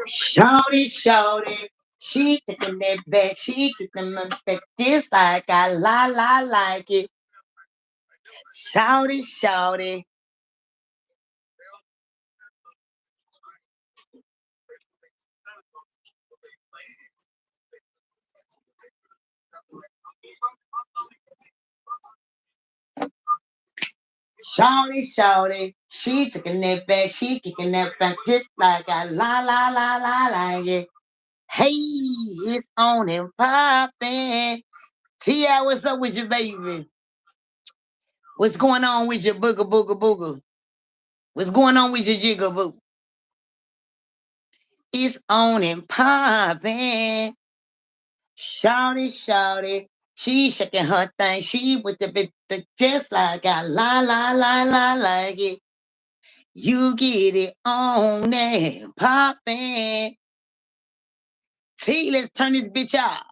Shorty, shorty, she taking that back, she kicking my back just like I like it. Shorty, shorty. Shorty, shorty, she taking that back, she kicking that back just like I like it. Hey, it's on and popping. T.I., what's up with you, baby? What's going on with your booger booger booger? What's going on with your jigger boo? It's on and popping. Shouty, shouty. She shaking her thing. She with the bit just like I like it. You get it on and popping. T, let's turn this bitch up.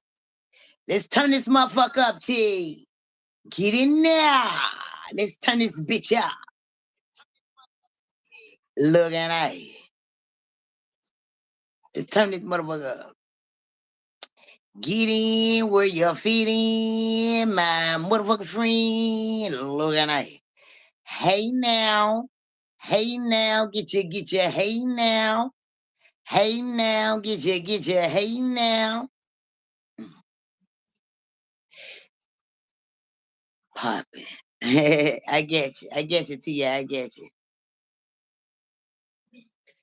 Let's turn this motherfucker up, T. Get in there. Let's turn this bitch up. Look at that. Let's turn this motherfucker up. Get in where your feet in, my motherfucking friend. Look at that. Hey now. Hey now. Get your hey now. Hey now. Get your hey now. Poppin'. I get you. I get you, T.I. I get you.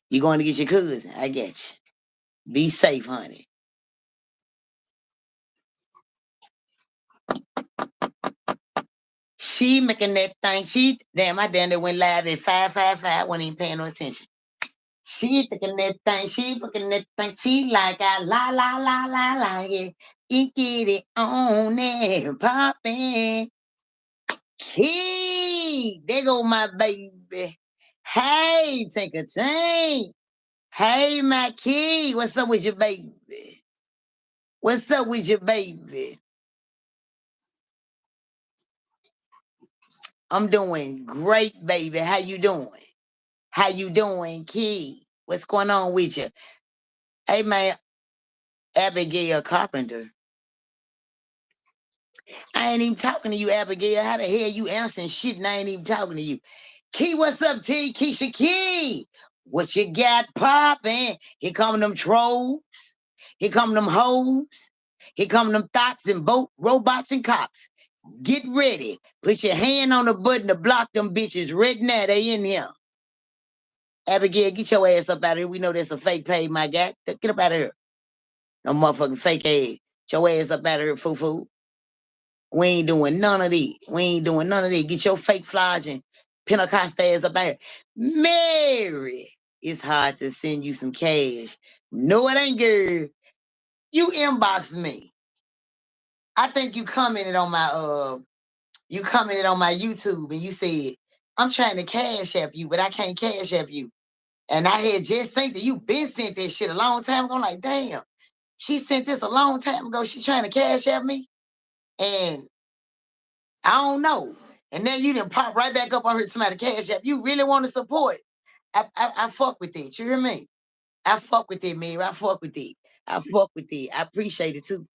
You going to get your cousin? I get you. Be safe, honey. She making that thing. Damn, I damn near went live at 555. Wasn't even paying no attention. She taking that thing. She fucking that thing. She like I like it. You get it on there, popping. Key, there go my baby. Hey, take a tank. Hey, my key. What's up with your baby? What's up with your baby? I'm doing great, baby. How you doing? How you doing, Key? What's going on with you? Hey, man, Abigail Carpenter. I ain't even talking to you, Abigail. How the hell you answering shit and I ain't even talking to you? Key, what's up, T? Keisha Key. What you got poppin'? Here come them trolls. Here come them hoes. Here come them thoughts and robots and cops. Get ready. Put your hand on the button to block them bitches right now. They in here. Abigail, get your ass up out of here. We know that's a fake page, my guy. Get up out of here. No motherfucking fake ass. Get your ass up out of here, foo-foo. We ain't doing none of these. We ain't doing none of these. Get your fake flaws and Pentecost ass up out here. Mary, it's hard to send you some cash. No, it ain't, girl. You inboxed me. I think you commented on my YouTube and you said, I'm trying to cash app you, but I can't cash app you. And I had just sent that you been sent that shit a long time ago. I'm like, damn, she sent this a long time ago. She trying to cash app me. And I don't know. And then you didn't pop right back up on her to my cash app. You really want to support. I fuck with it. You hear me? I fuck with it, Mary. I fuck with it. I fuck with it. I appreciate it too.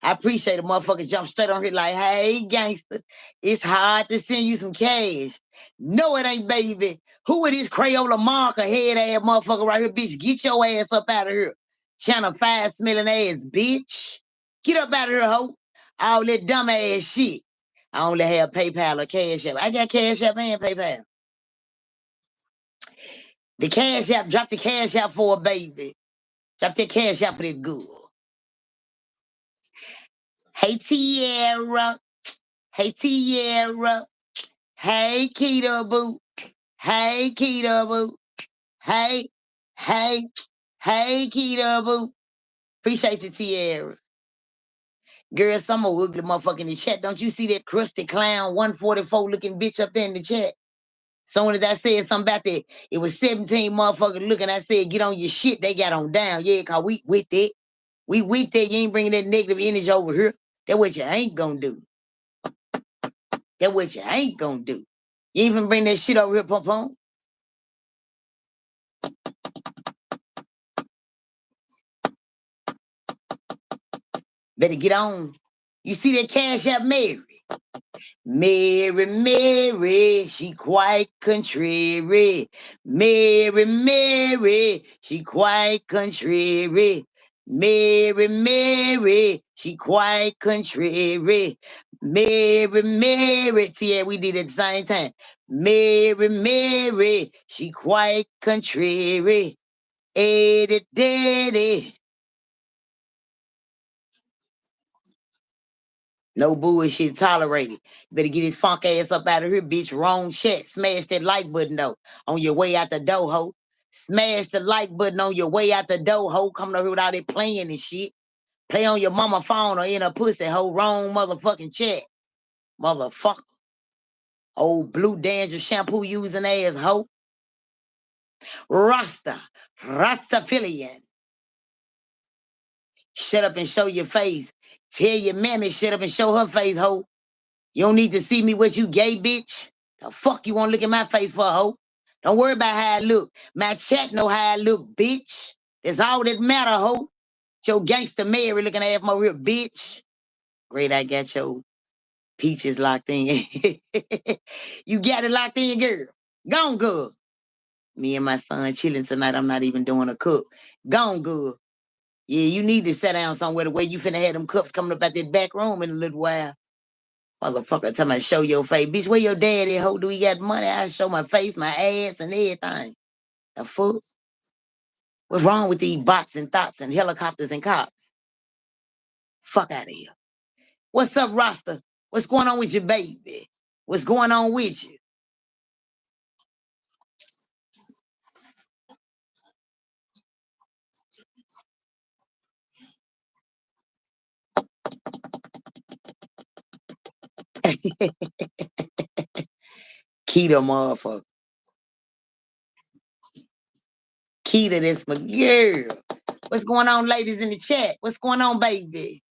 I appreciate a motherfucker jump straight on here like, hey, gangster, it's hard to send you some cash. No, it ain't, baby. Who is this Crayola marker head ass motherfucker right here, bitch? Get your ass up out of here. Channel 5 smelling ass, bitch. Get up out of here, hoe. All that dumb ass shit. I only have PayPal or Cash App. I got Cash App and PayPal. The Cash App, drop the Cash App for a baby. Drop that Cash App for that good. Hey, Tierra. Hey, Tierra. Hey, Keto Boo. Hey, Keto Boo. Hey, hey, hey, Keto Boo. Appreciate you, Tierra. Girl, some more ugly motherfucker in the chat. Don't you see that crusty clown 144 looking bitch up there in the chat? Soon as I said something about that, it was 17 motherfuckers looking. I said, get on your shit. They got on down. Yeah, cause we with it. We with that. You ain't bringing that negative energy over here. That's what you ain't gonna do. That's what you ain't gonna do. You ain't even bring that shit over here, pom-pom. Better get on. You see that Cash App Mary? Mary, she quite contrary. Mary, she quite contrary. Mary, she quite contrary. Mary, yeah, we did it at the same time. Mary, she quite contrary. Eddie, daddy. No bullshit tolerated. Better get his funk ass up out of here, bitch. Wrong shit. Smash that like button, though. On your way out the door, ho. Smash the like button on your way out the door, ho. Coming over here without it playing and shit. Play on your mama phone or in a pussy, ho. Wrong motherfucking chat. Motherfucker. Old blue dandruff shampoo using ass, ho. Rastafilian. Shut up and show your face. Tell your mammy shut up and show her face, ho. You don't need to see me what you gay, bitch. The fuck you want to look at my face for, ho? Don't worry about how I look. My chat know how I look, bitch. That's all that matter, ho. Your gangster Mary looking at my real bitch. Great, I got your peaches locked in. You got it locked in, girl. Gone good. Me and my son chilling tonight. I'm not even doing a cook. Gone good. Yeah, you need to sit down somewhere the way you finna have them cups coming up out that back room in a little while. Motherfucker, tell me show your face. Bitch, where your daddy, ho? Do we got money? I show my face, my ass, and everything. The fuck? What's wrong with these bots and thoughts and helicopters and cops? Fuck out of here. What's up, Rasta? What's going on with your baby? What's going on with you? Keita, motherfucker. Keita, that's my girl. What's going on, ladies in the chat? What's going on, baby?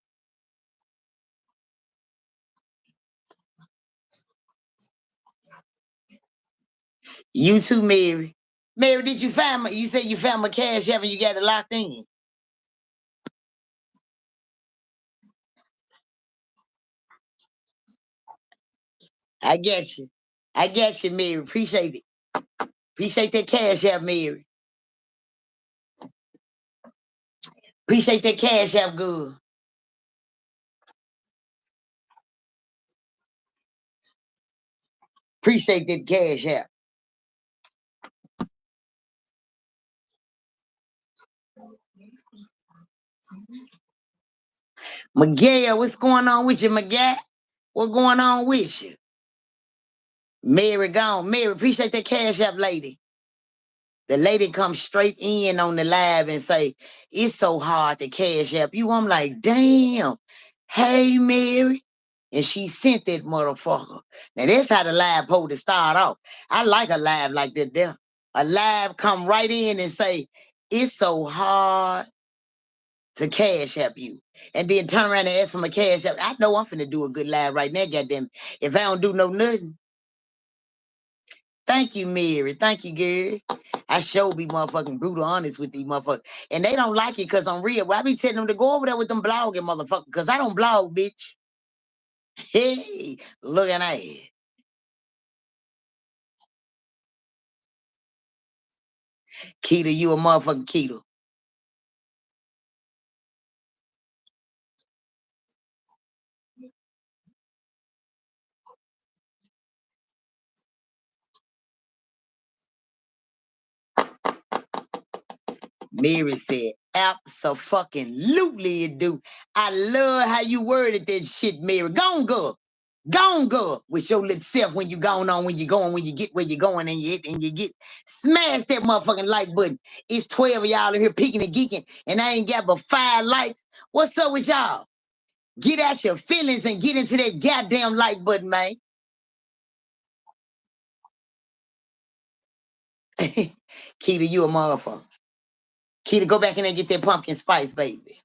You too, Mary. Mary, did you find my, you said you found my cash app and you got it locked in. I get you. I get you, Mary. Appreciate it. Appreciate that cash app, Mary. Appreciate that cash app, good. Appreciate that cash app. Miguel, what's going on with you, Miguel? What's going on with you? Mary gone. Mary, appreciate that cash app, lady. The lady comes straight in on the live and say, it's so hard to cash app you. I'm like, damn. Hey, Mary. And she sent that motherfucker. Now, that's how the live supposed to start off. I like a live like that there. A live come right in and say, it's so hard to cash app you. And then turn around and ask for my cash app. I know I'm finna do a good live right now, goddamn. If I don't do no nothing. Thank you, Mary. Thank you, girl. I sure be motherfucking brutal honest with these motherfuckers. And they don't like it because I'm real. Well, I be telling them to go over there with them blogging motherfuckers because I don't blog, bitch. Hey, look at that. Keita, you a motherfucking Keita. Mary said, absolutely it do. I love how you worded that shit, Mary. Gone go. Gone go with your little self when you going on, when you going, when you get where you going and you get smash that motherfucking like button. It's 12 of y'all in here peeking and geeking and I ain't got but 5 likes. What's up with y'all? Get out your feelings and get into that goddamn like button, man. Keita, you a motherfucker. Keita, go back in there and get that pumpkin spice, baby.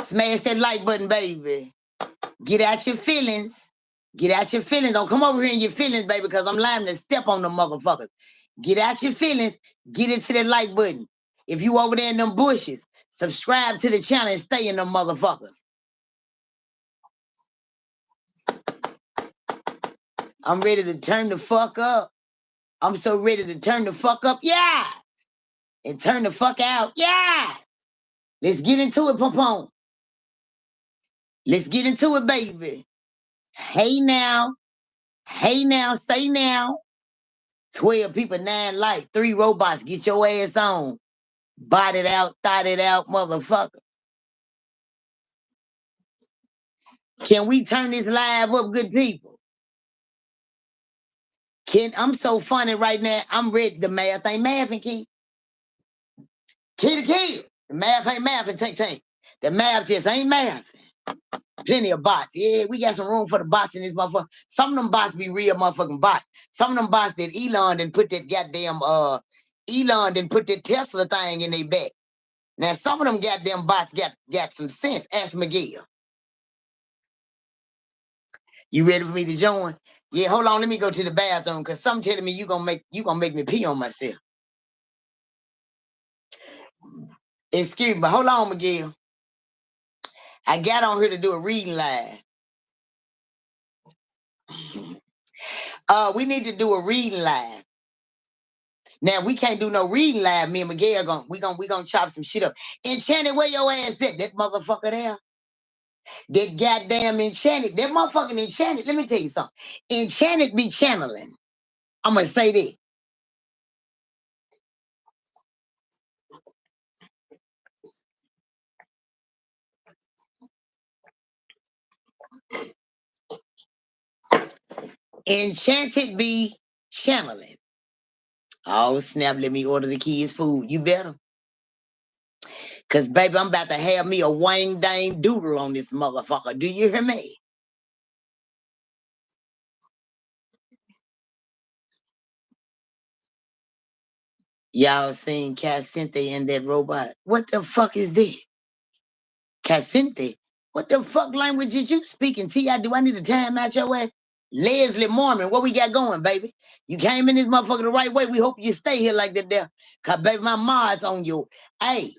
Smash that like button, baby. Get out your feelings. Get out your feelings. Don't come over here in your feelings, baby, because I'm liable to step on them motherfuckers. Get out your feelings. Get into that like button. If you over there in them bushes, subscribe to the channel and stay in them motherfuckers. I'm ready to turn the fuck up. I'm so ready to turn the fuck up. Yeah. And turn the fuck out. Yeah. Let's get into it, Pom-Pom. Let's get into it, baby. Hey now. Hey now. Say now. 12 people, 9 likes, 3 robots. Get your ass on. Bot it out, thought it out, motherfucker. Can we turn this live up, good people? I'm so funny right now. I'm ready. The math ain't mathing, Key. Key to kill. The math ain't mathing, take. The math just ain't mathing. Plenty of bots. Yeah, we got some room for the bots in this motherfucker. Some of them bots be real motherfucking bots. Some of them bots that Elon didn't put that goddamn Elon didn't put that Tesla thing in their back. Now some of them goddamn bots got some sense. Ask Miguel. You ready for me to join? Yeah, hold on. Let me go to the bathroom because some telling me you gonna make me pee on myself. Excuse me, but hold on, Miguel. I got on here to do a reading live. We need to do a reading live. Now we can't do no reading live. Me and Miguel we gonna chop some shit up. Enchanted, where your ass at? That motherfucker there. That goddamn Enchanted. That motherfucking Enchanted. Let me tell you something. Enchanted be channeling. I'm gonna say that. Enchanted be channeling. Oh, snap, let me order the kids' food. You better. Because, baby, I'm about to have me a wang dang doodle on this motherfucker. Do you hear me? Y'all seen Casinte and that robot? What the fuck is that? Casinte? What the fuck language is you speaking, T.I.? Do I need to time out your way? Leslie Mormon, what we got going, baby? You came in this motherfucker the right way. We hope you stay here like that there. Because, baby, my mod's on you. Hey,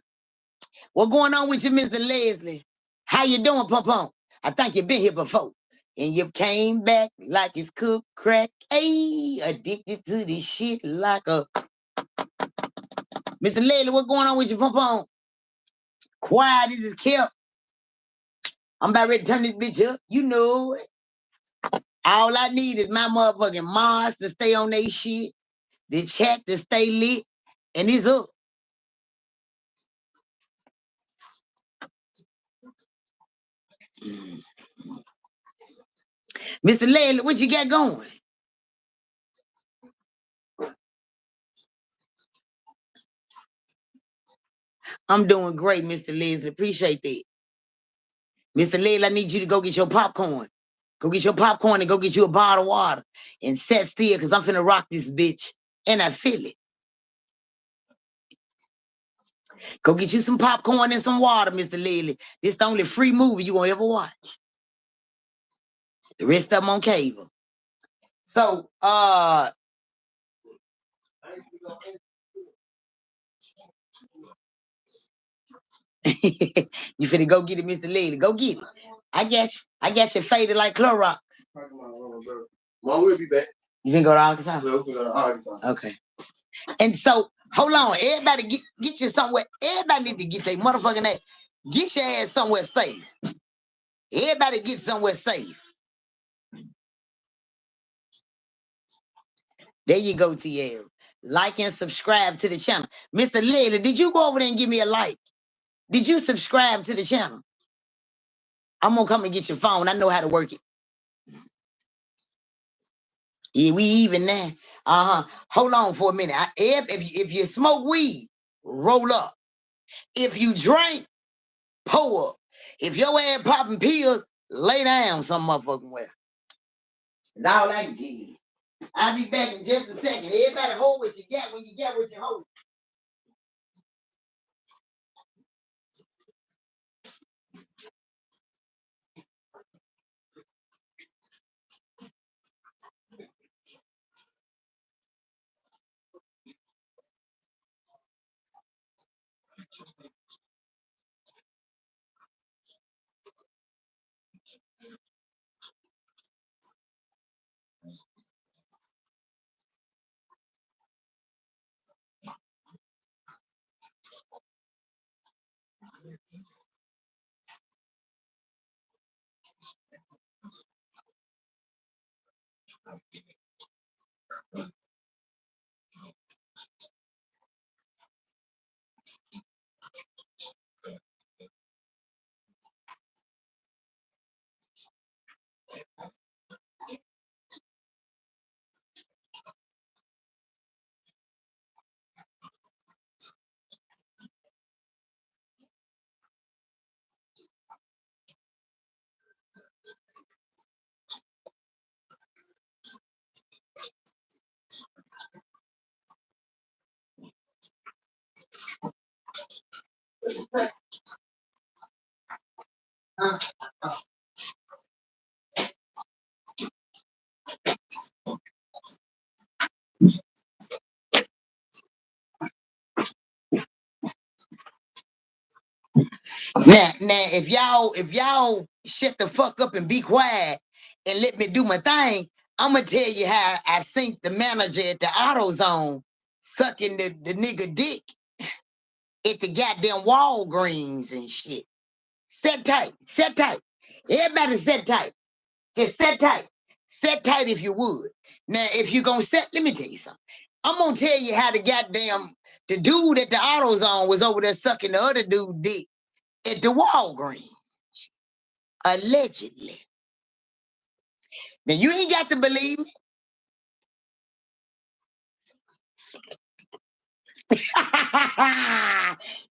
what going on with you, Mr. Leslie? How you doing, Pom-Pom? I think you've been here before. And you came back like it's cooked crack. Hey, addicted to this shit like a... Mr. Leslie, what going on with you, Pom-Pom? Quiet as it's kept. I'm about ready to turn this bitch up. You know it. All I need is my motherfucking Mars to stay on they shit, the chat to stay lit, and it's up. Mr. Leslie, what you got going? I'm doing great, Mr. Leslie. Appreciate that. Mr. Leslie, I need you to go get your popcorn. Go get your popcorn and go get you a bottle of water and set still because I'm finna rock this bitch and I feel it. Go get you some popcorn and some water, Mr. Leslie. This the only free movie you gonna ever watch. The rest of them on cable. So, you finna go get it, Mr. Leslie. Go get it. I got you. I got you faded like Clorox. Mom will be back. You finna go to Arkansas? Yeah, we're finna go to Arkansas. Okay. And so, hold on. Everybody get you somewhere. Everybody need to get their motherfucking ass. Get your ass somewhere safe. Everybody get somewhere safe. There you go, TL. Like and subscribe to the channel. Mr. Leslie, did you go over there and give me a like? Did you subscribe to the channel? I'm gonna come and get your phone. I know how to work it. Yeah, we even now. Hold on for a minute. If you smoke weed, roll up. If you drink, pull up. If your ass popping pills, lay down some motherfucking well. That's all I can tell you. I'll be back in just a second. Everybody hold what you got when you got what you hold. Now, if y'all shut the fuck up and be quiet and let me do my thing, I'm gonna tell you how I seen the manager at the AutoZone sucking the nigga dick at the goddamn Walgreens and shit. Set tight, set tight. Everybody set tight. Just set tight. Set tight if you would. Now, if you're gonna set, let me tell you something. I'm gonna tell you how the dude at the AutoZone was over there sucking the other dude dick at the Walgreens. Allegedly. Now you ain't got to believe me.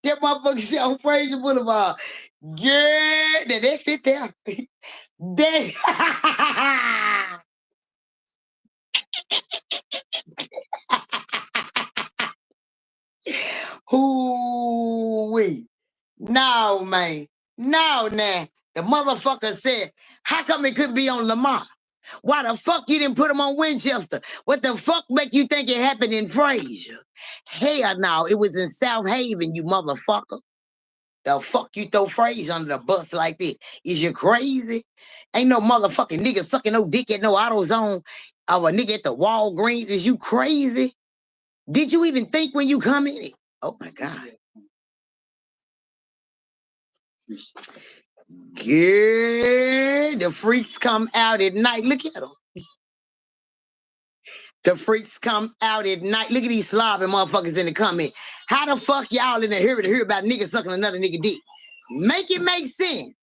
That motherfucker shit on Fraser Boulevard. Yeah, now they sit there. They Who we? No, man. No, now. The motherfucker said, how come it could be on Lamar? Why the fuck you didn't put him on Winchester? What the fuck make you think it happened in Fraser? Hell no, it was in South Haven, you motherfucker. The fuck you throw Fraser under the bus like this? Is you crazy? Ain't no motherfucking nigga sucking no dick at no AutoZone of a nigga at the Walgreens. Is you crazy? Did you even think when you come in? Oh my God. Yeah, the freaks come out at night. Look at them. The freaks come out at night. Look at these slobbing motherfuckers in the comment. How the fuck y'all in the here to hear about niggas sucking another nigga dick? Make it make sense.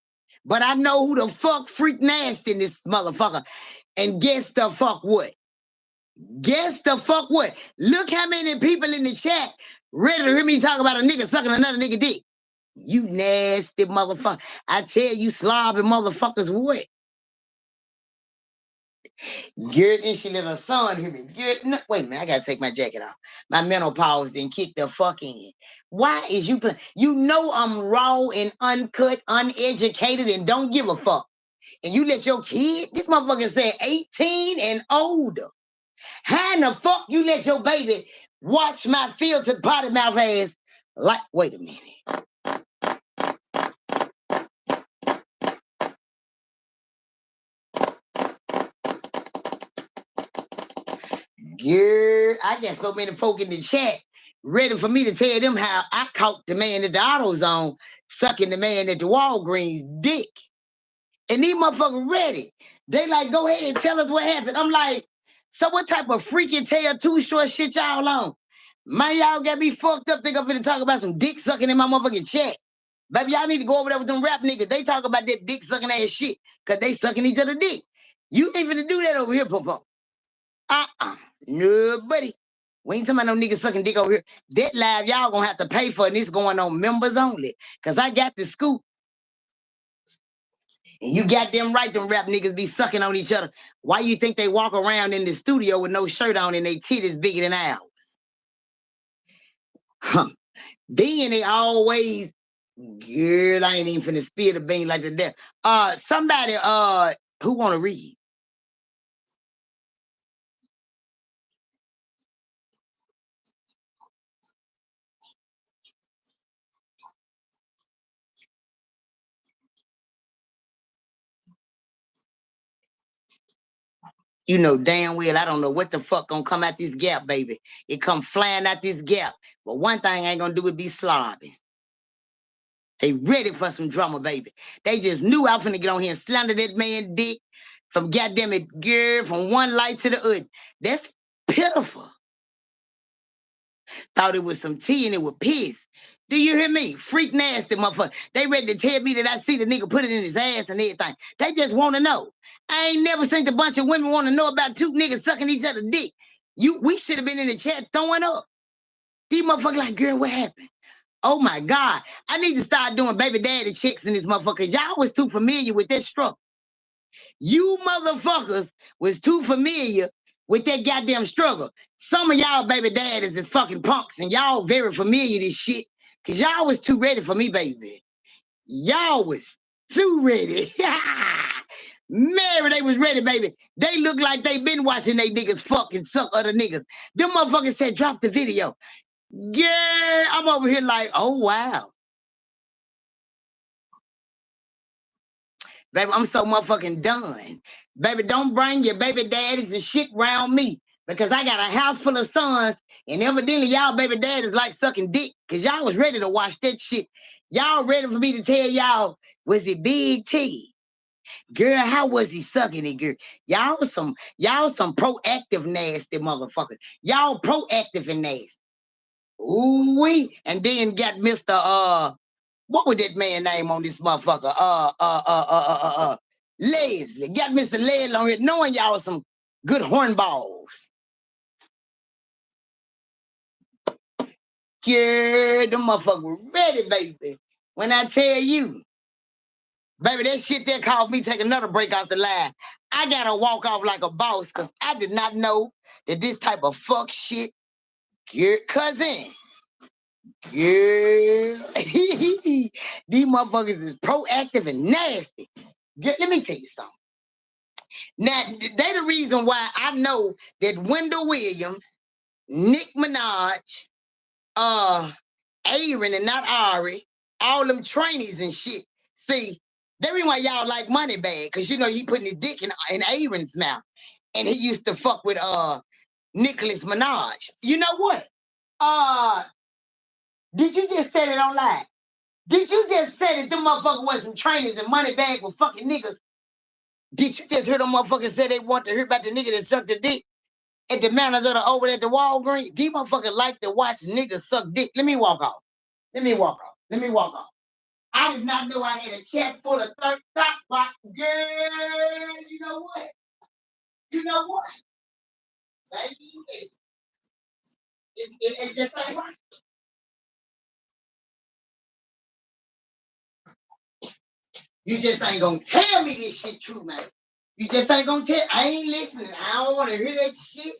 But I know who the fuck freak nasty in this motherfucker. And guess the fuck what? Guess the fuck what? Look how many people in the chat ready to hear me talk about a nigga sucking another nigga dick. You nasty motherfucker. I tell you, slobbing motherfuckers what? Garrett and she let her son hear me. Garrett, no, wait a minute, I gotta take my jacket off. My menopause then kick the fuck in. Why is you playing? You know I'm raw and uncut, uneducated, and don't give a fuck. And you let your kid, this motherfucker said 18 and older. How in the fuck you let your baby watch my filtered potty mouth ass? Like, wait a minute. Girl, I got so many folk in the chat ready for me to tell them how I caught the man at the AutoZone sucking the man at the Walgreens dick. And these motherfuckers ready. They like, go ahead and tell us what happened. I'm like, so what type of freaking tail too short shit y'all on? Man, y'all got me fucked up. Think I'm finna talk about some dick sucking in my motherfucking chat. Baby, y'all need to go over there with them rap niggas. They talk about that dick sucking ass shit because they sucking each other dick. You ain't finna do that over here, Popo. No, buddy. We ain't talking about no niggas sucking dick over here. That live y'all gonna have to pay for, and it's going on members only. Cause I got the scoop. And you goddamn right, them rap niggas be sucking on each other. Why you think they walk around in the studio with no shirt on and they titties bigger than ours? Huh. Then they always, girl, I ain't even finna spill the bean like the death. Somebody, who wanna read? You know damn well I don't know what the fuck gonna come out this gap, baby. It come flying out this gap. But one thing I ain't gonna do is be slobbing. They ready for some drama, baby. They just knew I was finna get on here and slander that man dick from goddamn it, girl, from one light to the other. That's pitiful. Thought it was some tea and it was piss. Do you hear me? Freak nasty motherfucker. They ready to tell me that I see the nigga put it in his ass and everything. They just want to know. I ain't never seen a bunch of women want to know about two niggas sucking each other dick. We should have been in the chat throwing up. These motherfuckers like, girl, what happened? Oh my God. I need to start doing baby daddy checks in this motherfucker. Y'all was too familiar with that struggle. You motherfuckers was too familiar with that goddamn struggle. Some of y'all baby daddies is fucking punks and y'all very familiar with this shit because y'all was too ready for me, baby. Y'all was too ready. Mary, they was ready, baby. They look like they been watching they niggas fucking suck other niggas. Them motherfuckers said, drop the video. Yeah, I'm over here like, oh, wow. Baby, I'm so motherfucking done. Baby, don't bring your baby daddies and shit around me because I got a house full of sons and evidently y'all baby daddies like sucking dick because y'all was ready to watch that shit. Y'all ready for me to tell y'all, was it Big T? Girl, how was he sucking it, girl? Y'all some proactive nasty motherfuckers. Y'all proactive and nasty. Ooh-wee. And then got Mr. What was that man name on this motherfucker? Leslie. Got Mr. Leslie on here knowing y'all some good hornballs. Yeah, them motherfuckers were ready, baby. When I tell you, baby, that shit there caused me take another break off the line. I gotta walk off like a boss because I did not know that this type of fuck shit, your cousin. Yeah. These motherfuckers is proactive and nasty. Let me tell you something. Now, they the reason why I know that Wendell Williams, Nick Minaj, Aaron and not Ari, all them trainees and shit. See, the reason why y'all like Moneybag, because you know he putting his dick in Aaron's mouth. And he used to fuck with Nicholas Minaj. You know what? Did you just say it online? Did you just say that them motherfuckers wasn't trainers and Moneybag were fucking niggas? Did you just hear them motherfuckers say they want to hear about the nigga that sucked the dick at the Manners over at the Walgreens? These motherfuckers like to watch niggas suck dick. Let me walk off. Let me walk off. I did not know I had a chat full of third thought box. Girl, you know what? Baby, it's just ain't right. You just ain't gonna tell me this shit true, man. You just ain't gonna tell. I ain't listening. I don't want to hear that shit.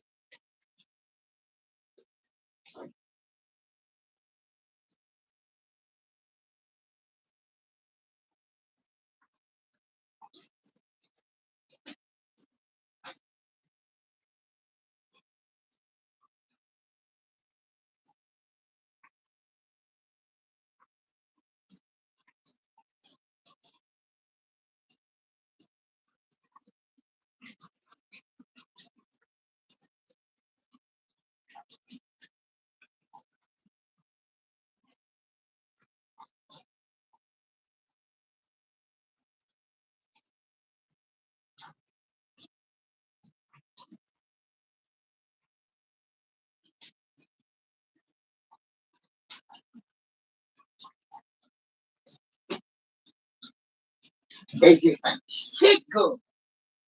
They just ain't shit good.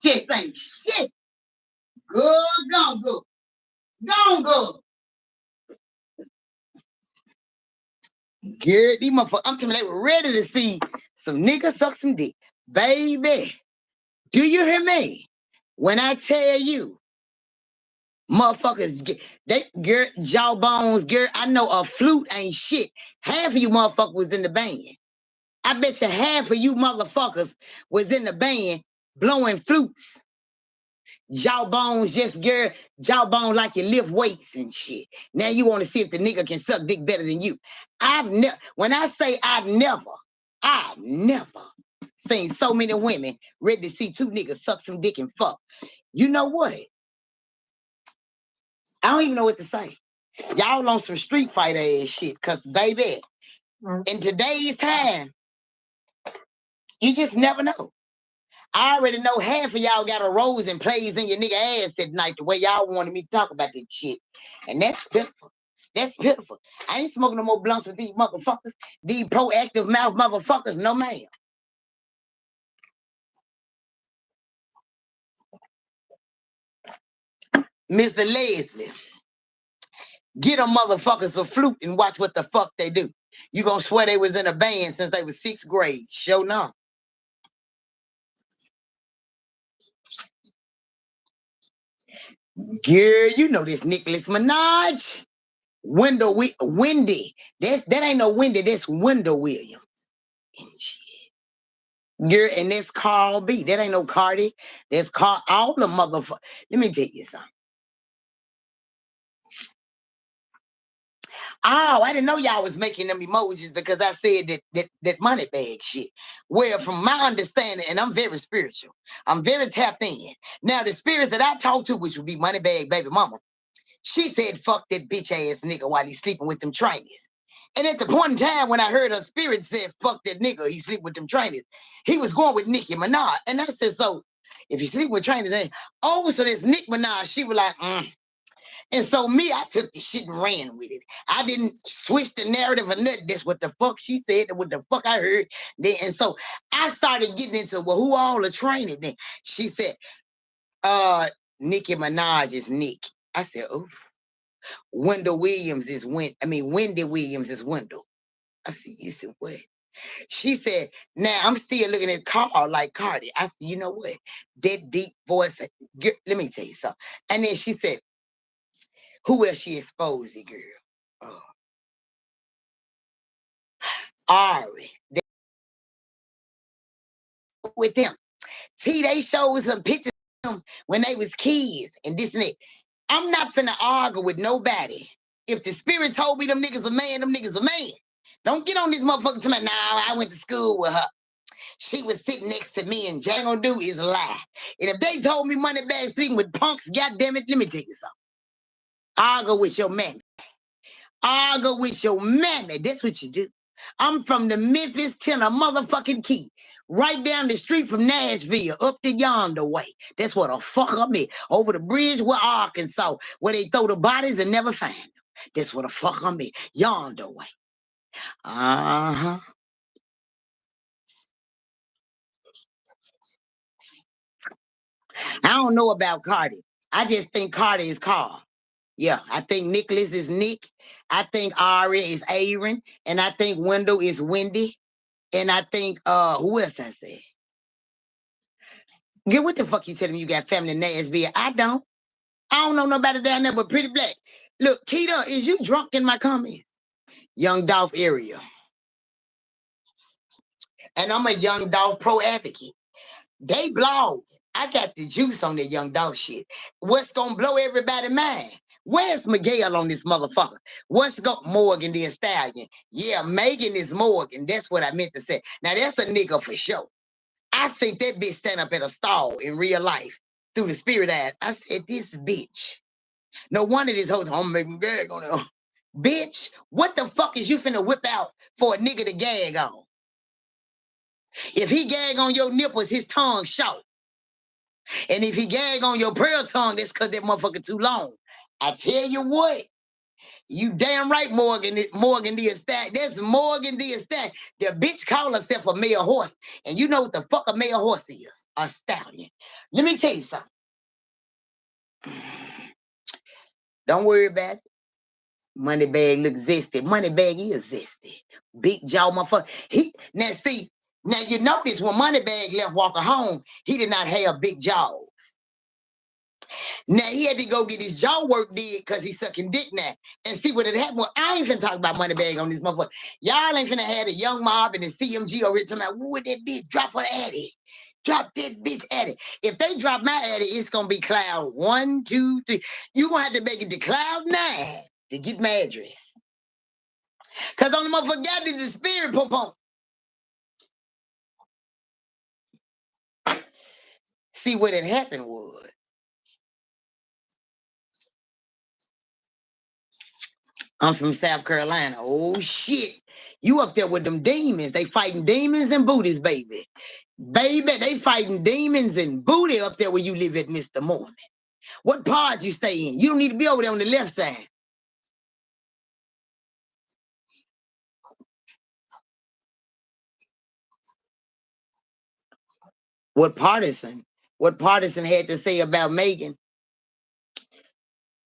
Just ain't shit good. Gone good. Gone good. Good. These motherfuckers, I'm telling you, they were ready to see some niggas suck some dick. Baby, do you hear me? When I tell you, motherfuckers, they girl, jawbones, girl, I know a flute ain't shit. Half of you motherfuckers was in the band. I bet you half of you motherfuckers was in the band blowing flutes. Jawbones, just girl, jawbone like you lift weights and shit. Now you want to see if the nigga can suck dick better than you. When I say I've never seen so many women ready to see two niggas suck some dick and fuck. You know what? I don't even know what to say. Y'all on some street fighter ass shit, cause baby, in today's time, you just never know. I already know half of y'all got a rose and plays in your nigga ass that night the way y'all wanted me to talk about this shit. And that's pitiful. That's pitiful. I ain't smoking no more blunts with these motherfuckers. These proactive mouth motherfuckers, no ma'am. Mr. Leslie, get a motherfucker some flute and watch what the fuck they do. You gonna swear they was in a band since they was 6th grade. Sure no. Girl, you know this Nicholas Minaj. Wendy. That ain't no Wendy, that's Wendell Williams. And shit. Girl, and that's Carl B. That ain't no Cardi. That's all the motherfuckers. Let me tell you something. Oh, I didn't know y'all was making them emojis because I said that money bag shit. Well, from my understanding, and I'm very spiritual, I'm very tapped in. Now, the spirits that I talk to, which would be money bag baby mama, she said, fuck that bitch ass nigga while he's sleeping with them trainees. And at the point in time when I heard her spirit said, fuck that nigga, he sleep with them trainees, he was going with Nicki Minaj. And I said, so if you sleep with trainees, so there's Nick Minaj. She was like, And so me, I took the shit and ran with it. I didn't switch the narrative or nothing. That's what the fuck she said, what the fuck I heard. Then, and so I started getting into, well, who all are training then? She said, Nicki Minaj is Nick. I said, oh. Wendy Williams is Wendell. I said, you said what? She said, now I'm still looking at Carl like Cardi. I said, you know what? That deep voice, let me tell you something. And then she said, who else she exposed the girl? Oh. Ari. With them. See, they showed some pictures of them when they was kids and this and that. I'm not finna argue with nobody. If the spirit told me them niggas a man, them niggas a man. Don't get on this motherfucker to me. Nah, I went to school with her. She was sitting next to me and Jay gonna do is lie. And if they told me money bag sleeping with punks, goddamn it, let me tell you something. Argue with your mammy. Argue with your mammy. That's what you do. I'm from the Memphis Tenor motherfucking Key. Right down the street from Nashville, up to yonder way. That's what the fuck I'm at. Over the bridge with Arkansas, where they throw the bodies and never find them. That's what the fuck I'm at. Yonder way. Uh-huh. I don't know about Cardi. I just think Cardi is Carl. Yeah, I think Nicholas is Nick. I think Ari is Aaron. And I think Wendell is Wendy. And I think, who else I said? Girl, what the fuck you telling me you got family in Nashville? I don't know nobody down there but Pretty Black. Look, Keita, is you drunk in my comments? Young Dolph area. And I'm a Young Dolph pro advocate. They blog. I got the juice on that Young Dolph shit. What's gonna blow everybody's mind? Where's Miguel on this motherfucker? What's Morgan the Stallion? Yeah, Megan is Morgan. That's what I meant to say. Now that's a nigga for sure. I seen that bitch stand up at a stall in real life through the spirit eye. I said, this bitch. No wonder this whole time making gag on it. Bitch, what the fuck is you finna whip out for a nigga to gag on? If he gag on your nipples, his tongue short. And if he gag on your pearl tongue, that's because that motherfucker too long. I tell you what, you damn right, Morgan the Estat. That's Morgan the Estat. The bitch call herself a male horse. And you know what the fuck a male horse is? A stallion. Let me tell you something. Don't worry about it. Moneybag look zesty. Moneybag is zesty. Big jaw motherfucker. Now see, Now, you notice when Moneybag left Walker home, he did not have big jaws. Now, he had to go get his jaw work did because he's sucking dick now. And see what had happened. Well, I ain't finna talk about Moneybag on this motherfucker. Y'all ain't finna have a young mob and the CMG over here talking about, would that bitch drop her addy? Drop that bitch addy. If they drop my addy, it's gonna be cloud 1, 2, 3. You gonna have to make it to cloud 9 to get my address. Cause on the motherfucker got the spirit pump on. See what had happened was, I'm from South Carolina. Oh shit. You up there with them demons. They fighting demons and booties, baby. Baby, they fighting demons and booty up there where you live at, Mr. Mormon. What part you stay in? You don't need to be over there on the left side. What partisan? What partisan had to say about Megan?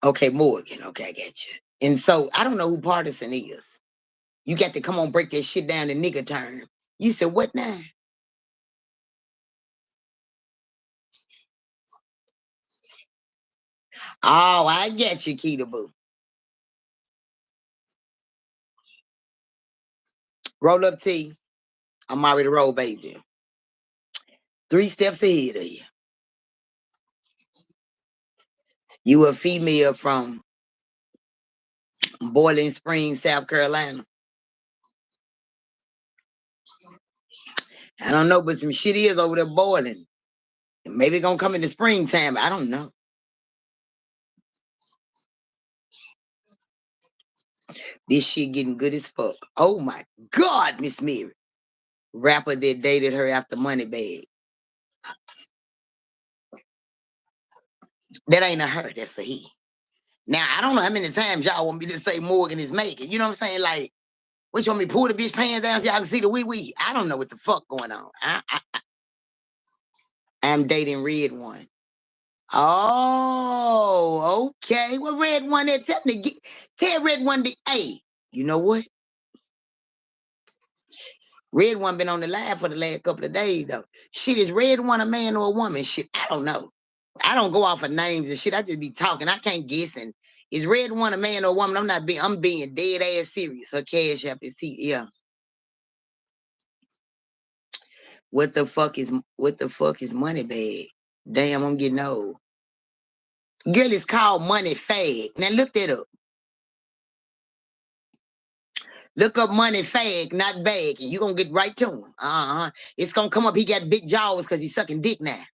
Okay, Morgan. Okay, I got you. And so I don't know who partisan is. You got to come on, break that shit down in nigga term. You said, what now? Oh, I get you, Keita Boo. Roll up T. I'm already roll, baby. 3 steps ahead of you. You a female from Boiling Springs, South Carolina. I don't know, but some shit is over there boiling. Maybe gonna come in the springtime. I don't know. This shit getting good as fuck. Oh my God, Miss Mary. Rapper that dated her after Moneybag. That ain't a her, that's a he. Now, I don't know how many times y'all want me to say Morgan is making. You know what I'm saying? Like, what, you want me to pull the bitch pants down so y'all can see the wee-wee? I don't know what the fuck going on. I'm dating Red One. Oh, okay. Well, Red One, that tell Red One the A. You know what? Red One been on the live for the last couple of days, though. Shit, is Red One a man or a woman? Shit, I don't know. I don't go off of names and shit. I just be talking. I can't guess. And is Red One a man or a woman? I'm being dead ass serious. Her cash app is yeah. What the fuck is Moneybag? Damn, I'm getting old. Girl, it's called Money Fag. Now look that up. Look up Money Fag, not bag, and you're gonna get right to him. It's gonna come up. He got big jaws because he's sucking dick now.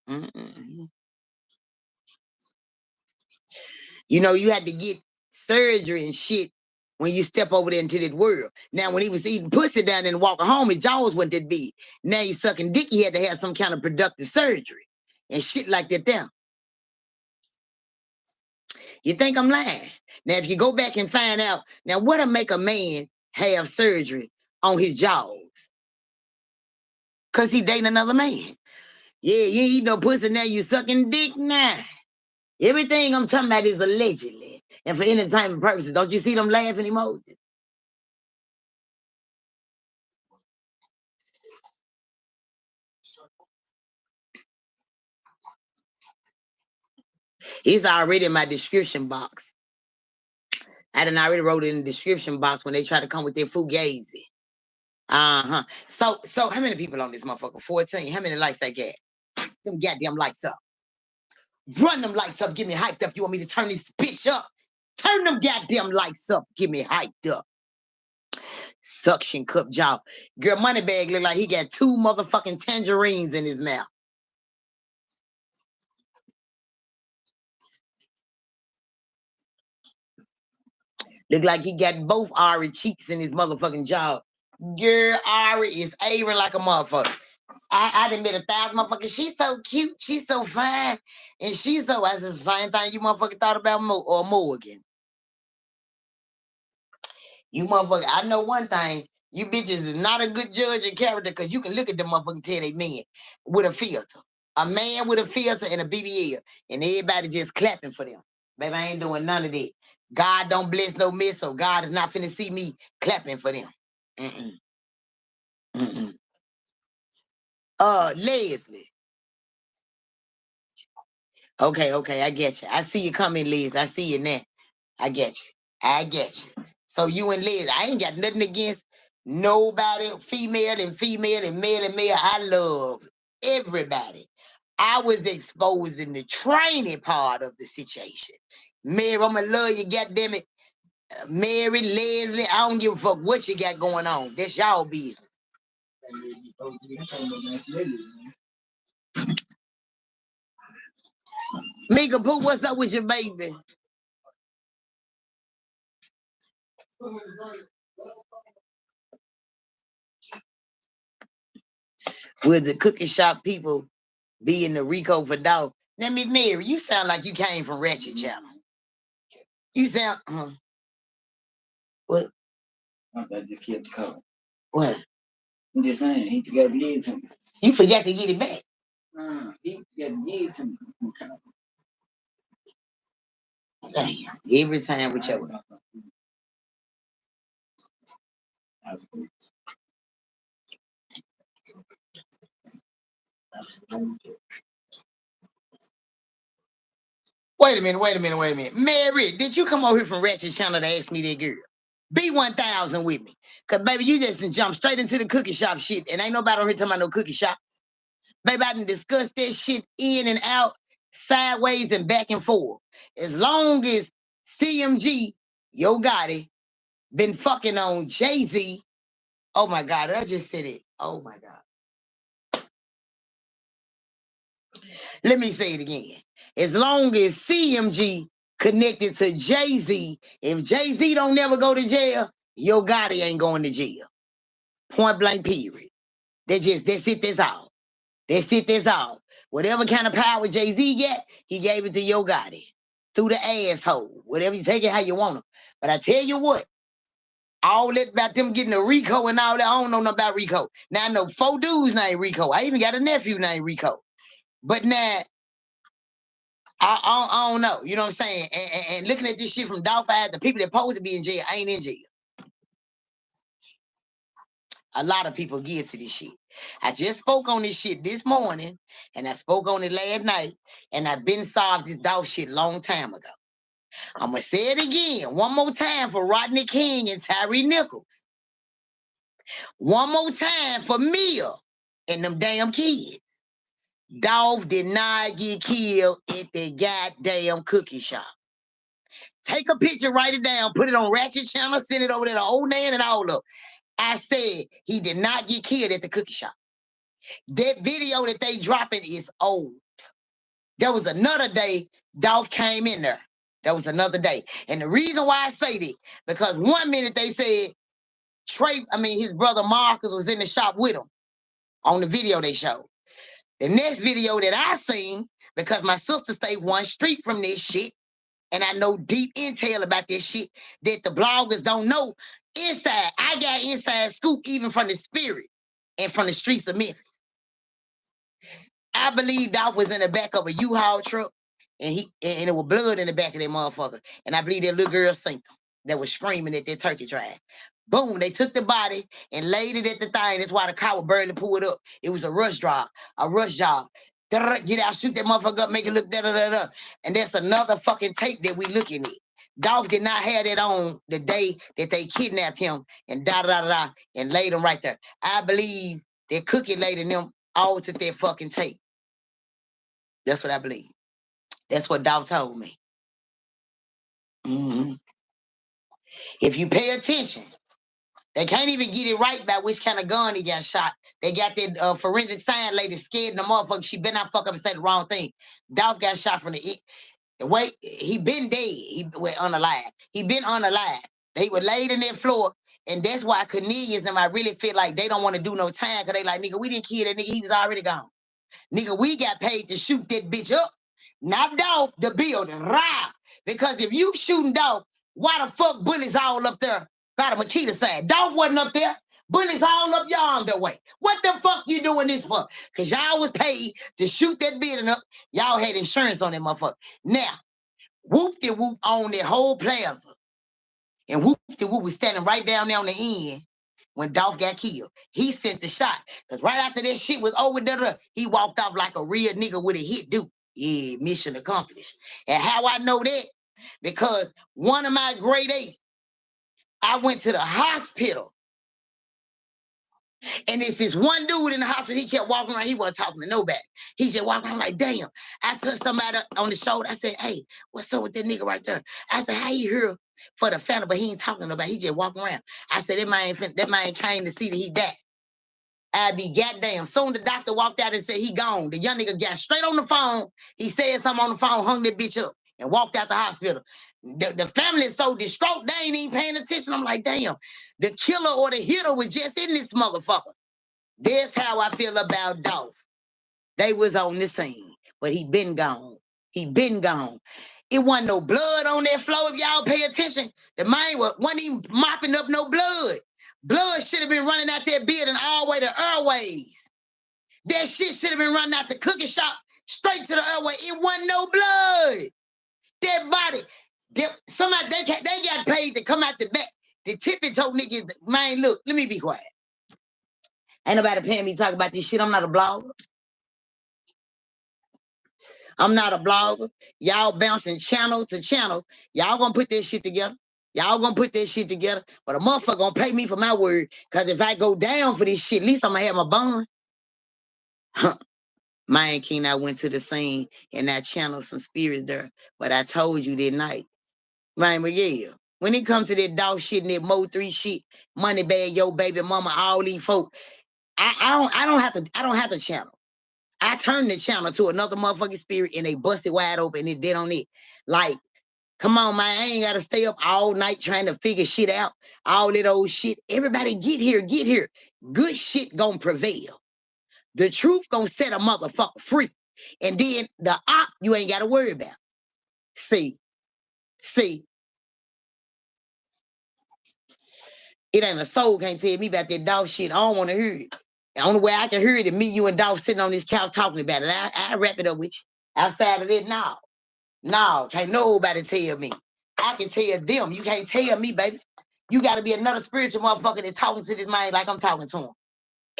You know, you had to get surgery and shit when you step over there into that world. Now, when he was eating pussy down there and walking home, his jaws wasn't that big. Now he's sucking dick. He had to have some kind of productive surgery and shit like that there. You think I'm lying? Now, if you go back and find out, now what'll make a man have surgery on his jaws? Because he dating another man. Yeah, you ain't eat no pussy, now you sucking dick now. Everything I'm talking about is allegedly. And for entertainment purposes. Don't you see them laughing emojis? It's already in my description box. I done already wrote it in the description box when they try to come with their fugazi. So how many people on this motherfucker? 14. How many lights I got? Them goddamn lights up. Run them lights up. Get me hyped up. You want me to turn this bitch up? Turn them goddamn lights up. Get me hyped up. Suction cup jaw. Girl, Moneybag look like he got 2 motherfucking tangerines in his mouth. Look like he got both Ari cheeks in his motherfucking jaw. Girl, Ari is airing like a motherfucker. I done met 1,000 motherfuckers. She's so cute. She's so fine. And she's so, I said the same thing you motherfucker thought about Morgan. You motherfucker, I know one thing. You bitches is not a good judge of character because you can look at them motherfucking and tell they men with a filter. A man with a filter and a BBL. And everybody just clapping for them. Baby, I ain't doing none of that. God don't bless no mess, so God is not finna see me clapping for them. Mm-mm. Mm-mm. Leslie. Okay, I get you. I see you coming, Liz. I see you now. I get you. So you and Liz, I ain't got nothing against nobody, female and male. I love everybody. I was exposing the training part of the situation. Mary, I'ma love you, goddammit. Mary, Leslie, I don't give a fuck what you got going on. That's y'all business. Mika Pooh, what's up with your baby? Will the cookie shop people be in the Rico for dog? Now, Miss Mary, you sound like you came from Ratchet Channel. You sound, what? I just kept the call. What? I'm just saying, he forgot to give it to me. You forgot to get it back? He forgot to give it to me. Damn, every time with your... Wait a minute. Mary, did you come over here from Ratchet Channel to ask me that girl? Be 1,000 with me. Because, baby, you just jump straight into the cookie shop shit, and ain't nobody on here talking about no cookie shop. Baby, I done discussed that shit in and out, sideways and back and forth. As long as CMG, Yo Gotti, been fucking on Jay-Z, oh my God, I just said it. Oh my God. Let me say it again. As long as CMG connected to Jay-Z, if Jay-Z don't never go to jail, Yo Gotti ain't going to jail. Point blank, period. That's it, that's all. That's all. Whatever kind of power Jay-Z got, he gave it to Yo Gotti. Through the asshole. Whatever, you take it how you want them. But I tell you what, all that about them getting a Rico and all that, I don't know nothing about Rico. Now I know 4 dudes named Rico. I even got a nephew named Rico. But now, I don't know. You know what I'm saying? And looking at this shit from Dolph eyes, the people that supposed to be in jail ain't in jail. A lot of people get to this shit. I just spoke on this shit this morning, and I spoke on it last night, and I've been solved this Dolph shit long time ago. I'm going to say it again, one more time for Rodney King and Tyree Nichols. One more time for Mia and them damn kids. Dolph did not get killed at the goddamn cookie shop. Take a picture, write it down, put it on Ratchet Channel, send it over to the old man and all of. I said he did not get killed at the cookie shop. That video that they dropping is old. There was another day Dolph came in there. That was another day. And the reason why I say that, because one minute they said his brother Marcus was in the shop with him on the video they showed. The next video that I seen, because my sister stayed one street from this shit, and I know deep intel about this shit that the bloggers don't know. Inside, I got inside scoop even from the spirit and from the streets of Memphis. I believe Dolph was in the back of a U-Haul truck, and it was blood in the back of that motherfucker. And I believe that little girl seen them that was screaming at that turkey drive. Boom, they took the body and laid it at the thing. That's why the car was barely pulled up. It was a rush job. Get out, shoot that motherfucker up, make it look da-da-da-da. And that's another fucking tape that we looking at. Dolph did not have that on the day that they kidnapped him and da-da-da-da and laid him right there. I believe that Cookie laid in them all took that fucking tape. That's what I believe. That's what Dolph told me. Mm-hmm. If you pay attention, they can't even get it right about which kind of gun he got shot. They got that forensic science lady scared the motherfucker. She better not fuck up and say the wrong thing. Dolph got shot from the way he been dead. He went unalive. He been unalive. They were laid in that floor, and that's why Cornelius and I really feel like they don't want to do no time, because they like, nigga, we didn't kill that nigga. He was already gone. Nigga, we got paid to shoot that bitch up. Not Dolph, the building. Rah! Because if you shooting Dolph, why the fuck bullets all up there by the Makita side? Dolph wasn't up there. Bullets all up yonder way. What the fuck you doing this for? Because y'all was paid to shoot that building up. Y'all had insurance on that motherfucker. Now, Whoop-de-Whoop on that whole plaza. And Whoop-de-Whoop was standing right down there on the end when Dolph got killed. He sent the shot. Because right after that shit was over, he walked off like a real nigga with a hit dude. Yeah, mission accomplished. And how I know that? Because one of my grade 8, I went to the hospital. And it's this one dude in the hospital, he kept walking around, he wasn't talking to nobody. He just walking around like, damn. I touched somebody on the shoulder. I said, hey, what's up with that nigga right there? I said, how you here for the family, but he ain't talking to nobody. He just walking around. I said, that man came to see that he died. I be goddamn. Soon the doctor walked out and said he gone. The young nigga got straight on the phone. He said something on the phone, hung that bitch up, and walked out the hospital. The family is so distraught, they ain't even paying attention. I'm like, damn, the killer or the hitter was just in this motherfucker. That's how I feel about Dolph. They was on the scene, but he been gone. He been gone. It wasn't no blood on that floor. If y'all pay attention, the man wasn't even mopping up no blood. Blood should have been running out that building all the way to Airways. That shit should have been running out the cookie shop straight to the Airway. It wasn't no blood. That body, somebody they got paid to come out the back. The tippy toe niggas, man, look, let me be quiet. Ain't nobody paying me to talk about this shit. I'm not a blogger. I'm not a blogger. Y'all bouncing channel to channel. Y'all gonna put that shit together. Y'all gonna put that shit together. But a motherfucker gonna pay me for my word. Because if I go down for this shit, at least I'm gonna have my bond. Man, King, I went to the scene and I channeled some spirits there. But I told you that night. Man, but yeah. When it comes to that dog shit and that Mo 3 shit, money bag, yo baby mama, all these folk, I don't have to channel. I turned the channel to another motherfucking spirit and they busted wide open and it did on it. Like, come on, man, I ain't gotta stay up all night trying to figure shit out. All that old shit. Everybody get here, get here. Good shit gonna prevail. The truth gonna set a motherfucker free. And then the op you ain't gotta worry about. See, it ain't a soul can't tell me about that dog shit. I don't wanna hear it. The only way I can hear it is me, you, and dog sitting on this couch talking about it. I wrap it up with you. Outside of it, no, can't nobody tell me. I can tell them. You can't tell me, baby. You got to be another spiritual motherfucker that's talking to this man like I'm talking to him.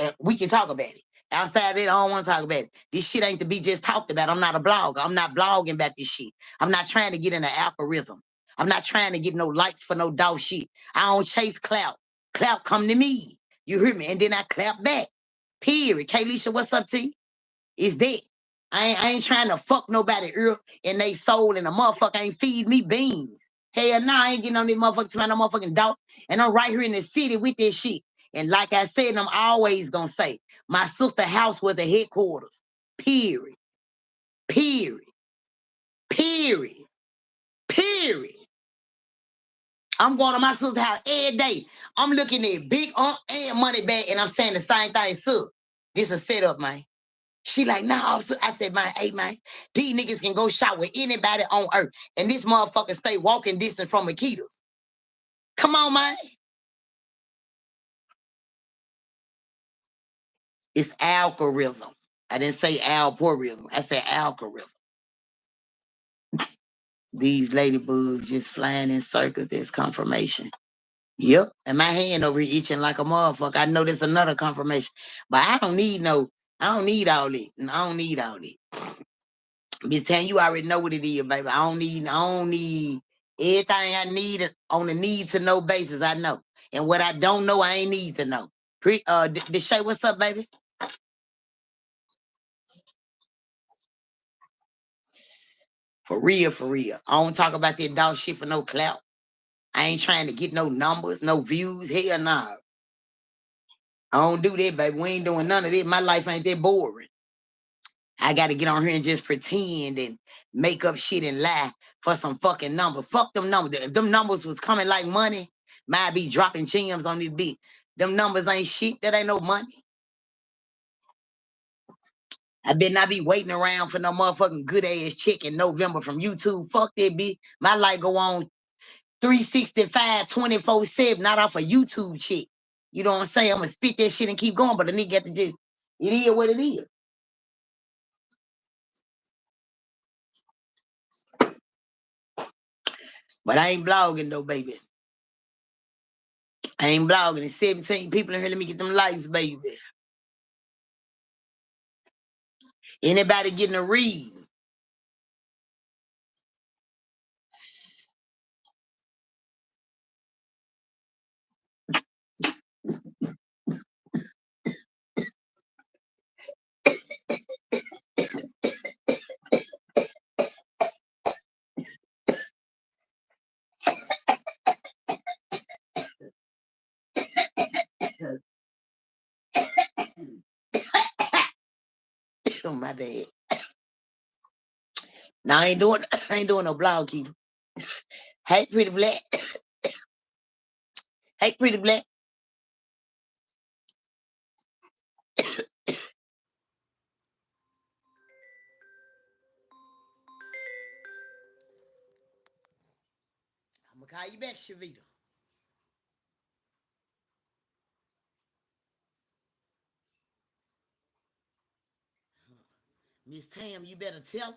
And we can talk about it. Outside of it, I don't want to talk about it. This shit ain't to be just talked about. I'm not a blogger. I'm not blogging about this shit. I'm not trying to get in the algorithm. I'm not trying to get no likes for no dog shit. I don't chase clout. Clout come to me. You hear me? And then I clap back. Period. Kaylisha, what's up, T? It's that. I ain't trying to fuck nobody ear in they soul and a motherfucker ain't feed me beans. Hell nah, I ain't getting on this motherfucker to my no motherfucking dog. And I'm right here in the city with this shit. And like I said, I'm always gonna say, my sister house was the headquarters. Period. Period. Period. Period. I'm going to my sister's house every day. I'm looking at Big and Money Bag, and I'm saying the same thing, sir. This a setup, man. She like, nah, I said, man, hey, man, these niggas can go shop with anybody on earth. And this motherfucker stay walking distance from Makita's. Come on, man. It's algorithm. I didn't say algorithm. I said algorithm. These ladybugs just flying in circles. There's confirmation. Yep. And my hand over here itching like a motherfucker. I know there's another confirmation. But I don't need all that. I don't need all that. Be telling you already know what it is, baby. I don't need everything I need on a need to know basis. I know. And what I don't know, I ain't need to know. Deshay, what's up, baby? For real, for real. I don't talk about that dog shit for no clout. I ain't trying to get no numbers, no views. Hell nah. I don't do that, baby. We ain't doing none of that. My life ain't that boring. I got to get on here and just pretend and make up shit and lie for some fucking number. Fuck them numbers. If them numbers was coming like money, might be dropping gems on this beat. Them numbers ain't shit. That ain't no money. I better not be waiting around for no motherfucking good ass check in November from YouTube. Fuck that bitch. My life go on 365, 24/7, not off a YouTube check. You know what I'm saying? I'm gonna spit that shit and keep going, but the nigga got to just, it is what it is. But I ain't blogging though, baby. I ain't blogging. It's 17 people in here. Let me get them lights, baby. Anybody getting a read? Oh, my bad. Now I ain't doing no blog, Keita. Hey, pretty black. Hey, pretty black. I'm gonna call you back, Shavita. Miss Tam, you better tell her.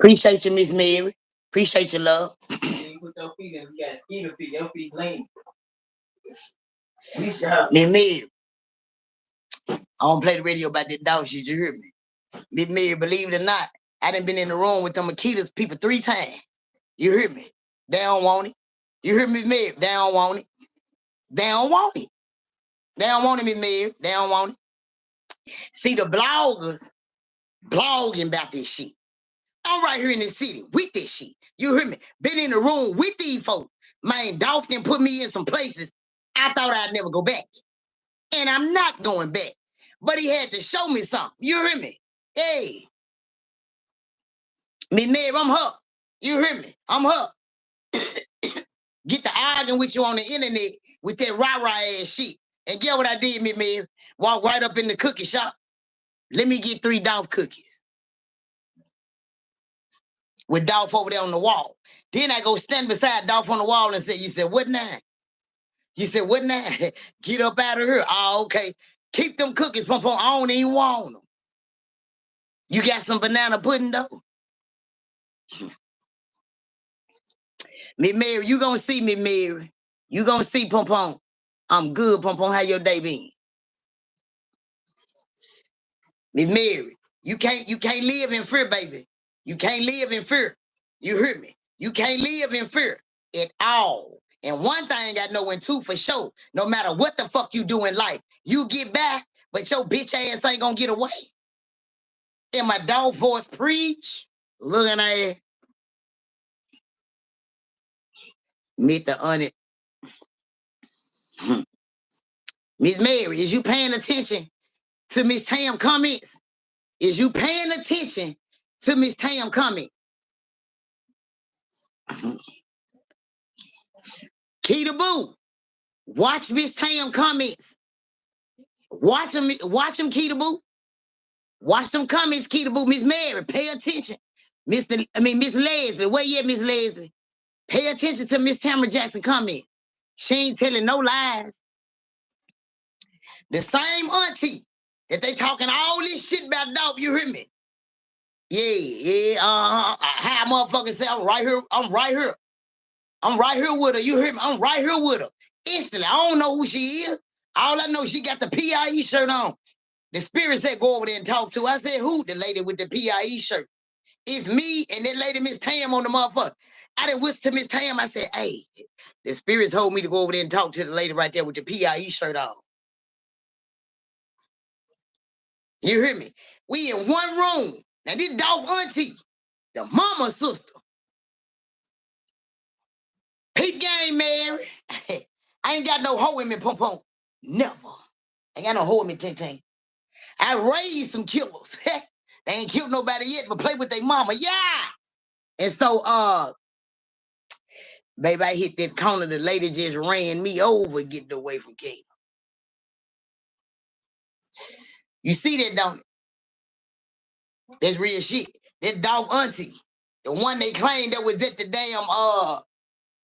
Appreciate you, Miss Mary. Appreciate your love. You put your feet in. You got skinny feet. Your feet lame. Miss Mary, I don't play the radio about that dog shit. You hear me? Miss Mary, believe it or not, I done been in the room with them Akitas people 3 times. You hear me? They don't want it. You hear me, Miss Mary? They don't want it. They don't want it. They don't want it, Miss Mary. They don't want it. See, the bloggers blogging about this shit. I'm right here in the city with this shit. You hear me? Been in the room with these folks. Man, Dolphin put me in some places I thought I'd never go back. And I'm not going back. But he had to show me something. You hear me? Hey. Me, Mary, I'm her. You hear me? I'm her. Get to arguing with you on the internet with that rah-rah ass shit. And get what I did, me, Mary? Walk right up in the cookie shop. Let me get 3 Dolph cookies. With Dolph over there on the wall. Then I go stand beside Dolph on the wall and say, you said, what now? You said, what now? Get up out of here. Oh, okay. Keep them cookies, Pum Pum. I don't even want them. You got some banana pudding, though? Me, Mary, you gonna see me, Mary. You gonna see, Pum Pum. I'm good, Pum Pum. How your day been? Miss Mary, you can't live in fear, baby. You can't live in fear. You hear me? You can't live in fear at all. And one thing I know and two for sure, no matter what the fuck you do in life, you get back, but your bitch ass ain't gonna get away. And my dog voice preach, looking at it. Meet the on it. Miss Mary, is you paying attention to Miss Tam comments? Is you paying attention to Miss Tam comment? Keita Boo, watch Miss Tam comments. Watch them, Keita Boo. Watch them comments, Keita Boo. Miss Mary, pay attention. Miss Leslie, where you at, Miss Leslie? Pay attention to Miss Tamara Jackson comment. She ain't telling no lies. The same auntie that they talking all this shit about, dog, you hear me? Yeah, how motherfuckers say I'm right here with her, you hear me? I'm right here with her. Instantly, I don't know who she is. All I know, she got the PIE shirt on. The spirit said, go over there and talk to her. I said, who? The lady with the PIE shirt. It's me and that lady, Miss Tam, on the motherfucker. I didn't whisper to Miss Tam. I said, hey, the spirit told me to go over there and talk to the lady right there with the PIE shirt on. You hear me? We in one room. Now, this dog auntie, the mama sister. Peep game, Mary. I ain't got no hoe in me, Pum Pum. Never. Ain't got no hoe in me, Ting Ting. I raised some killers. They ain't killed nobody yet, but play with their mama. Yeah. And so, baby, I hit that corner. The lady just ran me over getting away from King. You see that, don't it? That's real shit. That dog auntie, the one they claimed that was at the damn,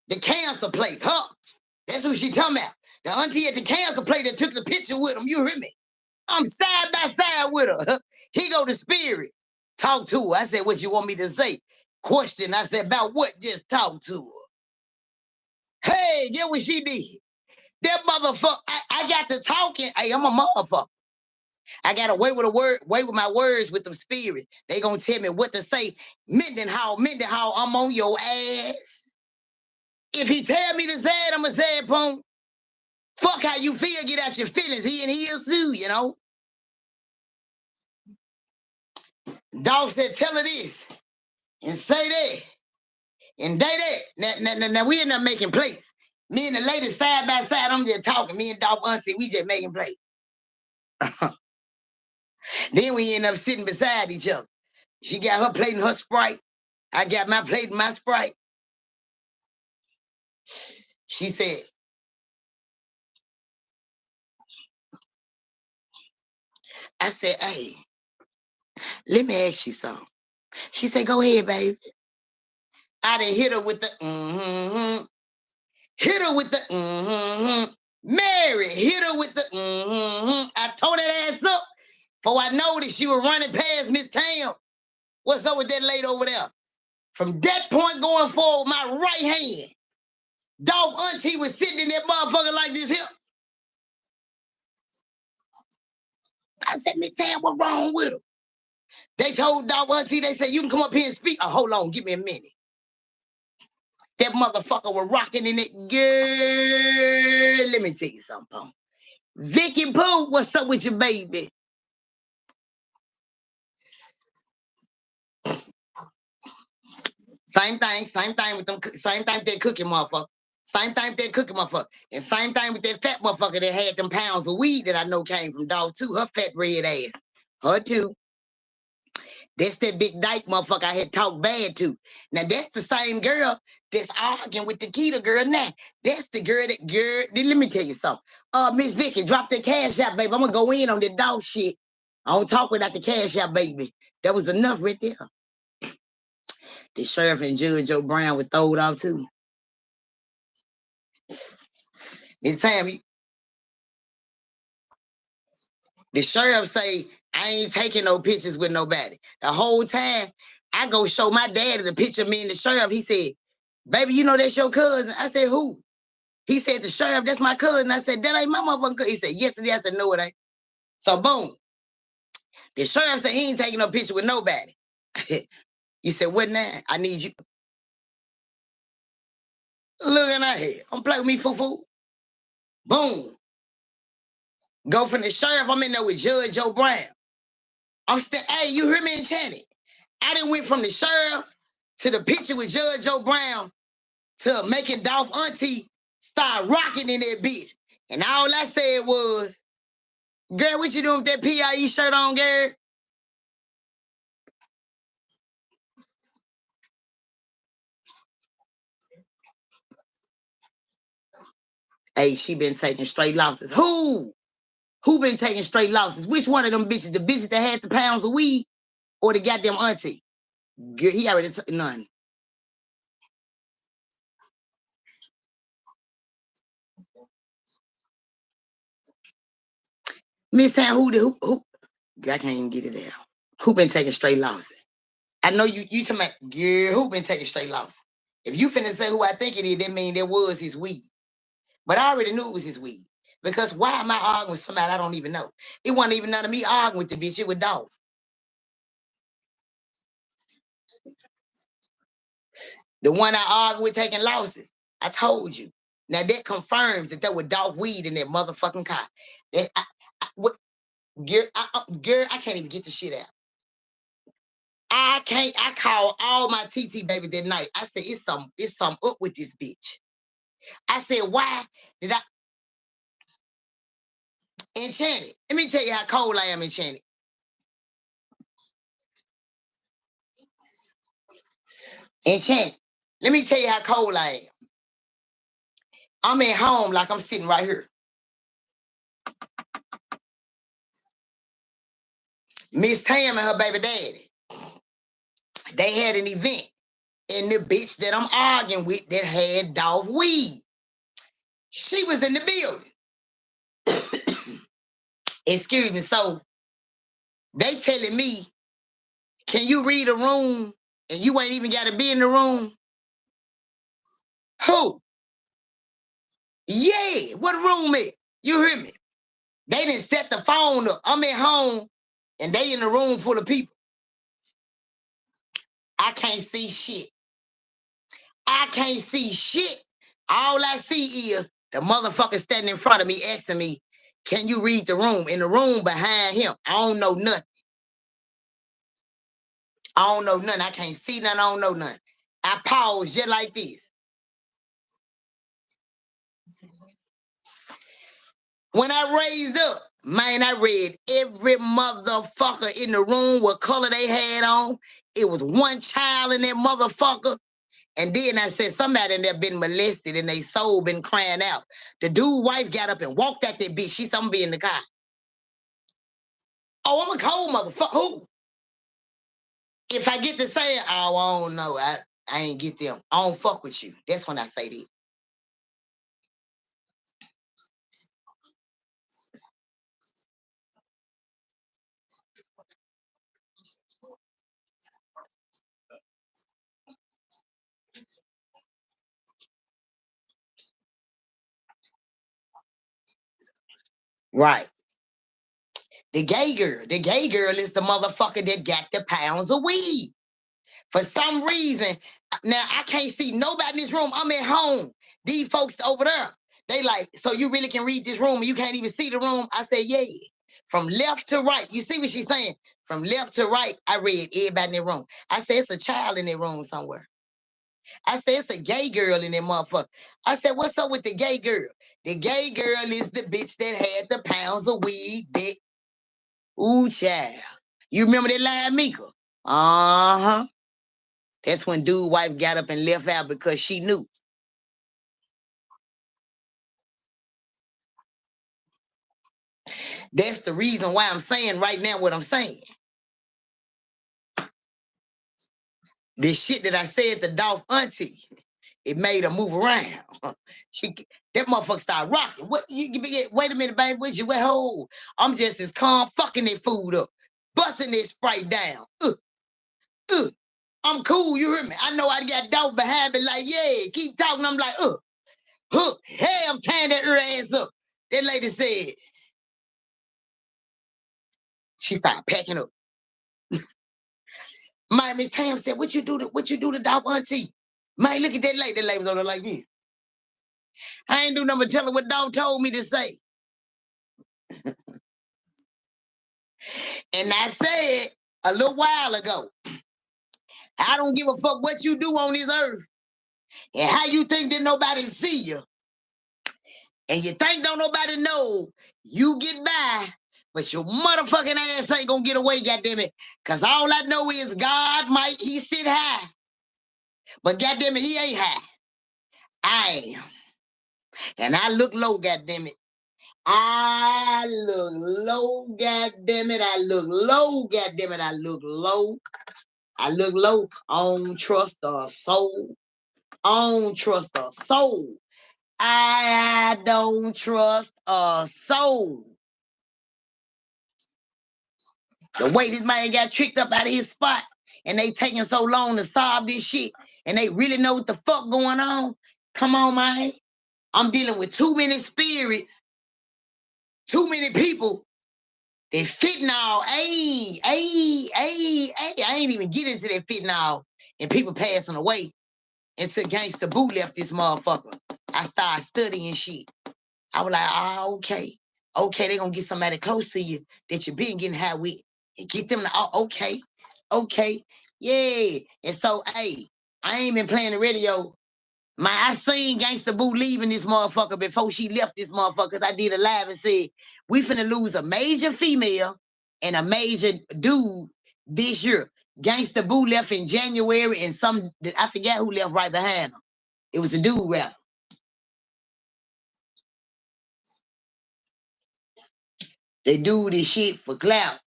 the cancer place, huh? That's who she talking about. The auntie at the cancer place that took the picture with him. You hear me? I'm side by side with her. He go to spirit. Talk to her. I said, what you want me to say? Question. I said, about what? Just talk to her. Hey, get what she did. That motherfucker, I got to talking. Hey, I'm a motherfucker. I got to wait with my words with the spirit. They gonna tell me what to say. Mendenhall, I'm on your ass. If he tell me to say it, I'ma say it, punk. Fuck how you feel, get out your feelings. He and he is too, you know. Dog said, tell her this and say that and day that. Now we end up making plays. Me and the lady side by side, I'm just talking. Me and Dog Auntie, we just making plays. Then we end up sitting beside each other. She got her plate and her Sprite. I got my plate and my Sprite. She said, I said, hey, let me ask you something. She said, go ahead, baby. I done hit her with the mm-hmm. Hit her with the mm-hmm. Mary, hit her with the mm-hmm. I tore that ass up before I noticed she was running past Miss Tam. What's up with that lady over there? From that point going forward, my right hand, Dog Auntie was sitting in that motherfucker like this here. I said, Miss Tam, what's wrong with her? They told Dog Auntie, they said, you can come up here and speak. Oh, hold on, give me a minute. That motherfucker was rocking in it. Girl, let me tell you something. Vicky Pooh, what's up with your baby? Same thing with them, same thing with that cooking motherfucker. Same thing with that cooking motherfucker. And same thing with that fat motherfucker that had them pounds of weed that I know came from Dog too. Her fat red ass. Her too. That's that big dyke motherfucker I had talked bad to. Now that's the same girl that's arguing with the Keita girl now. That's the girl let me tell you something. Miss Vicky, drop that cash out, baby. I'm gonna go in on that dog shit. I don't talk without the cash out, baby. That was enough right there. The sheriff and Judge Joe Brown were throwed out too. Miss Tammy, the sheriff say, I ain't taking no pictures with nobody. The whole time, I go show my daddy the picture of me and the sheriff. He said, baby, you know that's your cousin? I said, who? He said, the sheriff, that's my cousin. I said, that ain't my motherfucking cousin. He said, yes, it is. I said, no, it ain't. So, boom. The sheriff said he ain't taking no picture with nobody. He said, what now? I need you. Look at that head. Don't play with me, foo-foo. Boom. Go from the sheriff. I'm in there with Judge Joe Brown. I'm still, hey, you hear me enchanted? I done went from the sheriff to the picture with Judge Joe Brown to making Dolph Auntie start rocking in that bitch. And all I said was, girl, what you doing with that PIE shirt on, girl? Hey, she been taking straight losses. Who? Who been taking straight losses? Which one of them bitches? The bitches that had the pounds of weed or the goddamn auntie? Girl, he already took none. Miss Sam, who? Girl, I can't even get it out. Who been taking straight losses? I know you talking about, girl, who been taking straight losses? If you finna say who I think it is, that mean that was his weed. But I already knew it was his weed. Because why am I arguing with somebody I don't even know? It wasn't even none of me arguing with the bitch. It was Dolph. The one I argued with taking losses. I told you. Now that confirms that there was Dolph weed in that motherfucking car. That girl, I can't even get the shit out. I called all my TT baby that night. I said, it's some up with this bitch. I said, why did I Enchanted? Let me tell you how cold I am, Enchanted. Enchanted. Let me tell you how cold I am. I'm at home like I'm sitting right here. Miss Tam and her baby daddy, they had an event. And the bitch that I'm arguing with that had Dolph weed, she was in the building. Excuse me. So they telling me, can you read a room And you ain't even got to be in the room? Who? Yeah, what room is? You hear me? They didn't set the phone up. I'm at home and they in the room full of people. I can't see shit. I can't see shit. All I see is the motherfucker standing in front of me asking me, can you read the room? In the room behind him. I don't know nothing. I don't know nothing. I can't see nothing. I don't know nothing. I pause just like this. When I raised up, man, I read every motherfucker in the room, what color they had on. It was one child in that motherfucker. And then I said, somebody in there been molested and they soul been crying out. The dude wife got up and walked out that bitch. She said, I'm be in the car. Oh, I'm a cold motherfucker. Who? If I get to saying, oh, I don't know. I ain't get them. I don't fuck with you. That's when I say that. Right. The gay girl is the motherfucker that got the pounds of weed. For some reason, now I can't see nobody in this room. I'm at home. These folks over there, they like, so you really can read this room and you can't even see the room? I said, yeah. From left to right. You see what she's saying? From left to right, I read everybody in the room. I said, it's a child in that room somewhere. I said, it's a gay girl in that motherfucker. I said, what's up with the gay girl? The gay girl is the bitch that had the pounds of weed that, ooh, child. You remember that line, Mika? Uh-huh. That's when dude wife got up and left out because she knew. That's the reason why I'm saying right now what I'm saying. This shit that I said to Dolph auntie, it made her move around. That motherfucker started rocking. What? Wait a minute, baby. Where's you? Hold. I'm just as calm, fucking that food up, busting that Sprite down. I'm cool. You hear me? I know I got Dolph behind me. Like, yeah, keep talking. I'm like, hey, I'm tearing that her ass up. That lady said. She started packing up. My Miss Tam said, what you do to Dolph auntie? Man, look at that lady. That lady was on there like this. I ain't do nothing but tell her what Dolph told me to say. And I said a little while ago, I don't give a fuck what you do on this earth and how you think that nobody see you. And you think don't nobody know you get by, but your motherfucking ass ain't gonna get away, goddammit. Cause all I know is God might, he sit high. But goddammit, he ain't high. I am. And I look low, goddammit. I look low, goddammit. I look low, goddammit. I look low. I look low. I don't trust a soul. I don't trust a soul. I don't trust a soul. The way this man got tricked up out of his spot and they taking so long to solve this shit and they really know what the fuck going on. Come on, man. I'm dealing with too many spirits, too many people. They fentanyl, I ain't even get into that fentanyl and people passing away until Gangsta Boo left this motherfucker. I started studying shit. I was like, oh, okay. Okay, they gonna get somebody close to you that you been getting high with and get them to, oh, okay, yeah. And so, hey, I ain't been playing the radio. I seen Gangsta Boo leaving this motherfucker before she left this motherfucker, because I did a live and said, we finna lose a major female and a major dude this year. Gangsta Boo left in January and I forget who left right behind him. It was a dude rapper. They do this shit for clout.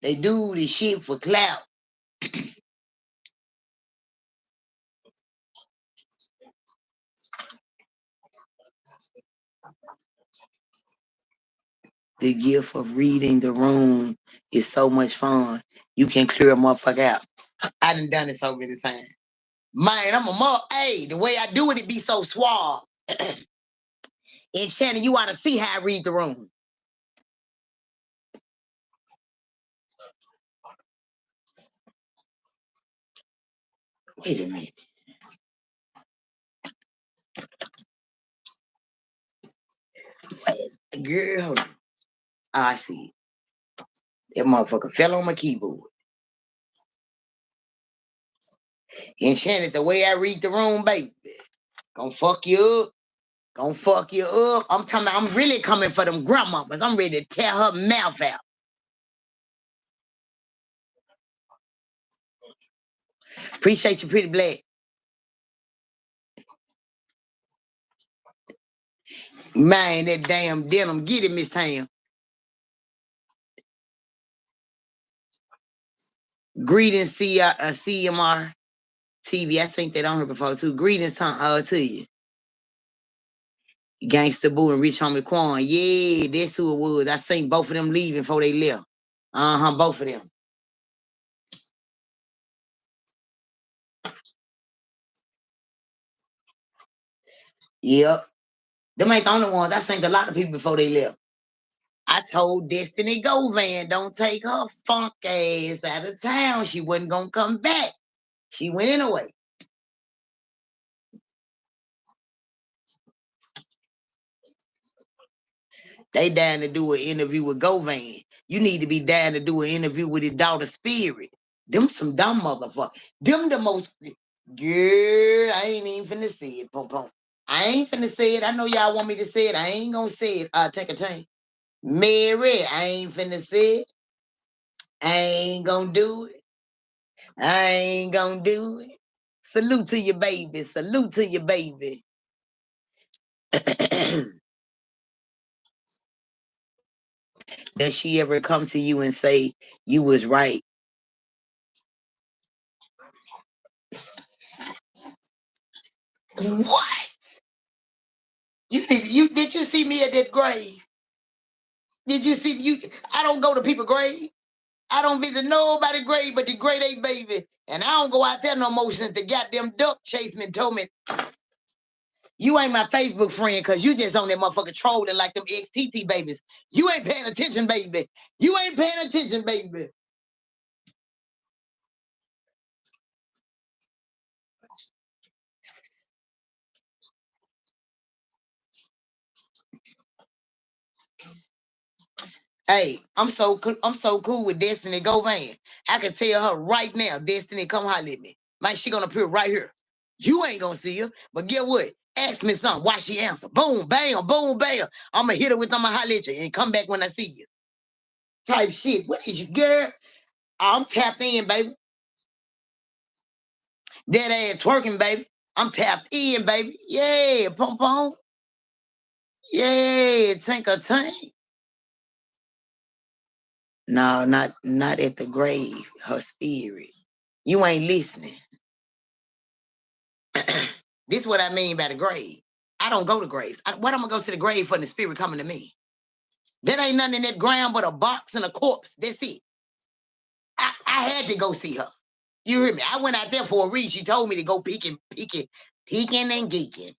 They do this shit for clout. The gift of reading the room is so much fun. You can clear a motherfucker out. I done it so many times. Man, I'm a mug. Hey, the way I do it, it be so suave. And Shannon, you want to see how I read the room. Wait a minute. Girl, hold on. Oh, I see. That motherfucker fell on my keyboard. And Shannon, the way I read the room, baby, gonna fuck you up. Gonna fuck you up. I'm talking about, I'm really coming for them grandmamas. I'm ready to tear her mouth out. Appreciate you, Pretty Black. Man, that damn denim. Get it, Miss Tam. Greetings, CMR TV. I think that on her before, too. Greetings to you. Gangsta Boo and Rich Homie Quan. Yeah, that's who it was. I seen both of them leaving before they left. Both of them. Yep. Them ain't the only ones. I seen a lot of people before they left. I told Destiny Go Van, don't take her funk ass out of town. She wasn't gonna come back. She went anyway. They down to do an interview with Govan. You need to be down to do an interview with his daughter Spirit. Them some dumb motherfuckers. Them the most. Girl, I ain't even finna say it, pom pom. I ain't finna say it. I know y'all want me to say it. I ain't gonna say it. Take a chain. Mary, I ain't finna say it. I ain't gonna do it. I ain't gonna do it. Salute to your baby. Salute to your baby. Does she ever come to you and say you was right? What? Did you see me at that grave? Did you see you? I don't go to people's grave. I don't visit nobody grave but the great A baby. And I don't go out there no more since the goddamn duck chased me and told me, you ain't my Facebook friend because you just on that motherfucker trolling like them XTT babies. You ain't paying attention, baby. You ain't paying attention, baby. Hey, I'm so cool with Destiny Go Van. I can tell her right now, Destiny, come holler at me. Man, she gonna appear right here. You ain't gonna see her, but get what? Ask me something. Why she answer? Boom, bam, boom, bam. I'ma hit her with I'ma holler at you and come back when I see you. Type shit. What is you, girl? I'm tapped in, baby. That ass twerking, baby. I'm tapped in, baby. Yeah, pom pom. Yeah, tank a tank. No, not at the grave. Her spirit. You ain't listening. This is what I mean by the grave. I don't go to graves. What I'm gonna go to the grave for the spirit coming to me? That ain't nothing in that ground but a box and a corpse. That's it. I had to go see her. You hear me? I went out there for a reason. She told me to go peeking and geeking.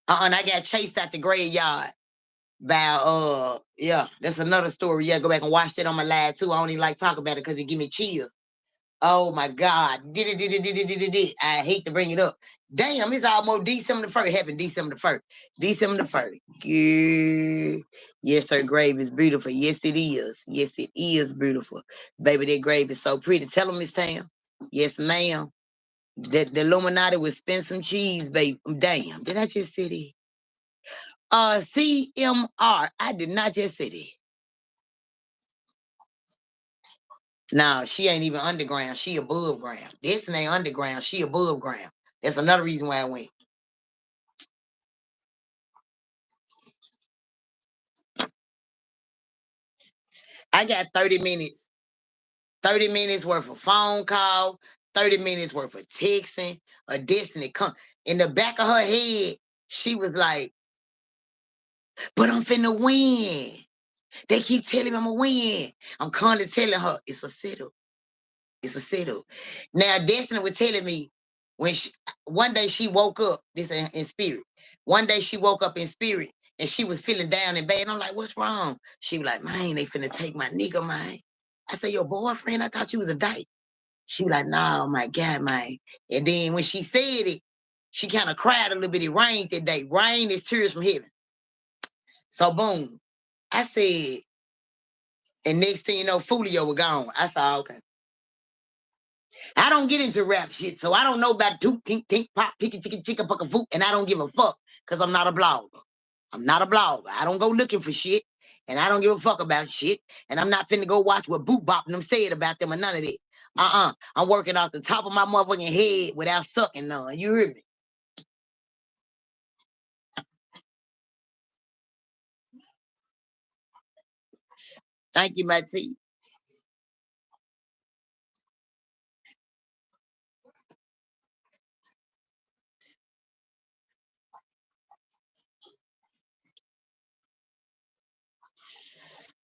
And I got chased out the graveyard by yeah, that's another story. Yeah, go back and watch that on my live too. I don't even like talk about it because it give me chills. Oh my God. I hate to bring it up. Damn, it's almost December the 1st. Happened December the 1st. December the 1st. Yes, her grave is beautiful. Yes, it is. Yes, it is beautiful. Baby, that grave is so pretty. Tell them, Miss Tam. Yes, ma'am. That the Illuminati would spend some cheese, baby. Damn, did I just say that? CMR. I did not just say that. No, she ain't even underground. She above ground. This ain't underground. She above ground. That's another reason why I went. I got 30 minutes. 30 minutes worth of phone call, 30 minutes worth of texting, a Destiny come. In the back of her head, she was like, but I'm finna win. They keep telling me I'm gonna win. I'm constantly telling her it's a setup. It's a setup. Now, Destiny was telling me when one day she woke up, this in spirit. One day she woke up in spirit and she was feeling down in bed. I'm like, what's wrong? She was like, man, they finna take my nigga, man. I said, your boyfriend? I thought you was a dyke. She was like, nah, oh my God, man. And then when she said it, she kind of cried a little bit. It rained that day. Rain is tears from heaven. So boom. I said, and next thing you know, Fulio was gone. I said, okay. I don't get into rap shit, so I don't know about toot, tink, tink, pop, picky, chicken, chicken, pucka, foot, and I don't give a fuck because I'm not a blogger. I'm not a blogger. I don't go looking for shit, and I don't give a fuck about shit, and I'm not finna go watch what Boot Bop and them said about them or none of that. I'm working off the top of my motherfucking head without sucking none. You hear me? Thank you, my T.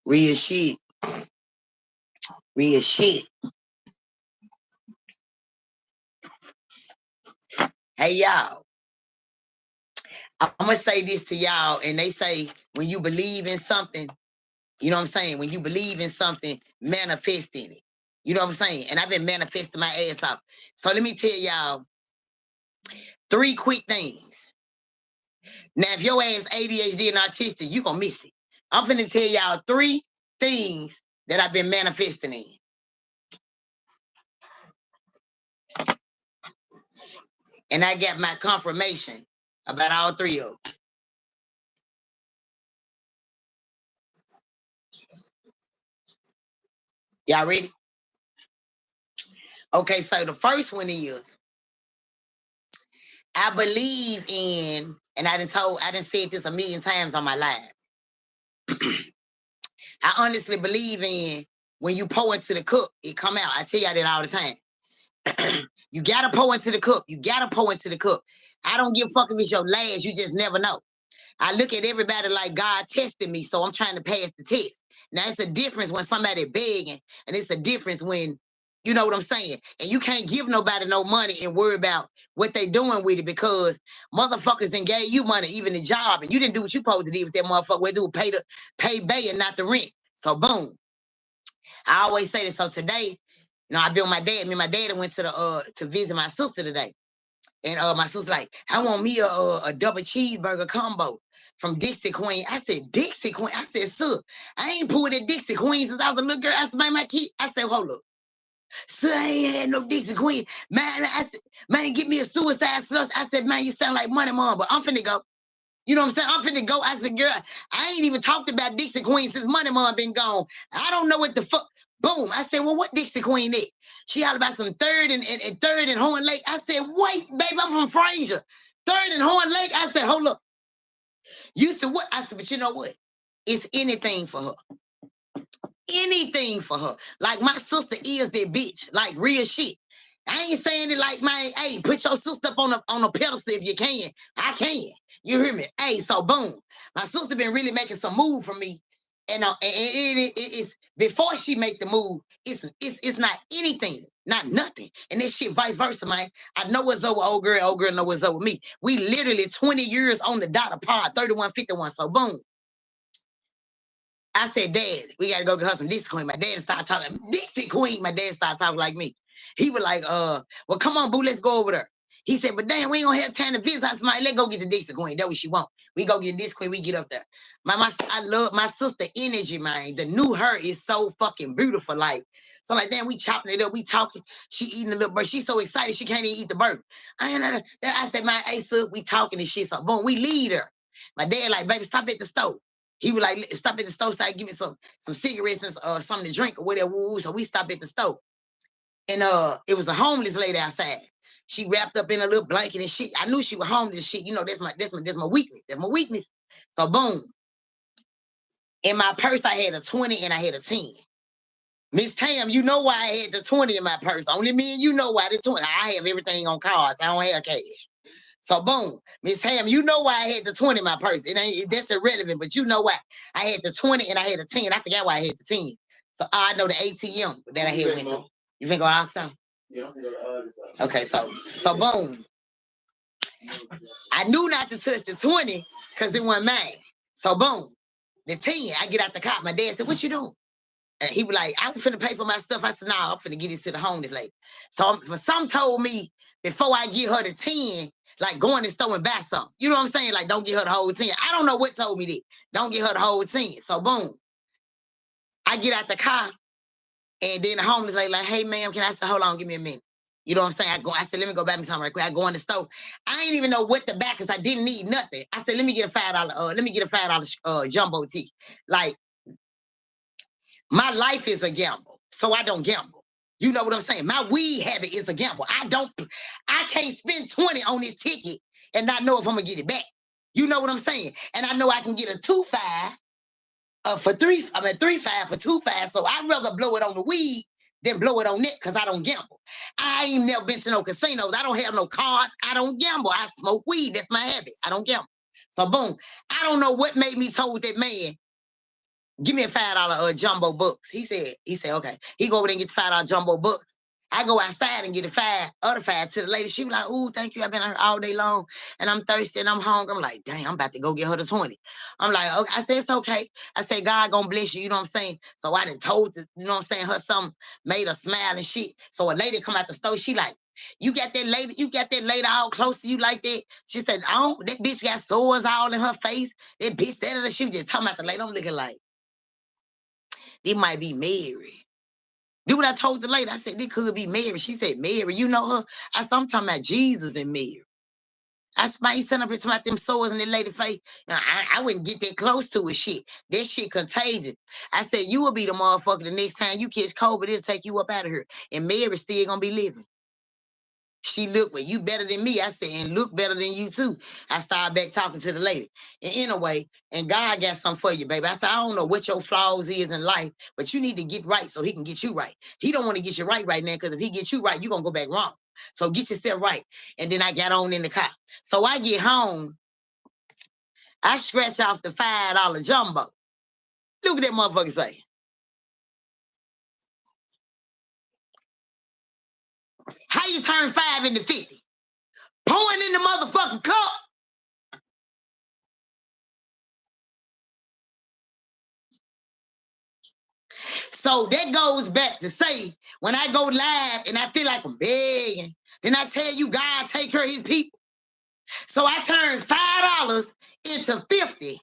Real shit. Real shit. Hey, y'all. I'm going to say this to y'all, and they say when you believe in something, you know what I'm saying? When you believe in something, manifest in it. You know what I'm saying? And I've been manifesting my ass off. So let me tell y'all 3 quick things. Now, if your ass ADHD and autistic, you gonna miss it. I'm finna tell y'all 3 things that I've been manifesting in. And I got my confirmation about all 3 of them. Y'all ready? Okay, so the first one is I believe in, and I done said this a million times on my lives. I honestly believe in when you pour into the cup, it come out. I tell y'all that all the time. You gotta pour into the cup. You gotta pour into the cup. I don't give a fuck if it's your last. You just never know. I look at everybody like God tested me, so I'm trying to pass the test. Now, it's a difference when somebody begging, and it's a difference when, you know what I'm saying? And you can't give nobody no money and worry about what they doing with it because motherfuckers done gave you money, even the job, and you didn't do what you supposed to do with that motherfucker. Whether it was pay bay and not the rent. So boom. I always say this. So today, you know, I been with my dad. Me and my dad went to visit my sister today. And my sister like, I want me a double cheeseburger combo from Dixie Queen. I said, Dixie Queen? I said, sir, I ain't pulled that Dixie Queen since I was a little girl. I said, man, my kid. I said, hold up. Sir, I ain't had no Dixie Queen. Man, I said, man, get me a suicide slush. I said, man, you sound like Money Mom, but I'm finna go. You know what I'm saying? I'm finna go. I said, girl, I ain't even talked about Dixie Queen since Money Mom been gone. I don't know what the fuck. Boom. I said, well, what Dixie Queen is? She out about some third and Horn Lake. I said, wait, baby, I'm from Fraser. Third and Horn Lake. I said, hold up. You said what? I said, but you know what? It's anything for her. Anything for her. Like my sister is that bitch. Like real shit. I ain't saying it like, man, hey, put your sister up on a pedestal if you can. I can. You hear me? Hey, so boom. My sister been really making some move for me. And it's before she make the move, it's not anything, not nothing. And this shit vice versa, man. I know what's up with old girl know what's up with me. We literally 20 years on the dot apart, 3151. So boom. I said, Dad, we gotta go get her some Dixie Queen. My dad started talking, Dixie Queen. My dad started talking like me. He was like, well, come on, boo, let's go over there. He said, but damn, we ain't gonna have time to visit. I said, let's go get the Dixie Queen. That's what she want. We go get this Queen, we get up there. I love my sister energy, man. The new her is so fucking beautiful. Like, so like, damn, we chopping it up, we talking. She eating a little bird. She's so excited she can't even eat the bird. I said, man, hey, sir, we talking and shit. So boom, we lead her. My dad like, baby, stop at the stove. He was like, stop at the stove, so I give me some cigarettes and something to drink or whatever. So we stopped at the stove. And it was a homeless lady outside. She wrapped up in a little blanket and shit. I knew she was homeless and shit. You know, that's my weakness. That's my weakness. So boom. In my purse, I had a 20 and I had a 10. Miss Tam, you know why I had the 20 in my purse. Only me and you know why the 20. I have everything on cards. I don't have cash. So boom, Miss Ham, you know why I had the 20 in my purse. That's irrelevant, but you know why I had the 20 and I had a 10. I forgot why I had the 10. So I know the ATM that I had went to. You think go outside? Yeah, I'm gonna go to Okay, so boom. I knew not to touch the 20 because it wasn't mine. So boom, the 10, I get out the car. My dad said, "What you doing?" And he was like, "I was finna pay for my stuff." I said, "Nah, I'm finna get this to the homeless lady." So some told me before I get her the 10, like go in the store and buy something. You know what I'm saying? Like, don't get her the whole 10. I don't know what told me that. Don't get her the whole 10. So boom, I get out the car, and then the homeless lady like, "Hey, ma'am, can I say, hold on, give me a minute." You know what I'm saying? I said, "Let me go buy me something right quick." I go in the store. I ain't even know what to buy because I didn't need nothing. I said, let me get a $5 jumbo ticket. Like, my life is a gamble, so I don't gamble. You know what I'm saying? My weed habit is a gamble. I can't spend 20 on this ticket and not know if I'm gonna get it back. You know what I'm saying? And I know I can get a 2.5 for 3.5 for 2.5. So I'd rather blow it on the weed than blow it on it because I don't gamble. I ain't never been to no casinos. I don't have no cards. I don't gamble. I smoke weed. That's my habit. I don't gamble. So boom, I don't know what made me told that man, "Give me a $5 jumbo books." He said, okay. He go over there and get the $5 jumbo books. I go outside and get the other five to the lady. She was like, "Ooh, thank you. I've been out all day long and I'm thirsty and I'm hungry." I'm like, "Dang, I'm about to go get her the 20. I'm like, "Okay." I said, "It's okay." I said, "God gonna bless you." You know what I'm saying? So I done told, you know what I'm saying, her something, made her smile and shit. So a lady come out the store. She like, you got that lady all close to you like that?" She said, "Oh, that bitch got sores all in her face. That bitch, that." She was just talking about the lady. I'm looking like, they might be Mary. Do what I told the lady. I said, "They could be Mary." She said, "Mary, you know her?" I said, "I'm talking about Jesus and Mary." I somebody sent up here talking about them sores in that lady face. I wouldn't get that close to it. Shit. That shit contagious. I said, "You will be the motherfucker the next time you catch COVID, it'll take you up out of here. And Mary's still gonna be living." She looked, "Well, you better than me." I said, "And look better than you too." I started back talking to the lady. And anyway, and God got something for you, baby. I said, "I don't know what your flaws is in life, but you need to get right so he can get you right. He don't want to get you right now, because if he gets you right, you're going to go back wrong. So get yourself right." And then I got on in the car. So I get home. I scratch off the $5 jumbo. Look at that motherfucker say. How you turn 5 into 50? Pouring in the motherfucking cup. So that goes back to say, when I go live and I feel like I'm begging, then I tell you God take care of his people. So I turn $5 into 50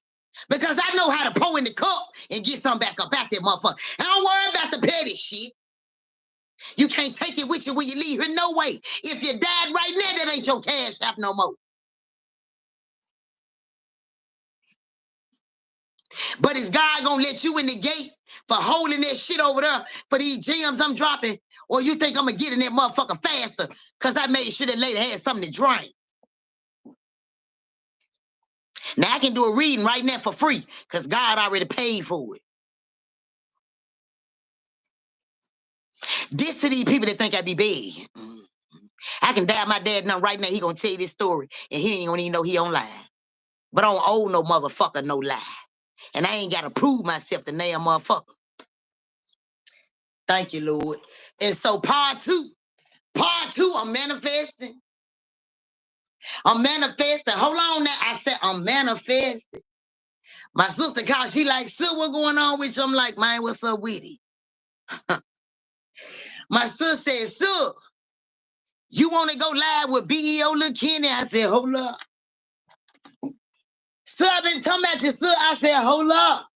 because I know how to pour in the cup and get some back up out that motherfucker. I don't worry about the petty shit. You can't take it with you when you leave here, no way. If you died right now, that ain't your cash app no more. But is God gonna let you in the gate for holding that shit over there for these gems I'm dropping? Or you think I'm gonna get in that motherfucker faster because I made sure that lady had something to drink? Now I can do a reading right now for free because God already paid for it. This to these people that think I be big. I can dial my dad number right now. He gonna tell you this story and he ain't gonna even know he on live. But I don't owe no motherfucker no lie. And I ain't gotta prove myself to damn motherfucker. Thank you, Lord. And so part two, I'm manifesting. I'm manifesting. Hold on now. I said I'm manifesting. My sister called. She like, "Sir, what going on with you?" I'm like, "Man, what's up with it?" My sister said, "Sir, you want to go live with BEO Lil Kenny?" I said, "Hold up." "Sir, I've been talking about you, sir." I said, "Hold up.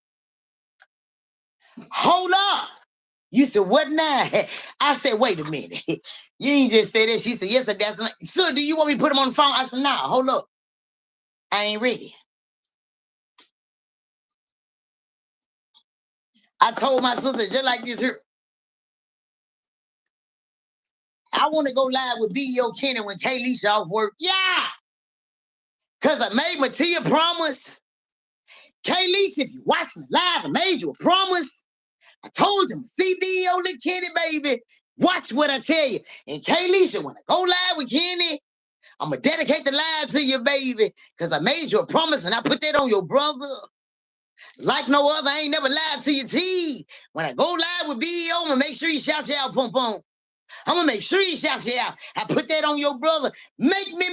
Hold up." You said, "What now?" I said, "Wait a minute. You ain't just say that." She said, "Yes, sir, that's not." "Sir, do you want me to put him on the phone?" I said, "Nah, hold up. I ain't ready." I told my sister just like this here. I want to go live with BEO Kenny when Kaylee's off work. Yeah. Because I made Matia promise. Kaylee, if you watching live, I made you a promise. I told you, see BEO Lil Kenny, baby. Watch what I tell you. And Kaylee, when I go live with Kenny, I'm going to dedicate the live to you, baby. Because I made you a promise and I put that on your brother. Like no other, I ain't never lied to your T. When I go live with BEO, I'm going to make sure you shout you out, pum pum. I'm gonna make sure he shouts you out. I put that on your brother. Make me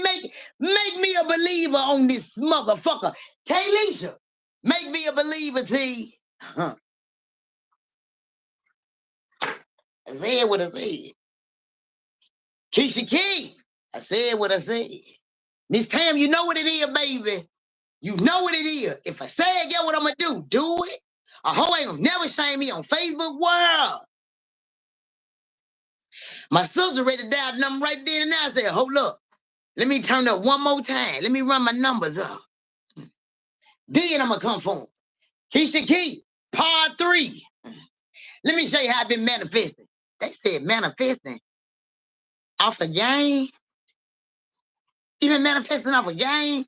a believer on this motherfucker. Kaylisha, make me a believer, T. Huh. I said what I said. Keisha Key, I said what I said. Miss Tam, you know what it is, baby. You know what it is. If I say it, get what I'm gonna do it. A hoe ain't gonna never shame me on Facebook world. My sister read it down number right there and now. I said, hold up. Let me turn up one more time. Let me run my numbers up. Then I'm gonna come for him. Keisha Key, part 3. Let me show you how I've been manifesting. They said manifesting off a game. You been manifesting off a game?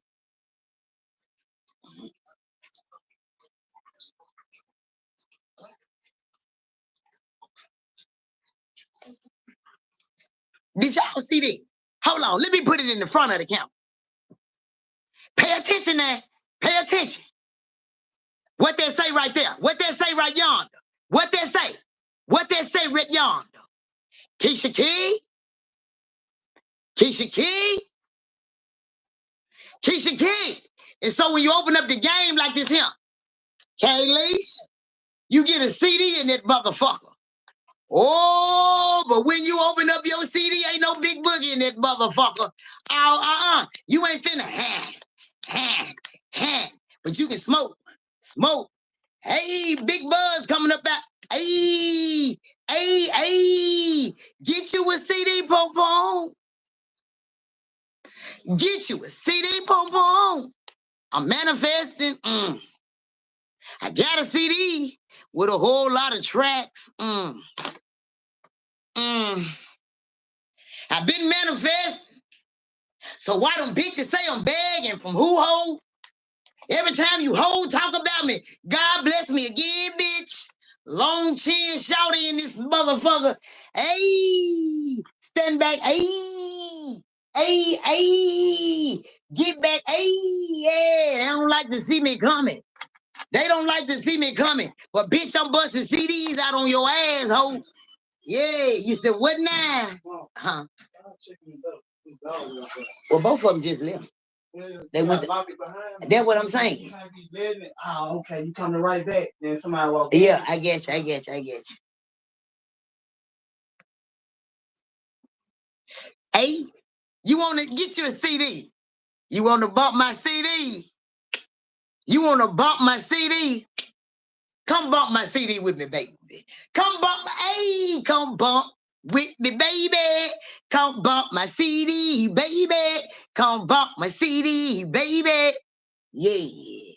Did y'all see that? Hold on, let me put it in the front of the camera. Pay attention now. Pay attention. What they say right there? What they say right yonder? What they say? What they say right yonder? Keisha Key? Keisha Key? Keisha Key. And so when you open up the game like this here, Kayleesh, you get a CD in that motherfucker. Oh, but when you open up your CD, ain't no big boogie in that motherfucker. Oh, you ain't finna but you can smoke. Hey, big buzz coming up out. Hey, get you a CD, pom-pom. Get you a CD, pom-pom. I'm manifesting. I got a CD with a whole lot of tracks. I've been manifesting. So why them bitches say I'm begging from who ho? Every time you ho talk about me, God bless me again, bitch. Long chin shouty in this motherfucker. Hey, stand back. Hey, get back. Hey, yeah. They don't like to see me coming. They don't like to see me coming. But bitch, I'm busting CDs out on your ass, ho. Yeah, you said what now? Huh? Well, both of them just left. They went. That's what I'm saying. Oh, okay. You coming right back. Then somebody walk in. Yeah, I get you. Hey, you want to get you a CD? You want to bump my CD? You want to bump my CD? Come bump my CD with me, baby. Come bump with me, baby. Come bump my CD, baby. Come bump my CD, baby. Yeah.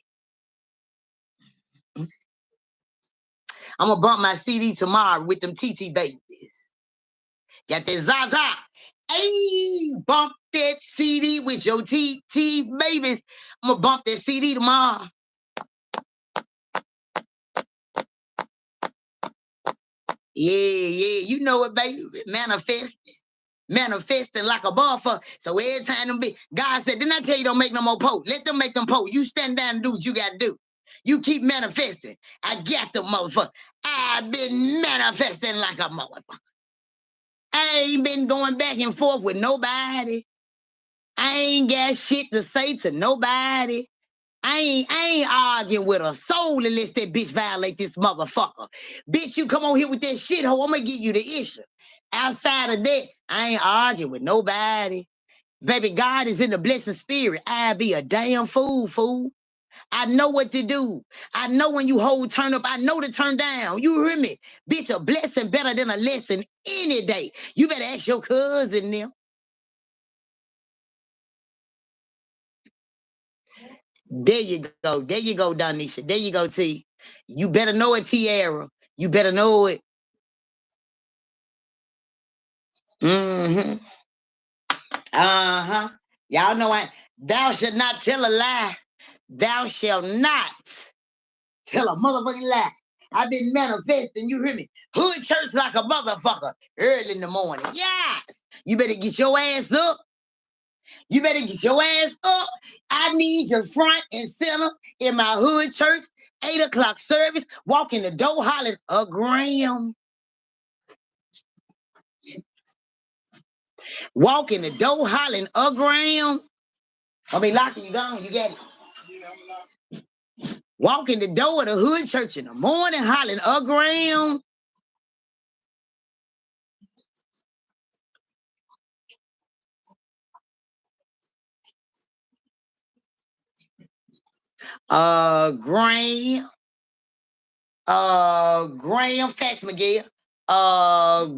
I'm going to bump my CD tomorrow with them TT babies. Got that Zaza. Hey, bump that CD with your TT babies. I'm going to bump that CD tomorrow. Yeah, you know it, baby. Manifesting like a buffer. So every time them be, God said, didn't I tell you don't make no more posts? Let them make them posts. You stand down and do what you got to do. You keep manifesting. I got the motherfucker. I've been manifesting like a motherfucker. I ain't been going back and forth with nobody. I ain't got shit to say to nobody. I ain't arguing with a soul unless that bitch violate this motherfucker. Bitch, you come on here with that shit, ho, I'm gonna give you the issue. Outside of that, I ain't arguing with nobody. Baby, God is in the blessed spirit. I be a damn fool. I know what to do. I know when you hold turn up, I know to turn down. You hear me? Bitch, a blessing better than a lesson any day. You better ask your cousin them. There you go, Donisha. There you go, T. You better know it, Tiara. You better know it. Mm-hmm. Uh-huh. Y'all know thou shalt not tell a lie. Thou shalt not tell a motherfucking lie. I've been manifesting, you hear me? Hood church like a motherfucker early in the morning. Yes. You better get your ass up. You better get your ass up. I need you front and center in my hood church, 8 o'clock service. Walk in the door hollering a gram. Walk in the door hollering aground. I mean, Lockie, you gone, you got it. Walk in the door of the hood church in the morning hollering aground. Graham, Fax Miguel,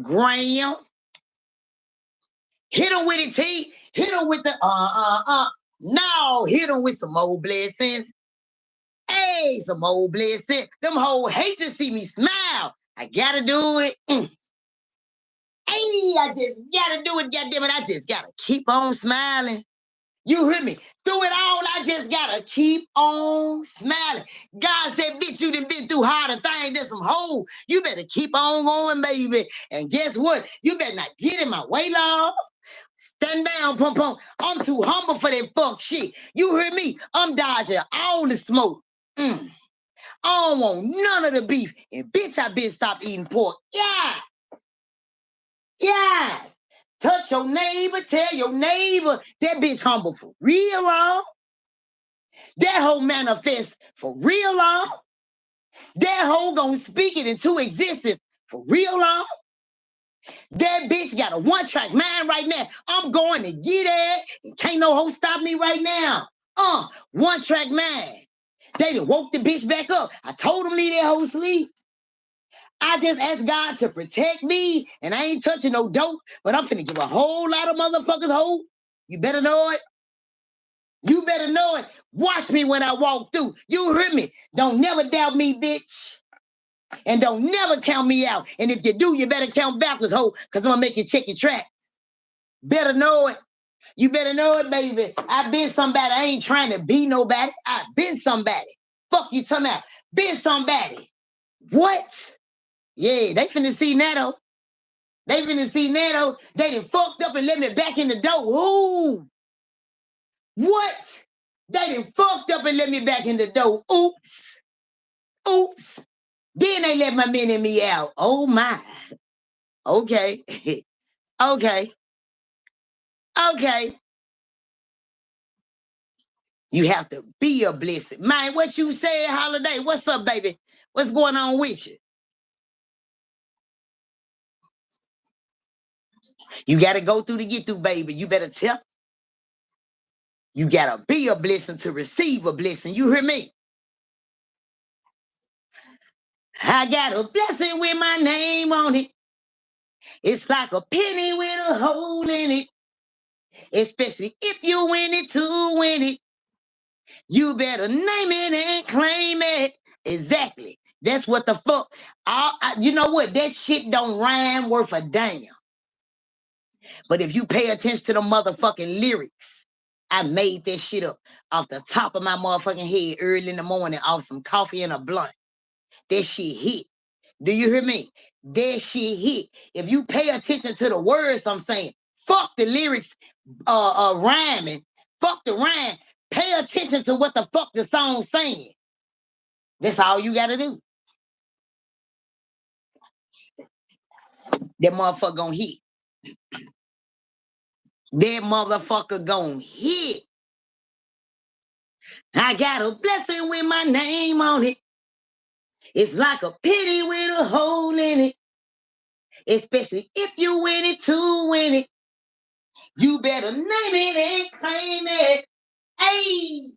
Graham. Hit him with it, T. Hit him with the No, hit him with some more blessings. Hey, some more blessings. Them hoes hate to see me smile. I gotta do it. Hey, I just gotta do it, goddammit. I just gotta keep on smiling. You hear me? Through it all, I just gotta keep on smiling. God said, bitch, you done been through harder things than some hoes. You better keep on going, baby. And guess what? You better not get in my way, Lord. Stand down, pum pum. I'm too humble for that fuck shit. You hear me? I'm dodging all the smoke. I don't want none of the beef. And bitch, I been stopped eating pork. Yeah. Yeah. Touch your neighbor, tell your neighbor that bitch humble for real, Lord. That whole manifest for real, Lord. That whole gonna speak it into existence for real, Lord. That bitch got a one-track mind right now. I'm going to get it. Can't no hoe stop me right now. One-track mind. They done woke the bitch back up. I told them leave that hoe sleep. I just asked God to protect me, and I ain't touching no dope, but I'm finna give a whole lot of motherfuckers hope. You better know it. You better know it. Watch me when I walk through. You hear me? Don't never doubt me, bitch. And don't never count me out. And if you do, you better count backwards, ho, because I'm going to make you check your tracks. Better know it. You better know it, baby. I've been somebody. I ain't trying to be nobody. I've been somebody. Fuck you talking about. Been somebody. What? Yeah, they finna see Netto. They finna see Netto. They done fucked up and let me back in the door. Ooh. What? They done fucked up and let me back in the door. Oops. Oops. Then they let my men and me out. Oh my. Okay. Okay. Okay. You have to be a blessing. Man, what you say, Holiday? What's up, baby? What's going on with you? You got to go through to get through, baby. You better tell. You got to be a blessing to receive a blessing. You hear me? I got a blessing with my name on it. It's like a penny with a hole in it. Especially if you win it to win it. You better name it and claim it. Exactly. That's what the fuck. You know what? That shit don't rhyme worth a damn. But if you pay attention to the motherfucking lyrics, I made that shit up off the top of my motherfucking head early in the morning off some coffee and a blunt. That shit hit. Do you hear me? That shit hit. If you pay attention to the words I'm saying, fuck the lyrics rhyming. Fuck the rhyme. Pay attention to what the fuck the song's saying. That's all you gotta do. That motherfucker gonna hit. That motherfucker gonna hit. I got a blessing with my name on it. It's like a penny with a hole in it. Especially if you win it to win it. You better name it and claim it. Hey!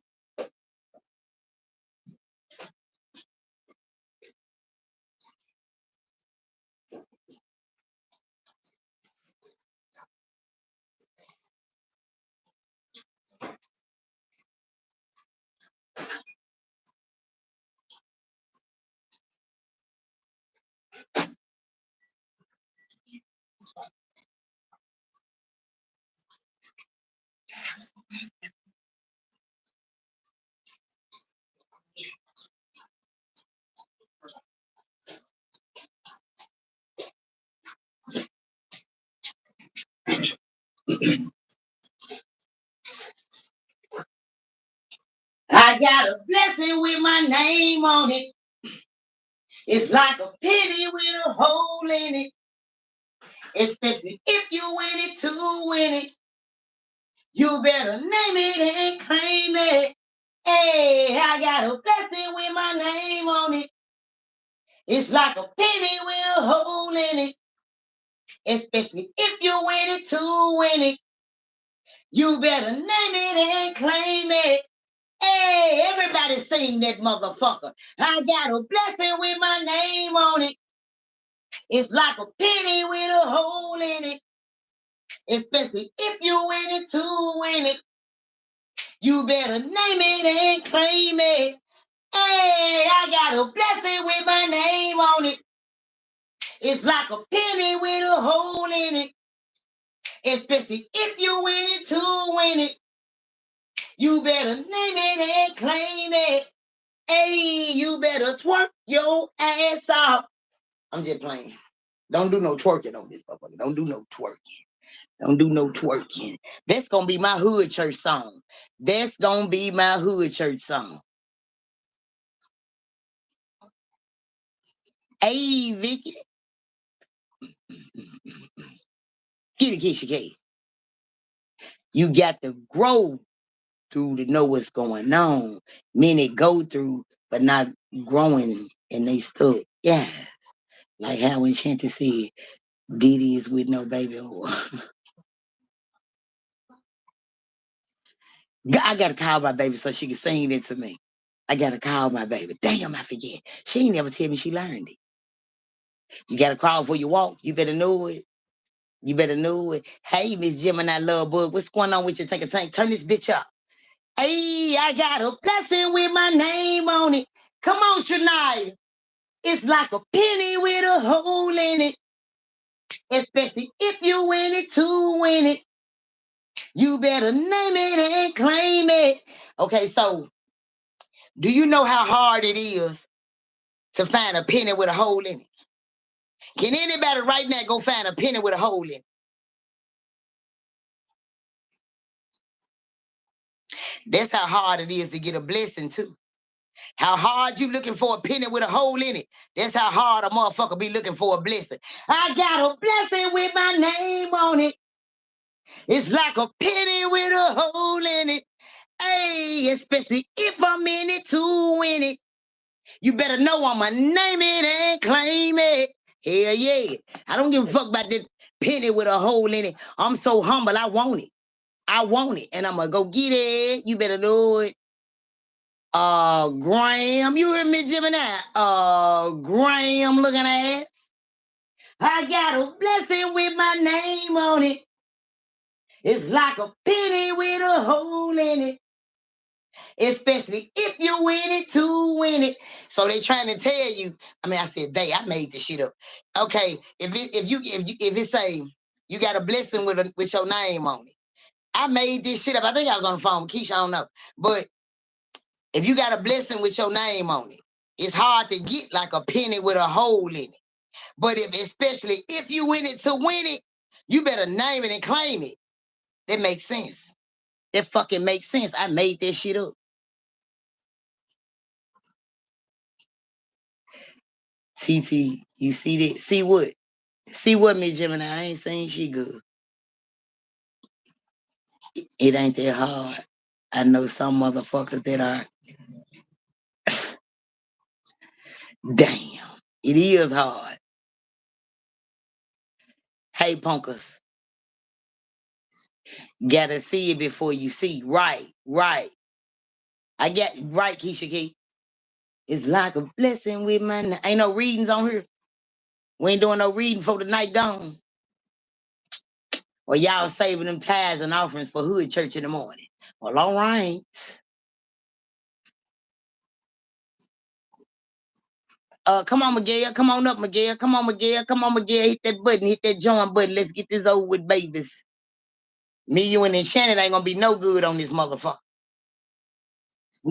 I got a blessing with my name on it. It's like a penny with a hole in it. Especially if you win it to win it. You better name it and claim it. Hey, I got a blessing with my name on it. It's like a penny with a hole in it. Especially if you win it to win it. You better name it and claim it. Hey, everybody sing that motherfucker. I got a blessing with my name on it. It's like a penny with a hole in it. Especially if you win it to win it. You better name it and claim it. Hey, I got a blessing with my name on it. It's like a penny with a hole in it. Especially if you win it to win it. You better name it and claim it. Hey, you better twerk your ass off. I'm just playing. Don't do no twerking on this motherfucker. Don't do no twerking. Don't do no twerking. That's gonna be my hood church song. That's gonna be my hood church song. Hey, Vicky. Get it, Keisha K. You got to grow through to know what's going on. Many go through, but not growing, and they stuck. Yeah. Like how Enchanted said, Diddy is with no baby. I got to call my baby so she can sing it to me. I got to call my baby. Damn, I forget. She ain't never tell me she learned it. You got to crawl before you walk. You better know it. You better know it. Hey, Miss Gemini Love Bug, what's going on with you? Take a tank. Turn this bitch up. Hey, I got a blessing with my name on it. Come on, Shania. It's like a penny with a hole in it. Especially if you win it to win it. You better name it and claim it. Okay, so do you know how hard it is to find a penny with a hole in it? Can anybody right now go find a penny with a hole in it? That's how hard it is to get a blessing too. How hard you looking for a penny with a hole in it. That's how hard a motherfucker be looking for a blessing. I got a blessing with my name on it. It's like a penny with a hole in it. Hey, especially if I'm in it to win it. You better know I'ma name it and claim it. Hell yeah. I don't give a fuck about that penny with a hole in it. I'm so humble, I want it. I want it. And I'm gonna go get it. You better know it. Graham, you hear me, Gemini? Graham looking ass. I got a blessing with my name on it. It's like a penny with a hole in it. Especially if you win it to win it. So they trying to tell you. I mean, I said I made this shit up. Okay, if it say you got a blessing with your name on it. I made this shit up. I think I was on the phone with Keisha, I don't know. But if you got a blessing with your name on it, it's hard to get like a penny with a hole in it. But especially if you win it to win it, you better name it and claim it. That makes sense. That fucking makes sense. I made that shit up. TT, you see that? See what? See what, me, Gemini? I ain't saying she good. It ain't that hard. I know some motherfuckers that are. Damn, it is hard. Hey, punkers. Gotta see it before you see. Right. I got right, Keisha K. It's like a blessing with my ain't no readings on here. We ain't doing no reading for the night gone. Or y'all saving them tithes and offerings for hood church in the morning. Well, all right. Come on, Miguel. Come on up, Miguel. Come on, Miguel. Come on, Miguel. Hit that button. Hit that join button. Let's get this over with, babies. Me, you, and Enchanted ain't gonna be no good on this motherfucker.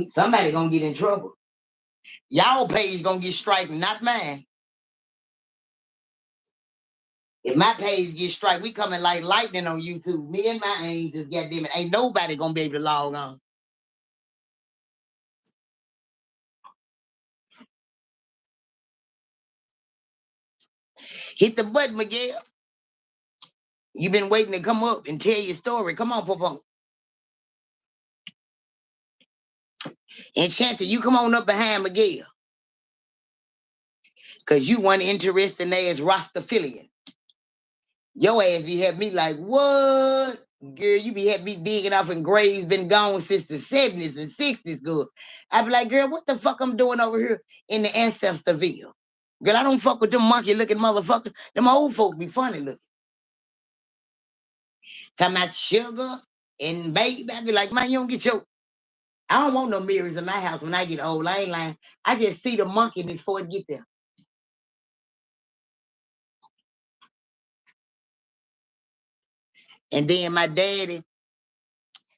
Somebody gonna get in trouble. Y'all page gonna get striked, not mine. If my page gets striked, we coming like lightning on YouTube. Me and my angels, goddamn it. Ain't nobody gonna be able to log on. Hit the button, Miguel. You been waiting to come up and tell your story. Come on, Pop. Enchanted, you come on up behind Miguel. Because you one interesting ass Rastafarian. Your ass be having me like, what? Girl, you be having me digging off in graves been gone since the 70s and 60s, girl. I be like, girl, what the fuck I'm doing over here in the Ancestorville? Girl, I don't fuck with them monkey looking motherfuckers. Them old folks be funny looking. Talking about sugar and baby. I be like, man, you don't get your... I don't want no mirrors in my house when I get old. I ain't lying. I just see the monkeyness before it get there. And then my dad and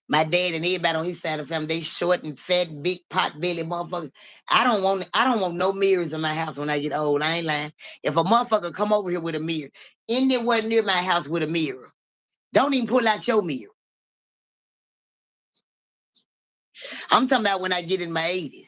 everybody on his side of the family, they short and fat, big pot belly motherfuckers. I don't want no mirrors in my house when I get old. I ain't lying. If a motherfucker come over here with a mirror, anywhere near my house with a mirror, don't even pull out your mirror. I'm talking about when I get in my 80s.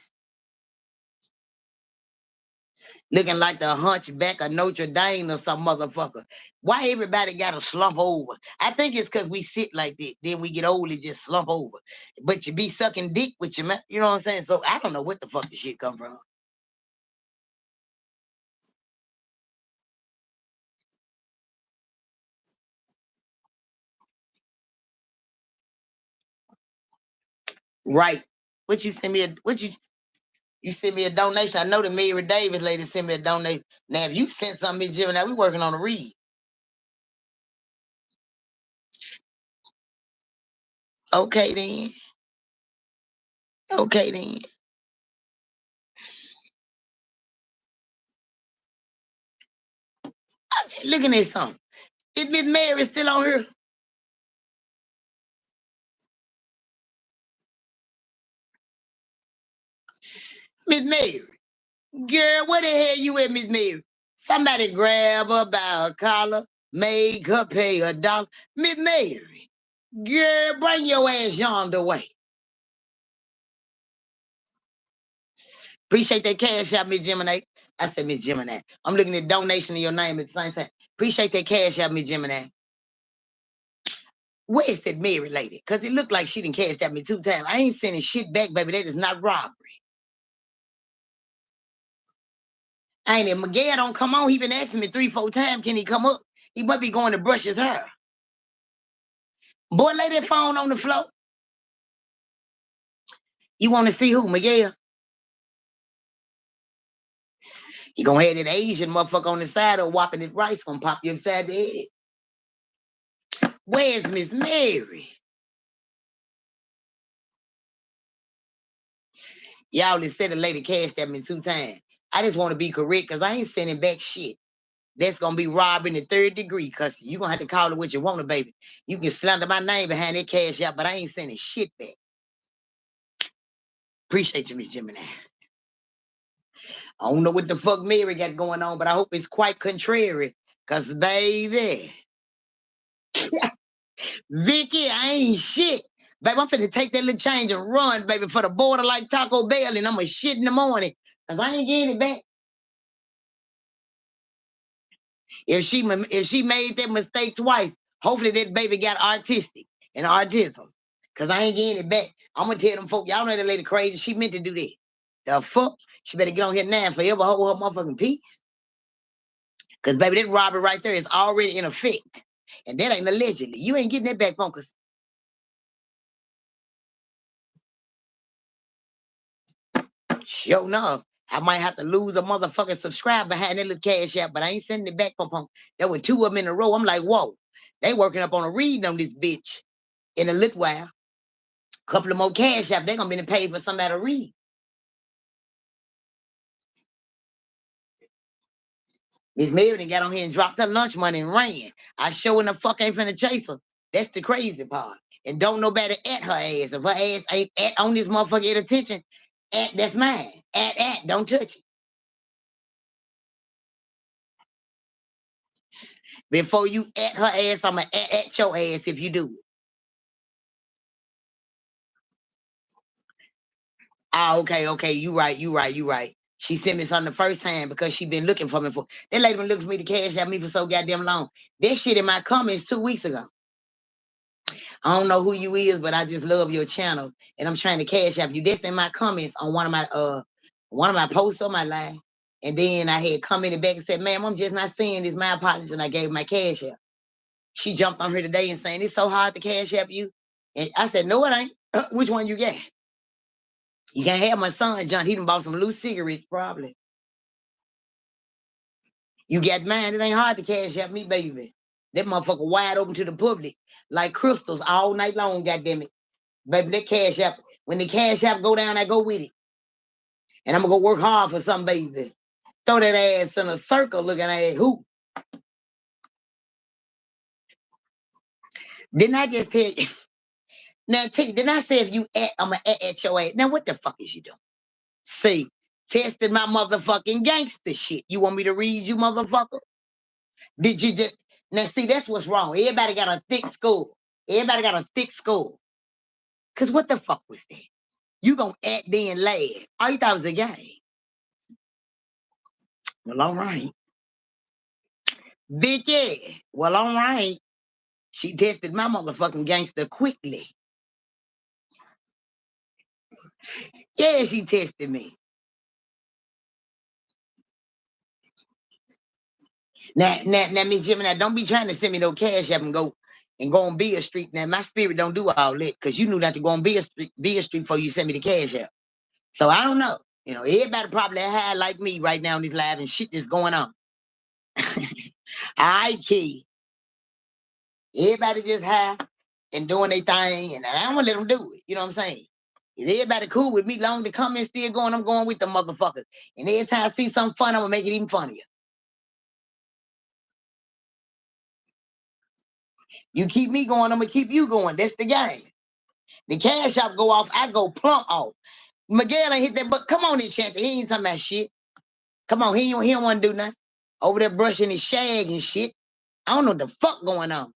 Looking like the hunchback of Notre Dame or some motherfucker. Why everybody got to slump over? I think it's because we sit like that. Then we get old and just slump over. But you be sucking dick with your man. You know what I'm saying? So I don't know what the fuck the shit come from. Right. What you send me you send me a donation? I know the Mary Davis lady sent me a donation. Now if you sent something, Miss Jimmy, now we working on a read. Okay then. Okay then. I'm just looking at something. Is Miss Mary still on here? Miss Mary. Girl, where the hell you at, Miss Mary? Somebody grab her by her collar, make her pay $1. Miss Mary, girl, bring your ass yonder way. Appreciate that cash out, Miss Gemini. I said, Miss Gemini. I'm looking at donation in your name at the same time. Appreciate that cash out, Miss Gemini. Where's that Mary lady? Because it looked like she done cashed out me 2 times. I ain't sending shit back, baby. That is not robbery. I ain't even Miguel don't come on. He been asking me 3-4 times, can he come up? He must be going to brush his hair. Boy, lay that phone on the floor. You want to see who, Miguel? He gonna have that Asian motherfucker on the side of whopping his rice, gonna pop you upside the head. Where's Miss Mary? Y'all instead of lady cashed at me 2 times. I just want to be correct because I ain't sending back shit. That's gonna be robbing the 3rd degree, cause you gonna have to call it what you want to, baby. You can slander my name behind that cash out, but I ain't sending shit back. Appreciate you, Miss Gemini. I don't know what the fuck Mary got going on, but I hope it's quite contrary. Cause baby, Vicky, I ain't shit. Baby, I'm finna take that little change and run, baby, for the border like Taco Bell, and I'm gonna shit in the morning. Cause I ain't getting it back. If she made that mistake twice, hopefully that baby got artistic and autism. Cause I ain't getting it back. I'm gonna tell them folk, y'all know that lady crazy. She meant to do that. The fuck? She better get on here now and forever hold her motherfucking peace. Cause baby, that robbery right there is already in effect. And that ain't allegedly. You ain't getting that back, punkers. Sure enough, I might have to lose a motherfucking subscribe behind that little cash app, but I ain't sending it back, punk. There were 2 of them in a row. I'm like, whoa, they working up on a reading on this bitch in a little while. Couple of more cash app, they gonna be paid for somebody to read. Miss Mary got on here and dropped her lunch money and ran. I sure in the fuck ain't finna chase her. That's the crazy part. And don't nobody at her ass. If her ass ain't at on this motherfucker at attention, that's mine. Don't touch it. Before you at her ass, I'ma at your ass if you do it. Ah, okay. You right. She sent me something the first time because she been looking for me for. That lady been looking for me to cash out me for so goddamn long. That shit in my comments 2 weeks ago. I don't know who you is, but I just love your channel, and I'm trying to cash out you. That's in my comments on one of my posts on my live. And then I had commented back and said, "Ma'am, I'm just not seeing this. My apologies," and I gave my cash app. She jumped on here today and saying it's so hard to cash app you. And I said, "No, it ain't." Which one you got? You can't have my son, John. He done bought some loose cigarettes, probably. You got mine. It ain't hard to cash out me, baby. That motherfucker wide open to the public, like crystals all night long, goddamn it. Baby, that cash app, when the cash app go down, I go with it. And I'm gonna go work hard for some baby. Throw that ass in a circle looking at who? Didn't I just tell you? Now, didn't I say if you act, I'm gonna act at your ass? Now, what the fuck is you doing? See, testing my motherfucking gangster shit. You want me to read you, motherfucker? Did you just now see that's what's wrong? Everybody got a thick skull. Everybody got a thick skull. Cause what the fuck was that? You gonna act then laugh. All you thought was a game. Well, all right. Vicky. Well, all right. She tested my motherfucking gangster quickly. Yeah, she tested me. Now, Miss Jimmy, now don't be trying to send me no cash app and go on Beale Street. Now, my spirit don't do all that because you knew not to go on Beale Street before you sent me the cash app. So I don't know. You know, everybody probably high like me right now in this live and shit is going on. I key. Everybody just high and doing their thing, and I don't want to let them do it. You know what I'm saying? Is everybody cool with me? Long the comments still going, I'm going with the motherfuckers. And every time I see something fun, I'm gonna make it even funnier. You keep me going, I'm gonna keep you going. That's the game. The cash shop go off, I go plump off. Miguel ain't hit that, but come on in, Chance. He ain't talking about shit. Come on, he don't want to do nothing. Over there brushing his shag and shit. I don't know what the fuck going on.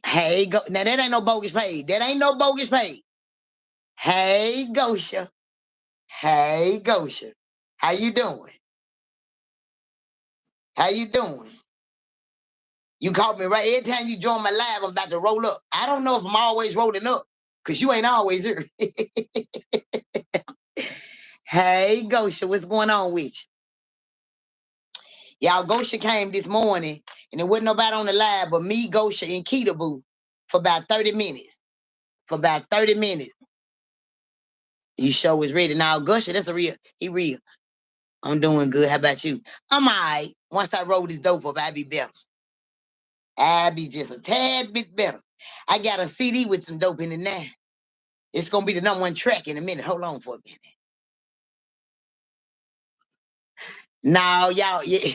Hey, go now that ain't no bogus page. That ain't no bogus page. Hey, Gosha. Hey, Gosha. How you doing? How you doing? You caught me right. Every time you join my live, I'm about to roll up. I don't know if I'm always rolling up, because you ain't always here. Hey, Gosha, what's going on with you? Y'all, Gosha came this morning, and there wasn't nobody on the live but me, Gosha, and Keita Boo for about 30 minutes. For about 30 minutes. You show was ready. Now, Gosha, that's he real. I'm doing good. How about you? I'm all right. Once I roll this dope up, I'll be better. I'll be just a tad bit better. I got a CD with some dope in it now. It's going to be the #1 track in a minute. Hold on for a minute. Now, y'all, yeah,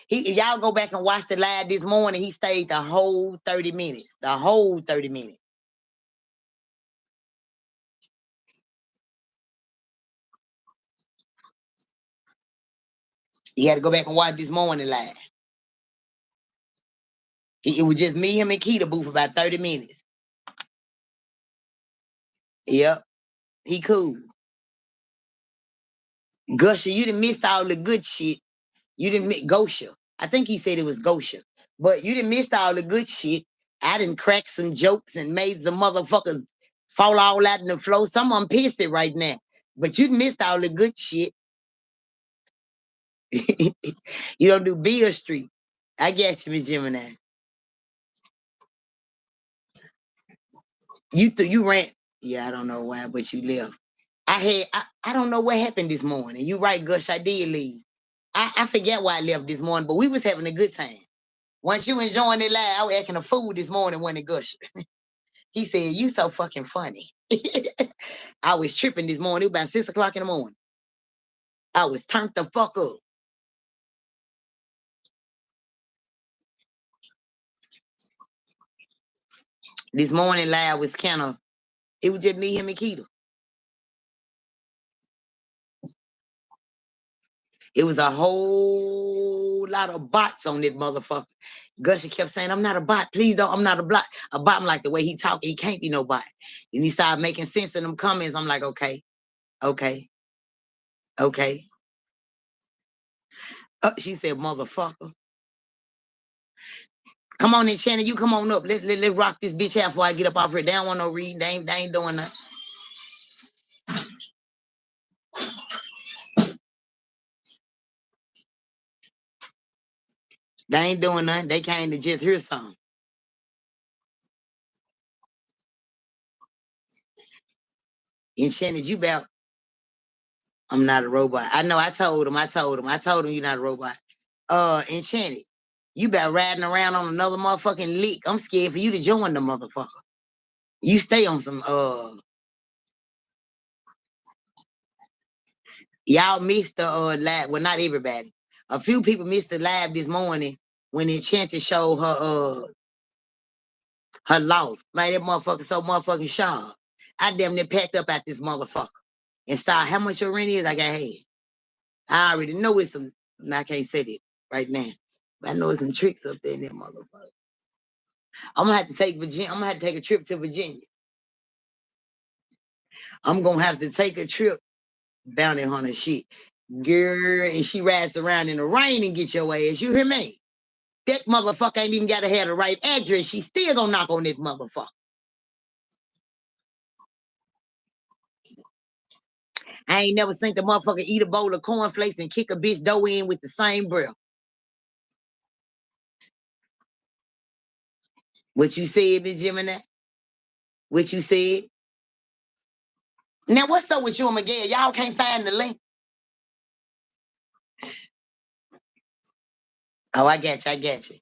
y'all go back and watch the live this morning. He stayed the whole 30 minutes. The whole 30 minutes. You had to go back and watch this morning live. It was just me, him, and Keita Boo for about 30 minutes. Yep. He cool. Gusher, you done missed all the good shit. You didn't miss Gosha. I think he said it was Gosha. But you didn't miss all the good shit. I didn't crack some jokes and made the motherfuckers fall all out in the floor. Some of them pissy right now. But you missed all the good shit. You don't do Beale Street. I get you, Miss Gemini. You ran. Yeah, I don't know why, but you left. I don't know what happened this morning. You right, Gush, I did leave. I forget why I left this morning, but we was having a good time. Once you enjoying it live, I was acting a fool this morning when it Gush. He said, "You so fucking funny." I was tripping this morning. It was about 6 o'clock in the morning. I was turned the fuck up. This morning live was it was just me, him, and Keita. It was a whole lot of bots on this motherfucker. Gusher kept saying, "I'm not a bot. Please don't. I'm not a bot." A bot, I'm like, the way he talk, he can't be no bot. And he started making sense in them comments. I'm like, okay. Okay. She said, motherfucker. Come on in, Shannon. You come on up. Let's rock this bitch out before I get up off here. They don't want no reading. They ain't doing nothing. They ain't doing nothing. They came to just hear something. And Shannon, you about, I'm not a robot. I know I told him you're not a robot. Enchanted, you about riding around on another motherfucking lick. I'm scared for you to join the motherfucker. You stay on some y'all missed the live. Well, not everybody. A few people missed the live this morning when Enchanted showed her loss. Man, that motherfucker so motherfucking sharp. I damn near packed up at this motherfucker and saw how much your rent is. I got hey. I already know it's some. I can't say it right now. But I know it's some tricks up there in that motherfucker. I'm gonna have to take Virginia. I'm gonna have to take a trip to Virginia. I'm gonna have to take a trip bounty hunter shit. Girl, and she rides around in the rain and get your ass. You hear me? That motherfucker ain't even gotta have the right address. She still gonna knock on this motherfucker. I ain't never seen the motherfucker eat a bowl of cornflakes and kick a bitch dough in with the same breath. What you said, Miss Gemini? What you said? Now, what's up with you and Miguel? Y'all can't find the link. Oh, I got you.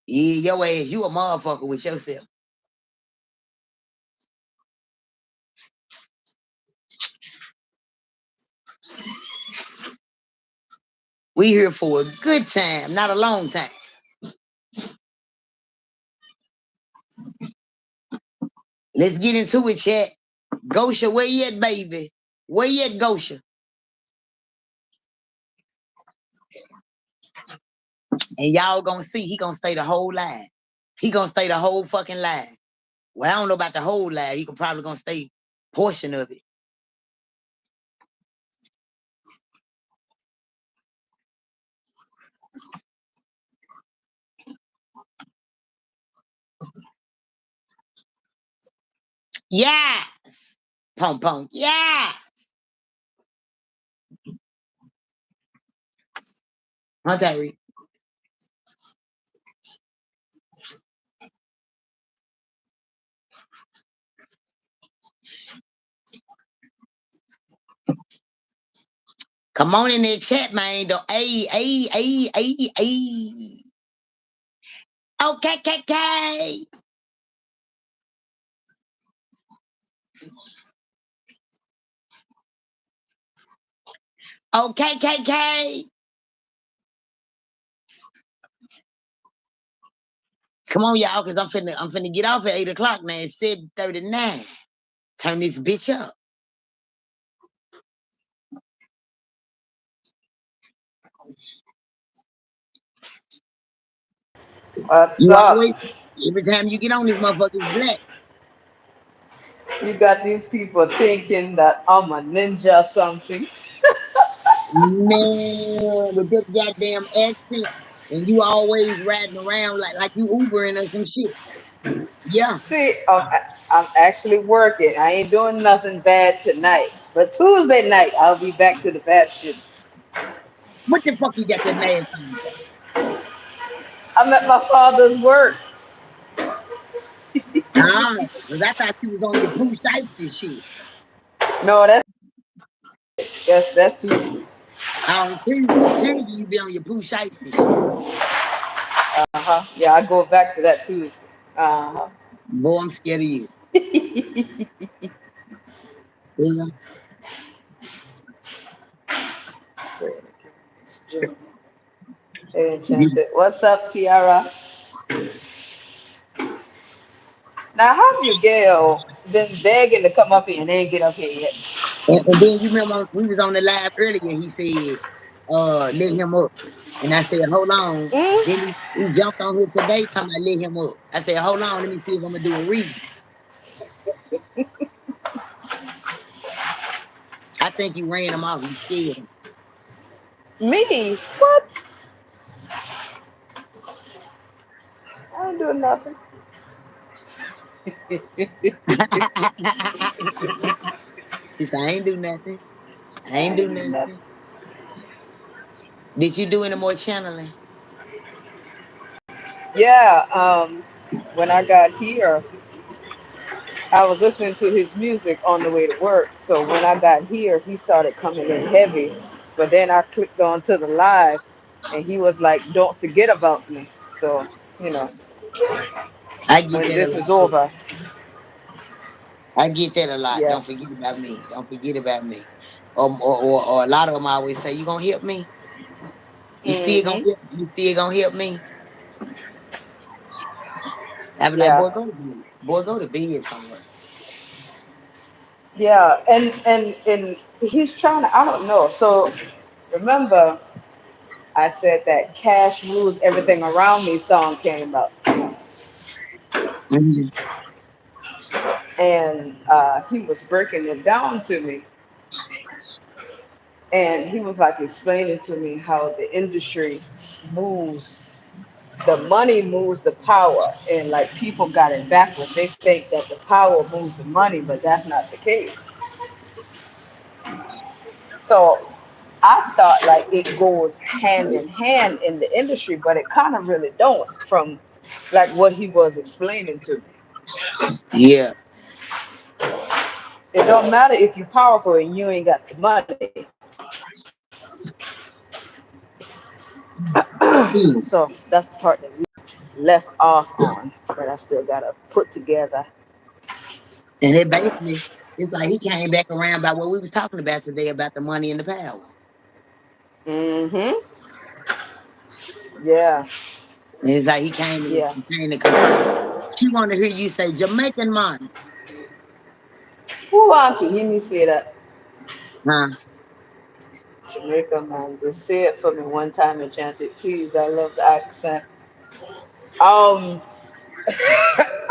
Yeah, your ass, you a motherfucker with yourself. We here for a good time, not a long time. Let's get into it, chat. Gosha, where you at, baby? Where you at, Gosha? And y'all gonna see he gonna stay the whole live. He gonna stay the whole fucking live. Well, I don't know about the whole live. He can probably gonna stay portion of it. Yes. Pong pong. Yeah. Huh, Tyree? Come on in there, chat, man. The A. Okay. Okay. Come on, y'all, cause I'm finna get off at 8 o'clock now. It's 7:39. Turn this bitch up. What's You up? always, every time you get on this motherfucker, it's black. You got these people thinking that I'm a ninja or something. Man, with this goddamn accent, and you always riding around like you Ubering or some shit. Yeah. See, I'm actually working. I ain't doing nothing bad tonight. But Tuesday night, I'll be back to the bastion. What the fuck you got that mask on for? I'm at my father's work. Ah, because I thought you was on your Pooh Shiesty shit. No, that's Tuesday. On Tuesday you be on your Pooh Shiesty shit. Uh-huh. Yeah, I go back to that Tuesday. Uh-huh. Boy, I'm scared of you. Yeah. Hey, Enchanted. What's up, Tiara? Now, how Miguel been begging to come up here and ain't get up here yet? And then you remember we was on the live earlier, he said, let him up. And I said, hold on. Mm? Then he jumped on here today talking about let him up. I said, hold on, let me see if I'm gonna do a read. I think you ran him off. You scared him. Me? What? I ain't doing nothing. She said, I ain't do nothing. I I ain't do ain't do nothing. nothing. Did you do any more channeling? Yeah, when I got here, I was listening to his music on the way to work. So when I got here, he started coming in heavy. But then I clicked on to the live, and he was like, "Don't forget about me." So you know, I get when that a this is lot too. over, I get that a lot. yeah. Don't forget about me. Don't forget about me. Or a lot of them always say, you gonna help me? You still gonna Hmm. help? You still gonna help me? I be like, Yeah. boy, go to bed. Boy, go to bed somewhere. Yeah. And he's trying to. I don't know. So remember, I said that "Cash Rules Everything Around Me" song came up, Mhm. and he was breaking it down to me, and he was like explaining to me how the industry moves, the money moves the power, and like people got it backwards. They think that the power moves the money, but that's not the case. So I thought like it goes hand in hand in the industry, but it kind of really don't, from like what he was explaining to me. Yeah. It don't matter if you're powerful and you ain't got the money. So Mm. that's the part that we left off on, but I still gotta put together. And it basically, it's like he came back around by what we was talking about today about the money and the power. Mm-hmm. Yeah. And it's like Yeah. he came to confirm. She want to hear you say Jamaican man. Who want to hear me say that? Huh? Jamaica man, just say it for me one time and chant it, please. I love the accent. Um,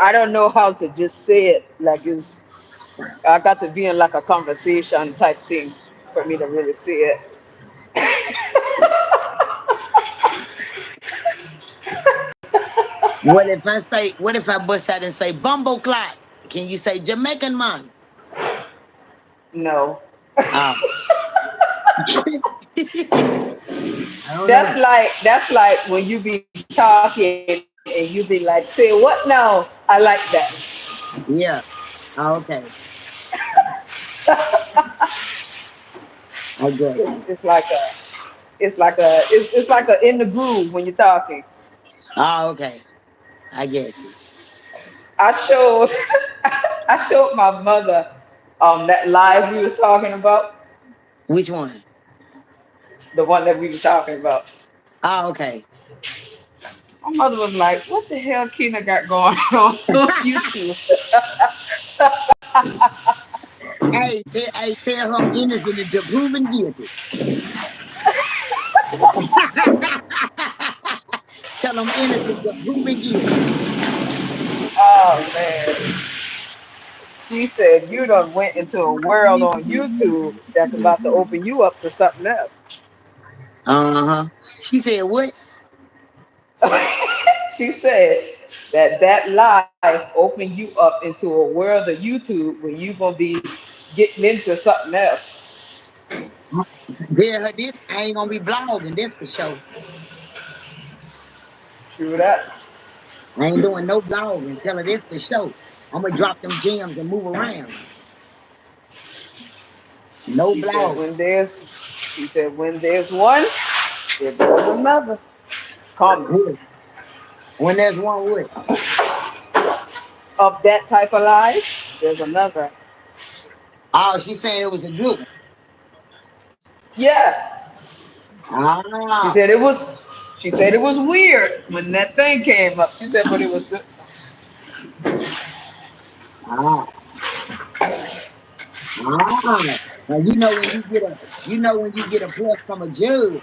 I don't know how to just say it. Like it's, I got to be in like a conversation type thing for me to really say it. What if I bust out and say Bumbo Clot? Can you say Jamaican man? No. Oh. I don't know. That's like when you be talking and you be like, say what now? I like that. Yeah. Oh, okay. I get It's you. it's like a it's like a in the groove when you're talking. Oh, okay. I get you. I showed I showed my mother that live we was talking about, Which one? the one that we were talking about. Oh, okay. My mother was like, "What the hell, Keena got going on YouTube?" Hey, tell him innocent until proven guilty. Tell him innocent until proven guilty. Oh man, she said you done went into a world on YouTube that's about to open you up to something else. Uh-huh. She said, what? She said that that live opened you up into a world of YouTube where you gonna be getting into something else. Tell her this. I ain't gonna be blogging, that's for sure. True that. I ain't doing no blogging. Tell her this for sure. I'm gonna drop them gems and move around. No She said blog. when there's one, there's another coming What? When there's one what? of that type of life. There's another. Oh, she saying it was a good Yeah, one. she Ah, said it was. She said it was weird when that thing came up. She said, but it was. ah, ah. Now you know when you get a plus from a judge.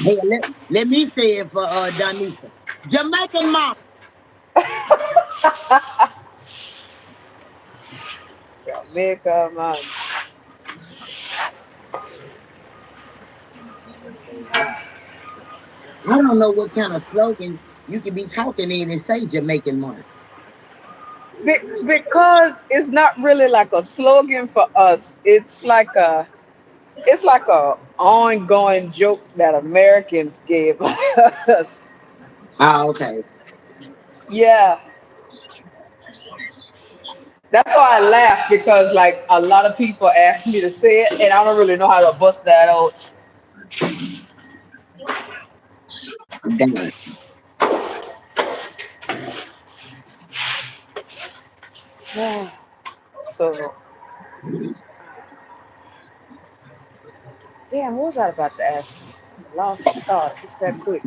Hey, let me say it for Donisha. Jamaican mom. Jamaica, man. I don't know what kind of slogan you could be talking in and say Jamaican Mark. Because it's not really like a slogan for us. It's like a ongoing joke that Americans gave us. Oh, okay. Yeah, that's why I laugh because like a lot of people ask me to say it, and I don't really know how to bust that out. Damn. So, damn, what was I about to ask you? I lost my thought just that quick.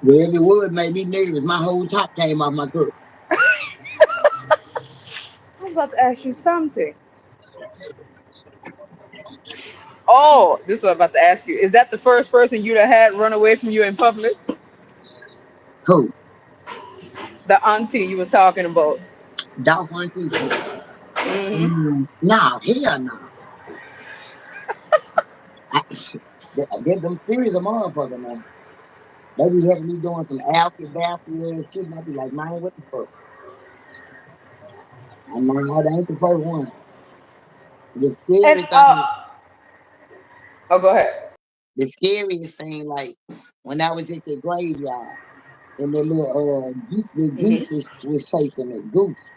Well, every word made me nervous. My whole top came off my cup. I was about to ask you something. Oh, this is what I'm about to ask you. Is that the first person you'd have had run away from you in public? Who? The auntie you was talking about. Dolph Auntie? Hmm. Nah, hell no. I, get them serious a motherfucker, man. They be having me doing some outfit, bathroom and shit, and I be like, man, what the fuck? I know that ain't the first one. The And scary thing, oh, go ahead. the scariest thing, like when I was at the graveyard and the little the Hmm. goose was chasing me. Goose.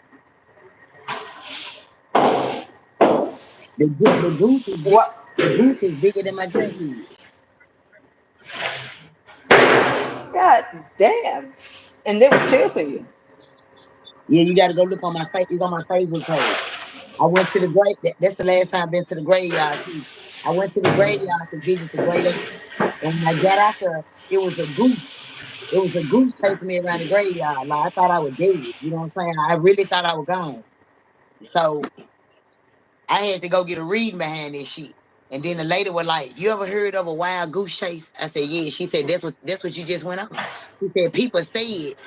The goose was big. What? The goose was bigger than my grandkids. God damn. And they was chasing you. Yeah, you got to go look on my face. It's on my Facebook page. I went to the grave. That's the last time I've been to the graveyard too. I went to the graveyard to visit the great aunt. And when I got out there, it was a goose. It was a goose chasing me around the graveyard. Like I thought I was dead. You know what I'm saying? I really thought I was gone. So I had to go get a reading behind this shit. And then the lady was like, "You ever heard of a wild goose chase?" I said, "Yeah." She said, "That's what you just went on." She said, "People say it,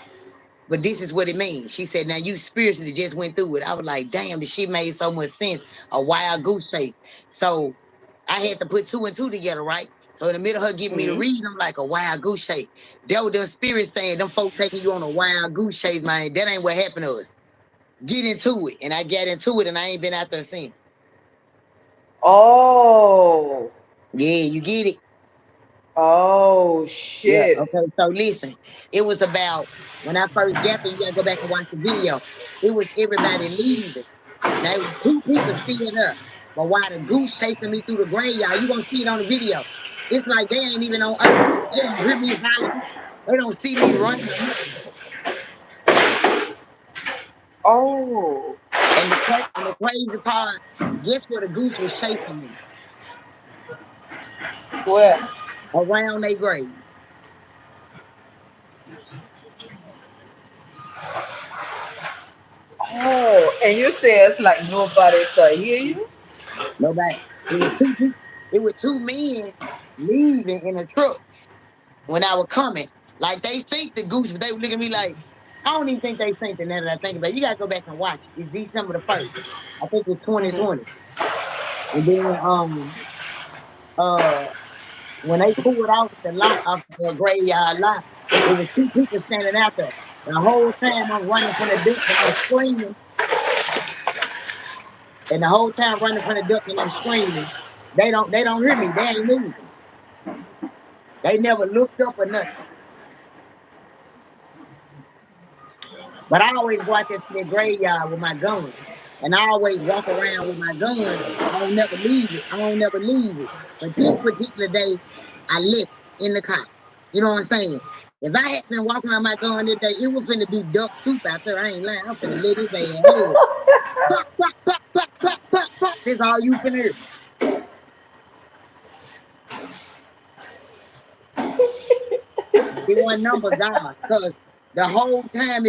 but this is what it means." She said, "Now you spiritually just went through it." I was like, "Damn, this shit made so much sense." A wild goose chase. So I had to put two and two together, right? So in the middle of her giving me the Hmm. read, I'm like, a wild goose chase. That was them spirits saying, them folk taking you on a wild goose chase, man. That ain't what happened to us. Get into it. And I got into it and I ain't been out there since. Oh. Yeah, you get it? Oh Yeah. shit. Okay. So listen, it was about when I first got there, you gotta go back and watch the video. It was everybody leaving. Now it was two people still there. But while the goose chasing me through the graveyard, you gonna see it on the video. It's like they ain't even on earth. They don't hear me hollering. They don't see me running or nothing. Oh. And the crazy part, guess where the goose was chasing me? Where? Around their grave. Oh. And you say it's like nobody could hear you? Nobody. It was two people. It was two men leaving in a truck when I was coming. Like they think the goose, but they were looking at me like, I don't even think they think that now that I think about it. You gotta go back and watch it. It's December the 1st. I think it's Hmm. 2020. And then uh when they pulled out the lot off the graveyard lot, it was two people standing out there. The whole time I'm running from the duck and I'm screaming. And the whole time running from the duck and I'm screaming. They don't hear me. They ain't moving. They never looked up or nothing. But I always go out there to that graveyard with my gun. And I always walk around with my gun. I don't never leave it. I don't never leave it. But this particular day, I left in the car. You know what I'm saying? If I had been walking around my gun that day, it was finna be duck soup out there. I ain't lying. I'm finna let his ass have. Pop, pop, pop, pop, pop, pop, pop. That's all you finna hear. It wasn't number God. Because the whole time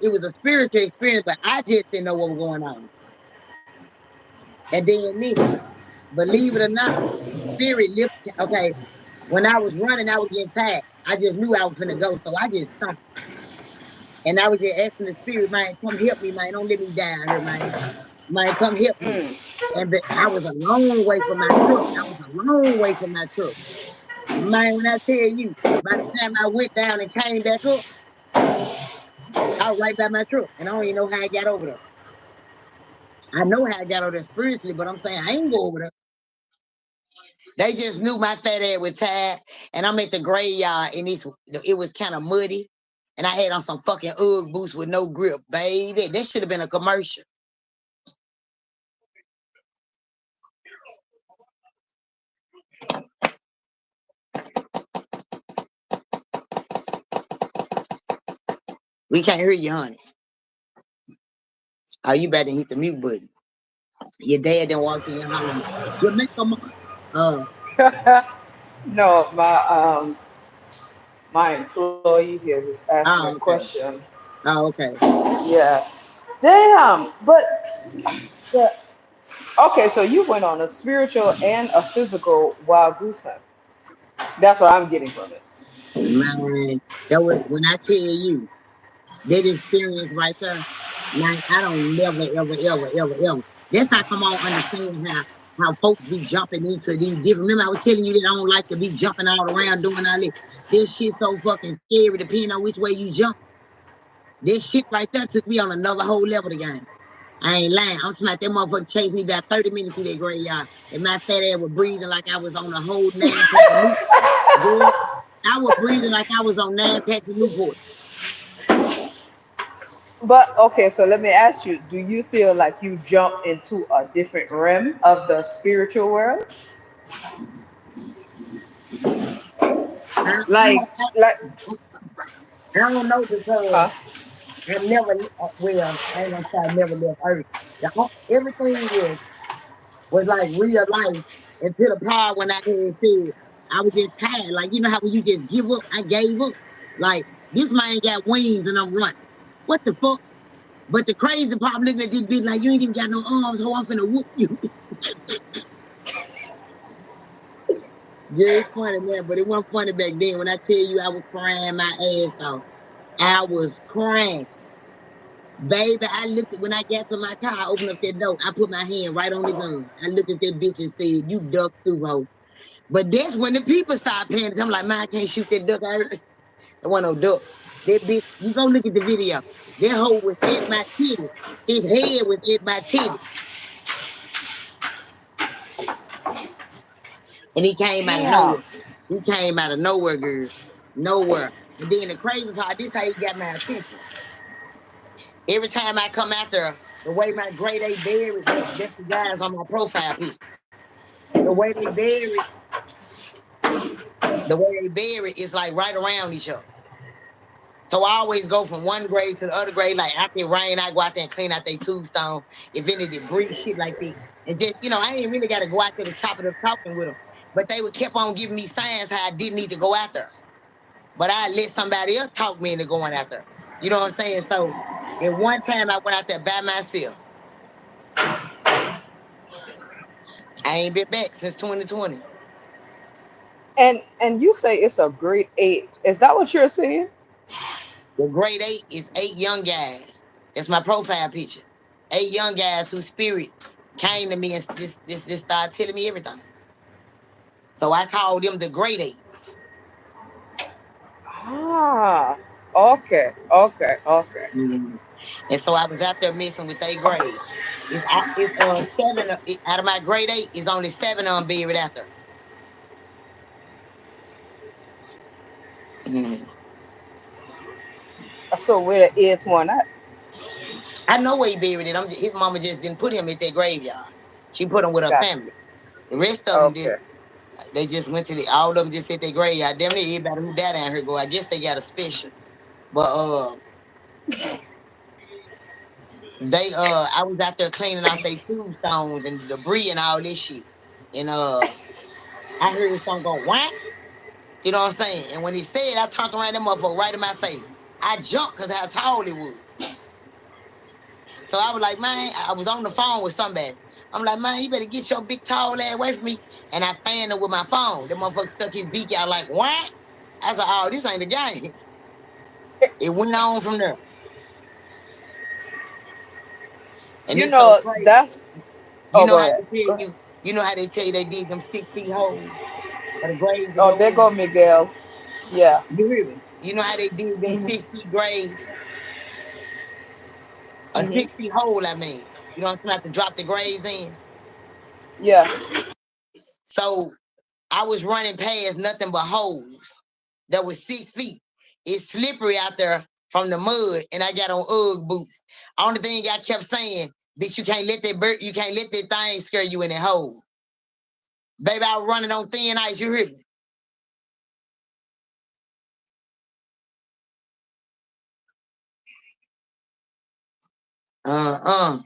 it was a spiritual experience, but I just didn't know what was going on. And then listen, believe it or not, spirit lifted. Okay, when I was running, I was getting tired. I just knew I was gonna go, so I just stopped. And I was just asking the spirit, man, come help me, man. Don't let me die out here, man. Man, come help me. Mm. And I was a long way from my truck. I was a long way from my truck. Man, when I tell you, by the time I went down and came back up, I was right by my truck. And I don't even know how I got over there. I know how I got over there spiritually, but I'm saying I ain't go over there. They just knew my fat ass was tired. And I'm at the graveyard and it was kind of muddy. And I had on some fucking Ugg boots with no grip, baby. That should have been a commercial. We can't hear you, honey. Oh, you better hit the mute button. Your dad didn't walk in your house. Jamaica, No, my employee here just asked me a oh, okay. question. Oh, okay. Yeah. Damn. But the, okay, so you went on a spiritual and a physical wild goose hunt. That's what I'm getting from it. Man, that was when I tell you that experience right there. Man, I don't never, ever, ever, ever, ever. That's how come I don't understand how folks be jumping into these different. Remember, I was telling you that I don't like to be jumping all around doing all this. This shit so fucking scary, depending on which way you jump. This shit right there took me on another whole level of the game. I ain't lying. I'm smart. That motherfucker chased me about 30 minutes through that graveyard. And my fat ass was breathing like I was on a whole 9 pack of Newport. Girl, I was breathing like I was on 9 packs of Newport. But okay, so let me ask you, do you feel like you jump into a different realm of the spiritual world? Like like I don't know because huh? I never, well, I ain't gonna say I never left Earth. Everything was like real life until the part when I had said I was just tired. Like, you know how when you just give up, I gave up. Like, this man got wings and I'm running. What the fuck? But the crazy part, I'm looking at this bitch like, you ain't even got no arms, so I'm finna whoop you. Yeah, it's funny now, but it wasn't funny back then. When I tell you I was crying my ass off, I was crying. Baby, I looked at when I got to my car, I opened up that door. I put my hand right on the gun. I looked at that bitch and said, you duck through, ho. But that's when the people start panicking. I'm like, man, I can't shoot that duck. There wasn't no duck. That bitch, you go look at the video. That hoe was at my titty. His head was at my titty. And he came out of Damn. nowhere. He came out of nowhere, girl. Nowhere. And then the crazy part, this how he got my attention. Every time I come out there, the way my grade A buried, that's the guys on my profile picture. The way they buried, is like right around each other. So I always go from one grade to the other grade. Like after it rain, I go out there and clean out their tombstone, if any debris, shit like that. And just, I ain't really got to go out there to chop it up talking with them. But they would keep on giving me signs how I didn't need to go out there. But I let somebody else talk me into going out there. You know what I'm saying? So, and one time I went out there by myself. I ain't been back since 2020. And you say it's a grade 8. Is that what you're saying? The grade 8 is 8 young guys. That's my profile picture. 8 young guys whose spirit came to me and this started telling me everything. So I called them the grade 8. Ah, okay, okay, okay. Mhm. And so I was out there messing with 8th grade. It's seven out of my grade 8 is only 7 on buried out there. Mhm. So where the eighth one at? I know where he buried it. His mama just didn't put him at that graveyard. She put him with her Gotcha. family. The rest of them Okay. just they just went to all of them just at their graveyard. Damn near everybody who died down here go. I guess they got a special. But I was out there cleaning out their tombstones and debris and all this shit. And I heard something go whack. You know what I'm saying? And when he said, I turned around that motherfucker right in my face. I jumped because how tall it was. So I was like, man, I was on the phone with somebody. I'm like, man, you better get your big tall ass away from me. And I fanned him with my phone. The motherfucker stuck his beak out like, what? I said, oh, this ain't the game. It went on from there. And You it's so know, crazy. that's You oh know go how ahead. they tell Go ahead. you, you know how they tell you they dig them 6 feet holes for the graves to Oh, go there go in. Miguel. Yeah. You hear me? You know how they dig them Hmm. 6 feet graves, a Hmm. 6 feet hole. I mean, you know what I'm saying? Have to drop the graves in. Yeah. So I was running past nothing but holes that was 6 feet. It's slippery out there from the mud, and I got on UGG boots. Only thing I kept saying, bitch, you can't let that bird, you can't let that thing scare you in that hole. Baby, I was running on thin ice. You hear me? Uh.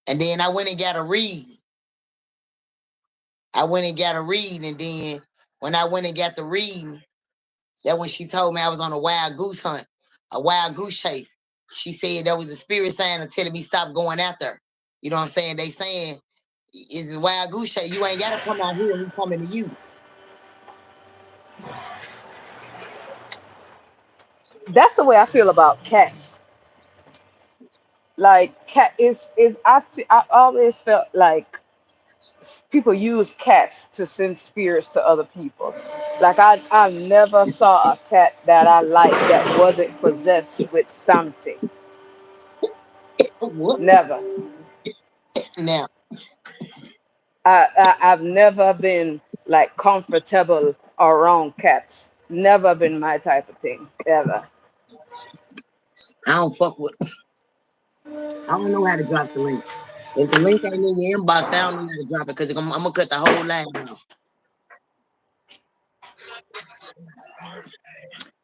And then I went and got a read. I went and got a read, and then when I went and got the read, that when she told me I was on a wild goose hunt, a wild goose chase. She said that was the spirit saying and telling me stop going out there. You know what I'm saying? They saying it's a wild goose chase. You ain't gotta come out here. We coming to you. That's the way I feel about cats. Like cat is I always felt like people use cats to send spirits to other people. Like I never saw a cat that I liked that wasn't possessed with something. What? Never. Now, I've never been like comfortable around cats. Never been my type of thing ever. I don't fuck with. I don't know how to drop the link. If the link ain't in your inbox, I don't know how to drop it because I'm gonna cut the whole line off.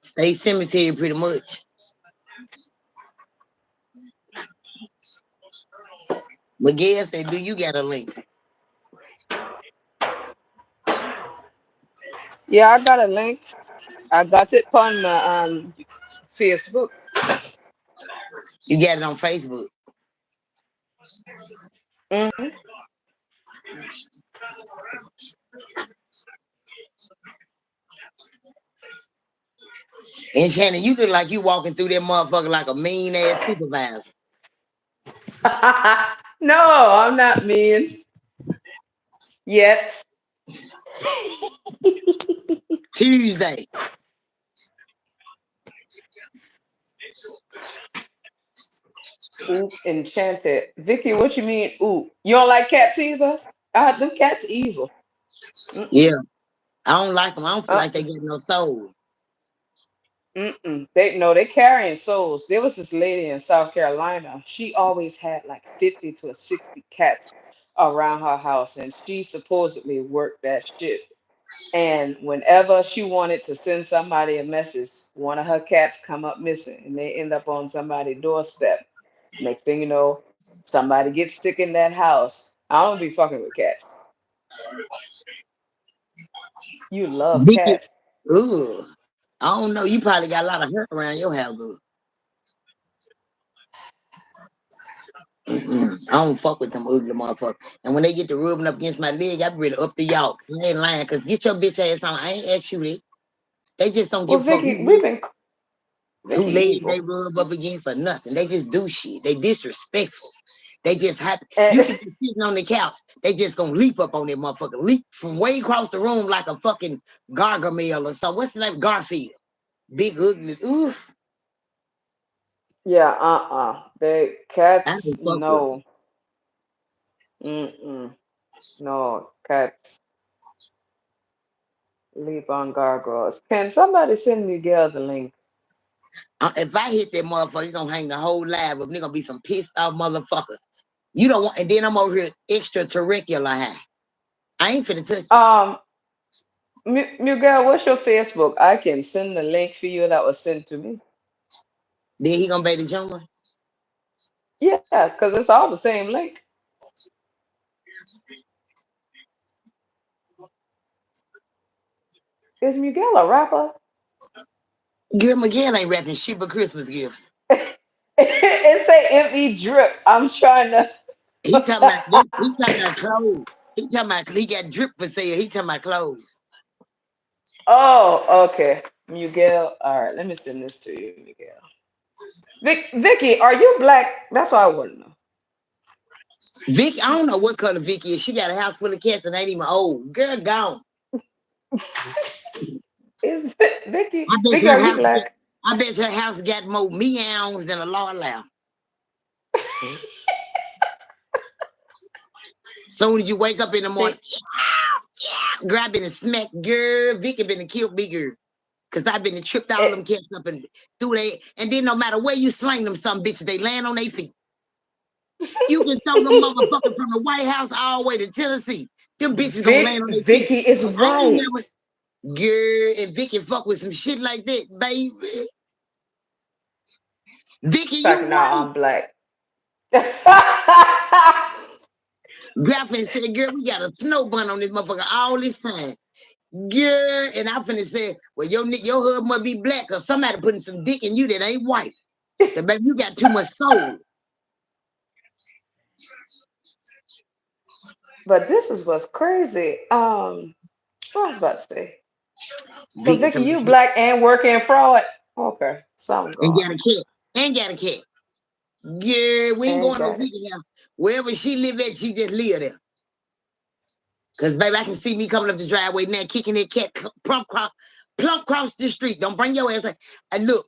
Stay cemetery pretty much. Miguel said, "Do you got a link? Yeah, I got a link. I got it on my Facebook. You got it on Facebook?" Hmm. And Shannon, you look like you walking through that motherfucker like a mean ass supervisor. No, I'm not mean yet. Tuesday. Ooh, enchanted. Vicky, what you mean? Ooh, you don't like cats either? Them cats evil. Yeah, Mm-mm. I don't like them. I don't feel Uh, like they get no soul. mm-mm. They no, they carrying souls. There was this lady in South Carolina. She always had like 50 to 60 cats around her house, and she supposedly worked that shit. And whenever she wanted to send somebody a message, one of her cats come up missing, and they end up on somebody's doorstep. Next thing you know, somebody gets sick in that house. I don't be fucking with cats. You love Vicky, cats. ooh, I don't know. You probably got a lot of hurt around your house, good. I don't fuck with them ugly motherfuckers. And when they get to rubbing up against my leg, I be ready up the yolk. I ain't lying, cause get your bitch ass on. I ain't ask you that. They just don't Well, give a fuck Vicky, who Vicky leg they evil. rub up against or nothing. They just do shit. They disrespectful. They just happy. You And could be sitting on the couch. They just gonna leap up on that motherfucker. Leap from way across the room like a fucking Gargamel or something. What's the name? Garfield. Big ugly. Ooh, yeah, they I cats, don't fuck with them. no. Mm-mm. No, cats leap on gargoyles. Can somebody send Miguel the link? If I hit that motherfucker, you gonna hang the whole lab up. There gonna be some pissed off motherfuckers. You don't want, and then I'm over here extraterrestrial high. I ain't finna touch it. Um, Miguel, what's your Facebook? I can send the link for you that was sent to me. Then he gonna be the jungle. Yeah, because it's all the same link. Is Miguel a rapper? Girl Miguel ain't rapping shit but Christmas gifts. It say ME drip. I'm trying to. He talking about this. He talking about clothes. He talking about he got drip for sale. He talking about clothes. Oh, okay. Miguel. All right, let me send this to you, Miguel. Vicky, are you black? That's what I want to know. Vicky, I don't know what color Vicky is. She got a house full of cats and ain't even old. Girl, gone. Is Vicky? I bet Vicky, her are you house. black? I bet her house got more meows than a law loud. Soon as you wake up in the morning, girl, I been to smack girl. Vicky been to kill me, girl. Cause I've been to tripped all them cats up and through they, and then no matter where you sling them, some bitches they land on their feet. You can throw them motherfuckers from the White House all the way to Tennessee. Them bitches gonna land on their feet. Vicky is I ain't white. never, girl, and Vicky fuck with some shit like that, baby. Vicky, you Talking now, white. I'm black. Girlfriend said, girl, we got a snow bun on this motherfucker all this time. Girl, and I finna say, well, your hub must be black or somebody putting some dick in you that ain't white. Cause baby, you got too much soul. But this is what's crazy. What I was about to say. So Vicky Vicky, from you black and working in fraud? Okay, something and going got on. a cat. And got a cat. Girl, we ain't And going no got it. Vicky house. Wherever she live at, she just live there. Cause baby, I can see me coming up the driveway now, kicking that cat plump cross the street. Don't bring your ass up. And look,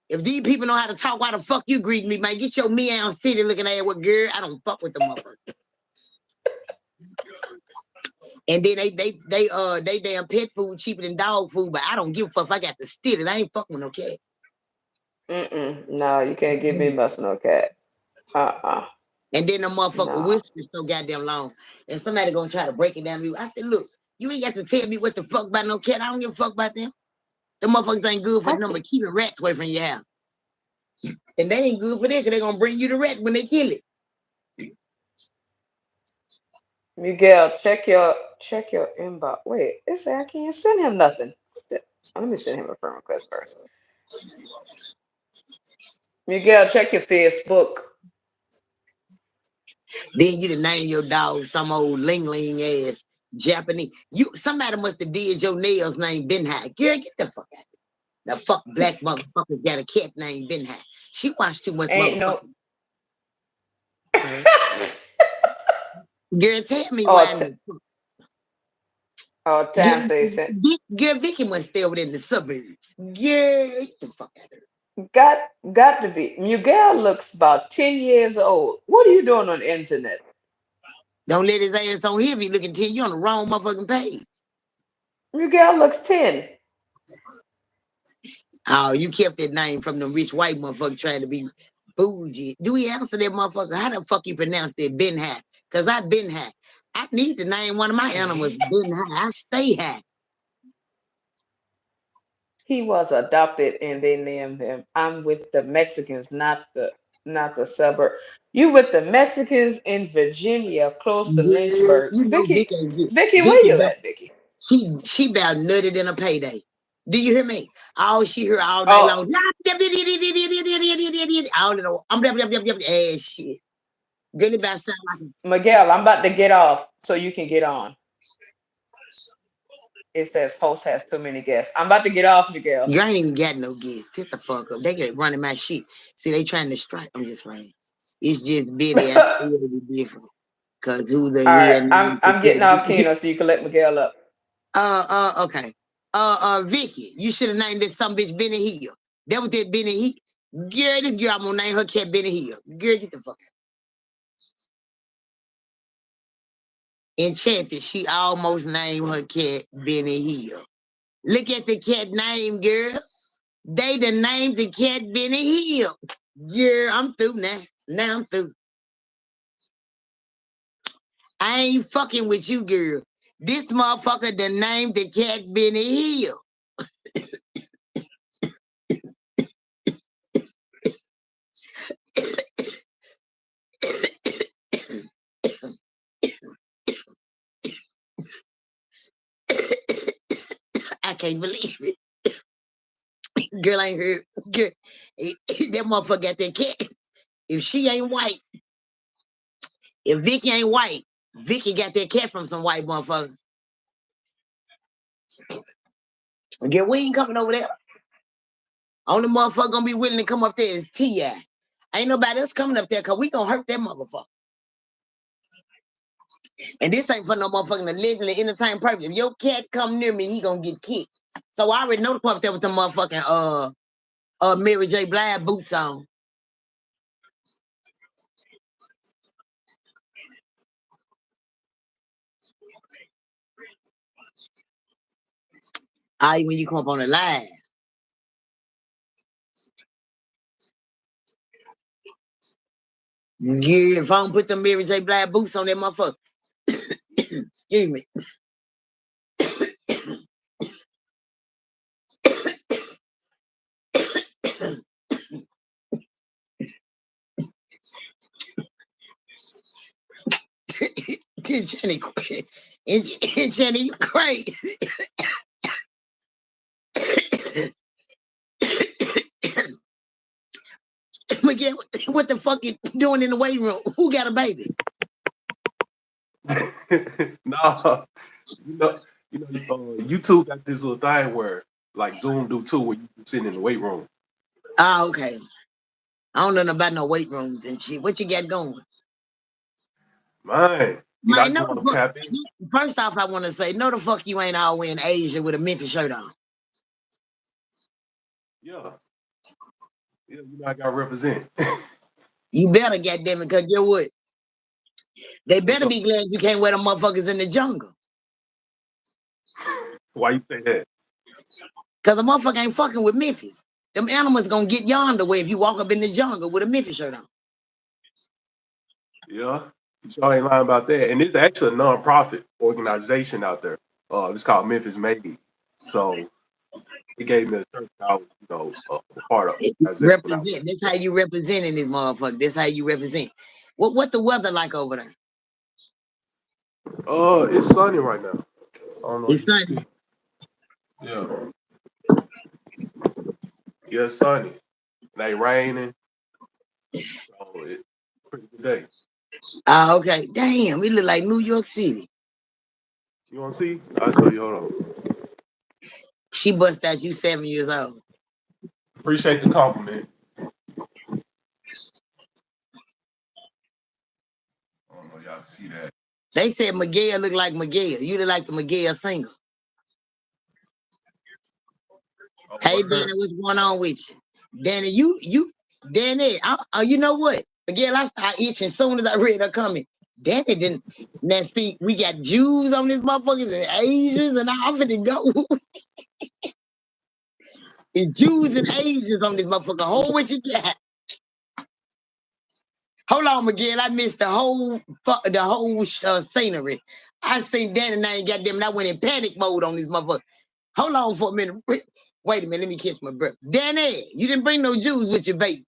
if these people know how to talk, why the fuck you greet me, man? Get your meow city looking at what girl. I don't fuck with the motherfucker. And then they damn pet food cheaper than dog food, but I don't give a fuck if I got to steal it. I ain't fucking with no cat. No, you can't give me must no cat. And then the motherfucker No. whispers so goddamn long. And somebody gonna try to break it down to me. I said, look, you ain't got to tell me what the fuck about no cat. I don't give a fuck about them. The motherfuckers ain't good for I nothing can, but keeping rats away from your house. And they ain't good for that because they're gonna bring you the rat when they kill it. Miguel, check your inbox. Wait, it said I can't send him nothing. Let me send him a friend request first. Miguel, check your Facebook. Then you to name your dog some old ling ling ass Japanese. Somebody must have did your nails named Ben High. Girl, get the fuck out. The fuck black motherfucker got a cat named Ben High. She watched too much Ain't no. motherfucking. Girl, tell me Oh, why in the fuck. Tam says Girl, Vicky must stay over there in the suburbs. Girl, get the fuck out of her. got to be. Miguel looks about 10 years old. What are you doing on the internet? Don't let his ass on here be looking 10. You on the wrong motherfucking page. Miguel looks 10. Oh, you kept that name from them rich white motherfucker trying to be bougie. Do we answer that motherfucker? How the fuck you pronounce that Ben High? Because I been high. I need to name one of my animals Ben High. I stay high. He was adopted and they named him. I'm with the Mexicans, not the suburb. You with the Mexicans in Virginia, close to Yeah, Lynchburg. you know Vicky, Vicky ain't get Vicky, where Vicky you about at, Vicky? she about nutted in a payday. Do you hear me? All she hear all night Oh, long. All in a, I'm ass shit. Girl, it about sound like Miguel, I'm about to get off so you can get on. It says host has too many guests. I'm about to get off, Miguel. you ain't even got no guests. Sit the fuck up. They get running my shit. See, they trying to strike. I'm just playing. It's just Biddy. I still be different. Cause who the All right, hell I'm named I'm getting off Keno so you can let Miguel up. okay. Vicky, you should have named this some bitch Benny Hill. That was that Benny Hill. Girl, this girl, I'm gonna name her cat Benny Hill. Girl, get the fuck out. Enchanted, she almost named her cat Benny Hill. Look at the cat name, girl. They done named the cat Benny Hill. Girl, I'm through now. Now I'm through. I ain't fucking with you, girl. This motherfucker done named the cat Benny Hill. I can't believe it. Girl ain't heard. Girl, that motherfucker got that cat. If she ain't white, if Vicky ain't white, Vicky got that cat from some white motherfuckers. Girl, we ain't coming over there. Only motherfucker gonna be willing to come up there is T.I. Ain't nobody else coming up there because we gonna hurt that motherfucker. And this ain't for no motherfucking allegedly entertainment purpose. If your cat come near me, he gonna get kicked. So I already know the part that with the motherfucking Mary J. Blige boots on. When you come up on the live. Yeah, if I don't put them Mary J. Blige boots on that motherfucker. Excuse me. Jenny, Jenny, you crazy. Miguel, what the fuck you doing in the weight room? Who got a baby? No, YouTube got this little thing where like Zoom do too, where you can sit in the weight room. Oh, okay. I don't know nothing about no weight rooms and shit. What you got going? Man, I Man, just want to tap in. first off, I want to say, no the fuck you ain't all in Asia with a Memphis shirt on. Yeah, I got to represent. You better, goddamn it, because you what? They What's better up? be glad you can't wear them motherfuckers in the jungle. Why you say that? Because the motherfucker ain't fucking with Memphis. Them animals gonna get yonder way if you walk up in the jungle with a Memphis shirt on. Yeah, you sure ain't lying about that. And it's actually a non-profit organization out there. It's called Memphis Made. So it gave me a shirt that I was, a part of. Represent. That's how you representing this motherfucker. That's how you represent. What the weather like over there? It's sunny right now. I don't know if It's you can sunny. see. Yeah. Yeah, it's sunny. It ain't raining. So it's a pretty good day. Oh, okay. Damn, we look like New York City. You want to see? I'll show you. Hold on. She bust out you 7 years old. Appreciate the compliment. I don't know if y'all can see that. They said Miguel look like Miguel. You look like the Miguel singer. Oh, Hey, word. Danny, what's going on with you? Danny, Danny, you know what? Miguel, I started itching as soon as I read her comment. Danny didn't. Now, see, we got Jews on this motherfuckers and Asians, and I'm finna go. It's Jews and Asians on this motherfucker. Hold what you got. Hold on, Miguel. I missed the whole scenery. I seen Danny and I ain't got them, and I went in panic mode on this motherfucker. Hold on for a minute. Wait a minute. Let me catch my breath. Danny, you didn't bring no Jews with you, baby.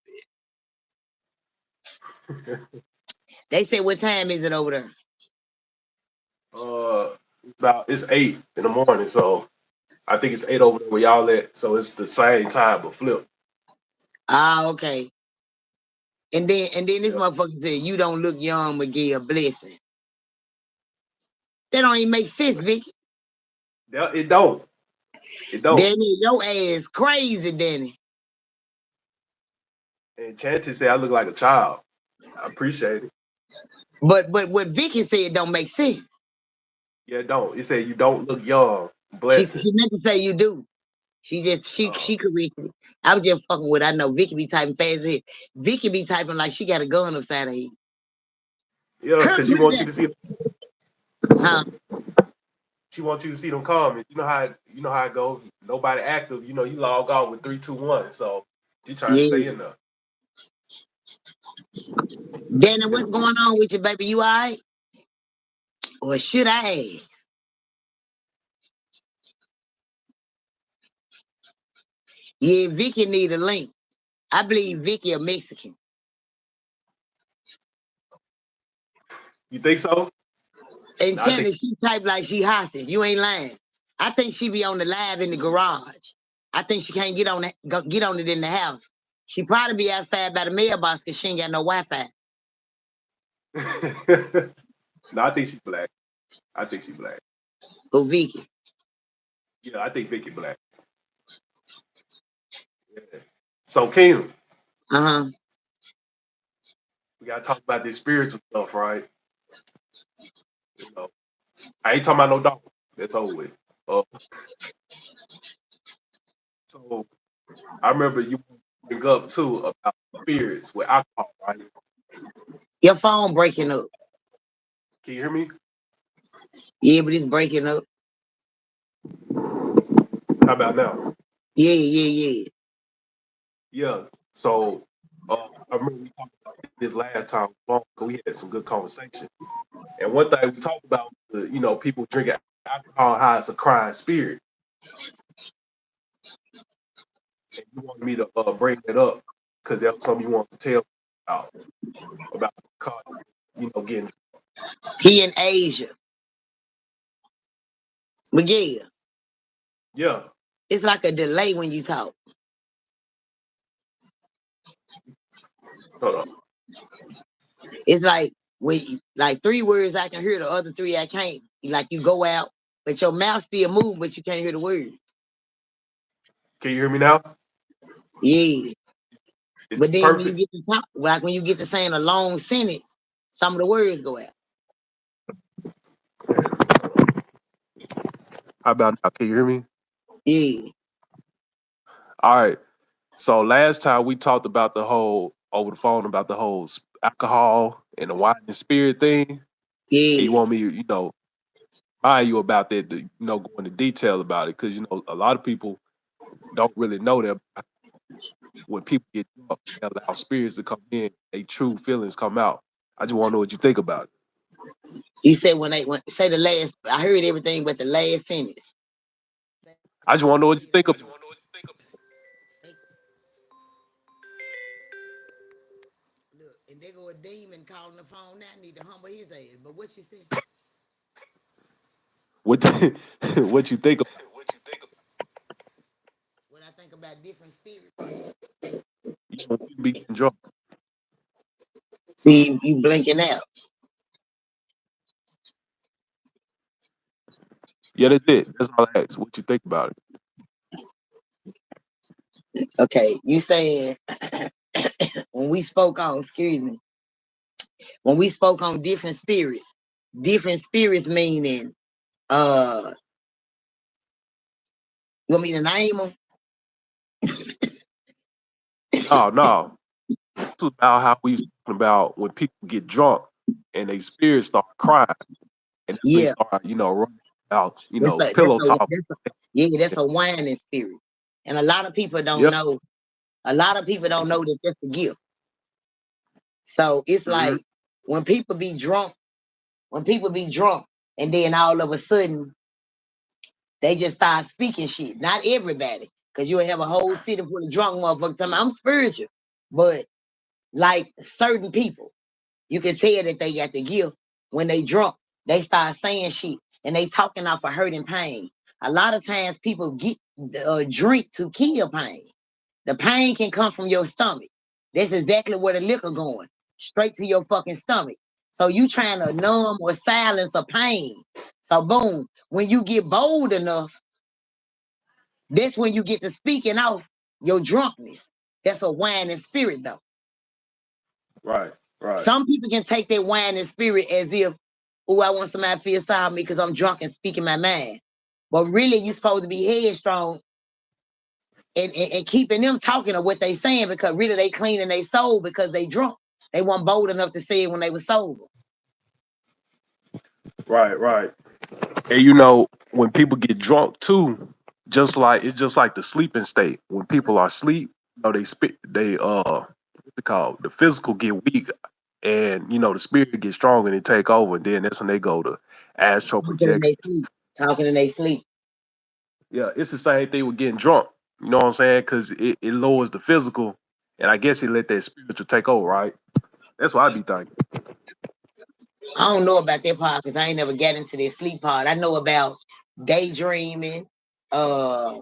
They said, what time is it over there? It's 8 in the morning, so I think it's 8 over there where y'all at. So it's the same time but flip. Ah, okay. And then this Yeah. motherfucker said, you don't look young, Miguel. Blessing. That don't even make sense, Vicky. It don't. It don't. Danny, your ass crazy, Danny. And Chanty said I look like a child. I appreciate it. But what Vicky said don't make sense. Yeah, it don't. It said you don't look young. She Blessing. meant to say you do. She corrected it. I was just fucking with. I know Vicky be typing fast as hell. Vicky be typing like she got a gun upside her head. Yeah, because she wants you to see. Huh? She wants you to see them comments. You know how it goes. Nobody active. You log off with 3, 2, 1. So she trying to Yeah. stay in there. Danny, what's going on with you, baby? You all right? Or should I ask? Yeah, Vicky need a link. I believe Vicky a Mexican. You think so? And No, I think Channing, she type like she hostage. You ain't lying. I think she be on the live in the garage. I think she can't get on it in the house. She probably be outside by the mailbox because she ain't got no Wi-Fi. no, I think she's black. I think she's black. Go Vicky. Yeah, I think Vicky black. Yeah. So Keenan, Uh-huh. we gotta talk about this spiritual stuff, right? You know, I ain't talking about no dog. That's over with. Uh, so I remember you bring up too about spirits with alcohol, right? Your phone breaking up. Can you hear me? Yeah, but it's breaking up. How about now? Yeah, yeah, yeah. Yeah. So I remember we talked about this last time. We had some good conversation. And one thing we talked about, people drinking alcohol, how it's a crying spirit. And you wanted me to bring that up because that was something you wanted to tell me about caught, getting. He in Asia. But yeah, Yeah. it's like a delay when you talk. Hold on. It's like like 3 words I can hear, the other 3 I can't. Like you go out, but your mouth still move, but you can't hear the word. Can you hear me now? Yeah. It's But then when you perfect. get to talk, like when you get to saying a long sentence, some of the words go out. How about now? Can you hear me? Yeah, All right. So last time we talked about the whole over the phone about the whole alcohol and the wine and spirit thing. And you yeah. want me, remind you about that, to, go into detail about it. Because, a lot of people don't really know that when people get drunk, they allow spirits to come in, they true feelings come out. I just want to know what you think about it. You said when say the last, I heard everything but the last sentence. I just want to know what you think about it. Look, and there go a demon calling the phone now. Need to humble his ass. But what you said? What, what you think about What I think about different spirits. it. When people be getting drunk. See, you blinking out. Yeah, that's it. That's all I ask. What you think about it. Okay, you saying when we spoke on, excuse me, when we spoke on different spirits meaning, you want me to name them? No, no. This was about how we was talking about when people get drunk and they spirits start crying and that's when they Yeah, start, running out, that's a, that's pillow a, talk. that's a, yeah, that's a whining spirit. And a lot of people don't Yeah. know. A lot of people don't know that that's a gift. So it's Hmm. like when people be drunk, when people be drunk, and then all of a sudden they just start speaking shit. Not everybody, because you'll have a whole city full of drunk motherfuckers telling me I'm spiritual. But like certain people, you can tell that they got the gift when they drunk. They start saying shit and they talking off of hurt and pain. A lot of times people get drink to kill pain. The pain can come from your stomach. That's exactly where the liquor going, straight to your fucking stomach. So you trying to numb or silence a pain. So boom, when you get bold enough, that's when you get to speaking off your drunkenness. That's a wine and spirit though. Right. Right. Some people can take that wine and spirit as if, oh, I want somebody to feel sorry for me because I'm drunk and speaking my mind. But really, you're supposed to be headstrong and keeping them talking of what they saying because really they cleaning their soul because they drunk. They weren't bold enough to say it when they were sober. Right. Right. And when people get drunk too, it's just like the sleeping state. When people are asleep, they what's it called? The physical get weak and the spirit gets strong and they take over, and then that's when they go to astral Talking in projection. their sleep. Talking in their sleep. Yeah, it's the same thing with getting drunk. You know what I'm saying? Because it lowers the physical, and I guess it let that spiritual take over, right? That's what I be thinking. I don't know about that part because I ain't never got into that sleep part. I know about daydreaming, uh,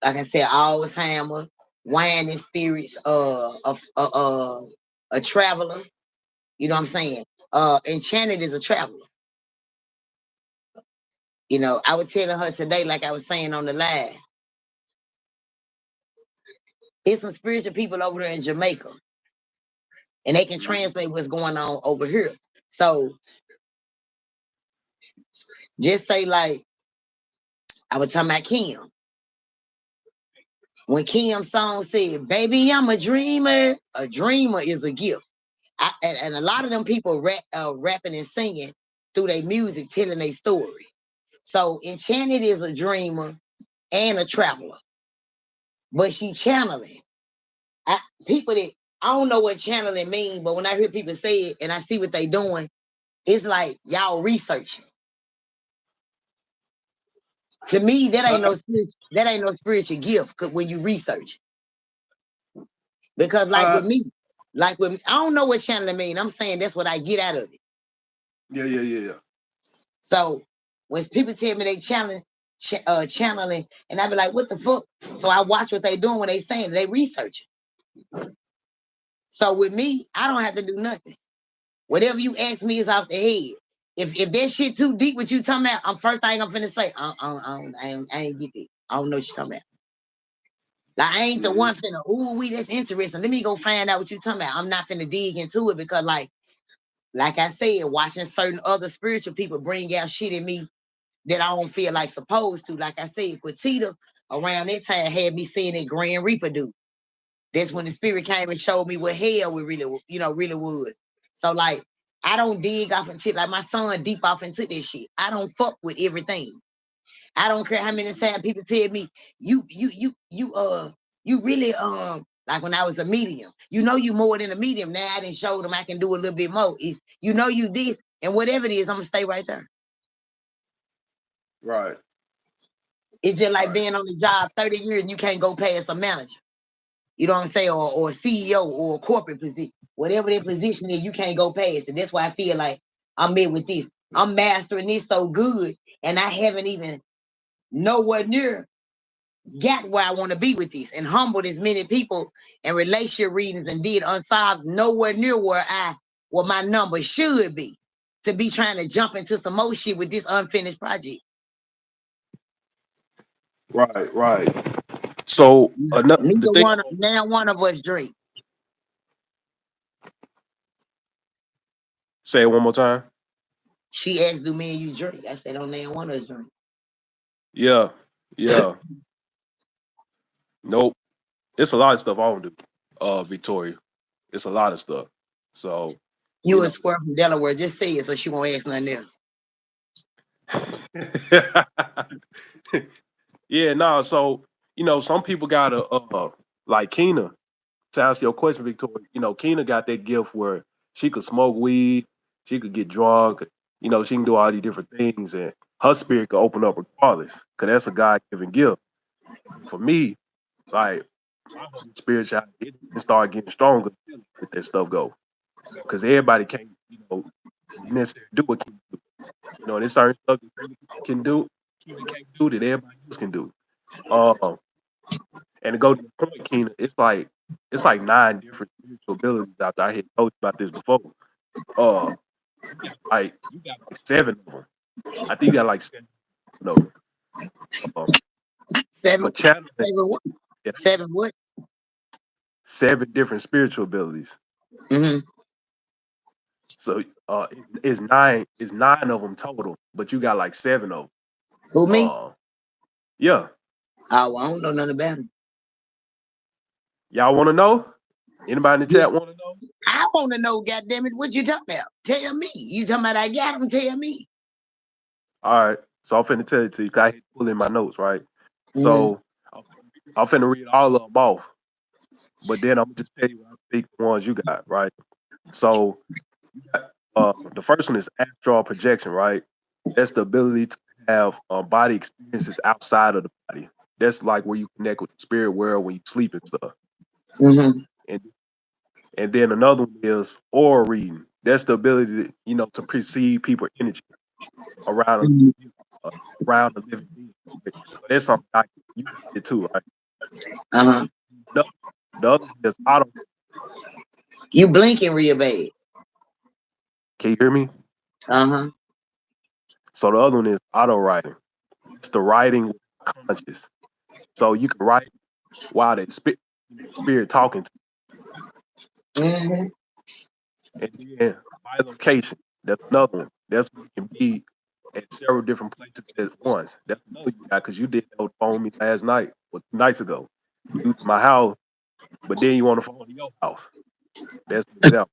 like I said, Alzheimer's, wine and spirits, a traveler. You know what I'm saying? Enchanted is a traveler. I was telling her today, like I was saying on the live, it's some spiritual people over there in Jamaica, and they can translate what's going on over here. So Just say like I was talking about Kim. When Kim's song said, "Baby, I'm a dreamer is a gift." And a lot of them people rapping and singing through their music, telling their story. So Enchanted is a dreamer and a traveler, but she channeling. People that I don't know what channeling mean, but when I hear people say it and I see what they doing, it's like y'all researching. To me, that ain't no spiritual gift when you research. Because like with me, I don't know what channeling mean. I'm saying that's what I get out of it. Yeah. So when people tell me they channeling, and I be like, what the fuck? So I watch what they doing when they saying they researching. So with me, I don't have to do nothing. Whatever you ask me is off the head. If that shit too deep, what you talking about, first thing I'm finna say, I ain't get that. I don't know what you talking about. Like I ain't the one finna, that's interesting. Let me go find out what you talking about. I'm not finna dig into it because like I said, watching certain other spiritual people bring out shit in me that I don't feel like supposed to. Like I said, Quatita around that time had me seeing that Grand Reaper do. That's when the spirit came and showed me what hell we really, really was. So like, I don't dig off and shit. Like my son deep off into this shit. I don't fuck with everything. I don't care how many times people tell me you really like when I was a medium. You more than a medium. Now I didn't show them I can do a little bit more. Is you this and whatever it is, I'm gonna stay right there. Right. It's just like being on the job 30 years and you can't go past a manager. You know what I'm saying? Or a CEO or a corporate position. Whatever their position is, you can't go past it. That's why I feel like I'm in with this. I'm mastering this so good, and I haven't even nowhere near got where I want to be with this and humbled as many people and relationship readings and did unsolved nowhere near where my number should be to be trying to jump into some more shit with this unfinished project. Right. So Neither one of us drink. Say it one more time. She asked, "Do me and you drink?" I said, "Don't name one of us drink." Yeah. Nope. It's a lot of stuff I don't do, Victoria. It's a lot of stuff. So, You a square from Delaware. Just say it so she won't ask nothing else. Yeah, no. So, some people gotta like Keena, to answer your question, Victoria. Keena got that gift where she could smoke weed, she could get drunk, she can do all these different things, and her spirit could open up regardless, because that's a God given gift. For me, like my whole spirituality, it didn't start getting stronger with that stuff go, because everybody can't, necessarily do what Keena do. There's certain stuff that Keena can't do that everybody else can do. Um, and to go to the point, Keena, it's like 9 different spiritual abilities out there. I had told you about this before. Uh, you got like 7 of them. I think you got like 7 of them. Seven, But channeling, what? yeah, 7 what? 7 different spiritual abilities. Mm-hmm. So it's 9. It's 9 of them total, but you got like 7 of them. Who, me? Yeah. Oh, I don't know nothing about him. Y'all want to know? Anybody in the chat want to know? I want to know, goddammit, what you talking about? Tell me. You talking about I got him? Tell me. All right. So I'm finna tell it to you, 'cause I hit pull in my notes, right? Mm-hmm. So I'm finna read all of them off, but then I'm gonna just tell you what I think the ones you got, right? So the first one is astral projection, right? That's the ability to have body experiences outside of the body. That's like where you connect with the spirit world when you sleep and stuff. Mm-hmm. And and then another one is aura reading. That's the ability to, to perceive people's energy around uh, around the living being. Right? So that's something you did too, right? Uh-huh. The other one is auto. You blinking real bad. Can you hear me? Uh-huh. So the other one is auto writing. It's the writing with conscious. So you can write while the spirit talking to Mm-hmm. you. And then bilocation. That's another one. That's when you can be at several different places at once. That's another you got because you did that on the phone with me last night or 2 nights ago. You was in my house, but then you on the phone in your house. That's an example.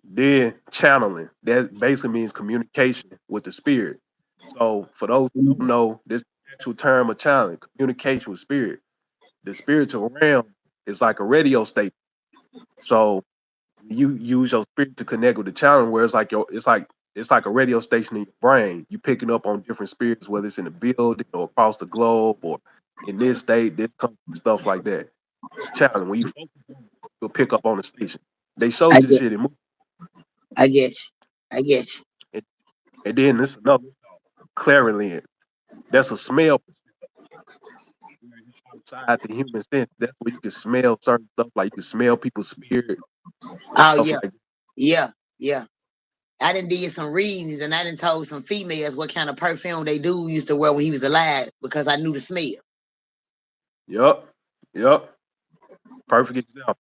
Then channeling. That basically means communication with the spirit. So for those who don't know, this actual term of channeling, communication with spirit. The spiritual realm is like a radio station. So you use your spirit to connect with the channel where it's like a radio station in your brain. You picking up on different spirits, whether it's in the building or across the globe or in this state, this country, stuff like that. Channel. When you focus on it, you'll pick up on the station. They show I you the get, shit in movies. I get you. I get you. And, and then this another clairvoyant. That's a smell. It's outside the human sense. That's where you can smell certain stuff, like you can smell people's spirit, Oh stuff yeah, like that. yeah, yeah. I done did some readings and I done told some females what kind of perfume they do used to wear when he was alive because I knew the smell. Yup. Yup. Perfect example.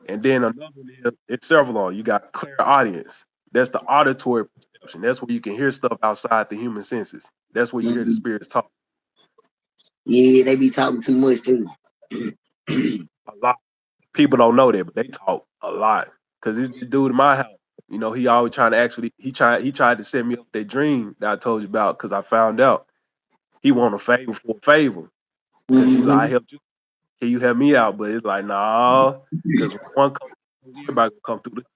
And then another one is it's several on. You got clear audience. That's the auditory perception. That's where you can hear stuff outside the human senses. That's where you hear the Mhm. spirits talk. Yeah, they be talking too much too. A lot. People don't know that, but they talk a lot. Cause this dude in my house, he always trying to actually he tried to set me up that dream that I told you about because I found out he want a favor for a favor. Cause he's like, I Mhm. helped you. Can you help me out? But it's like, nah, because when one comes, everybody gonna come through this.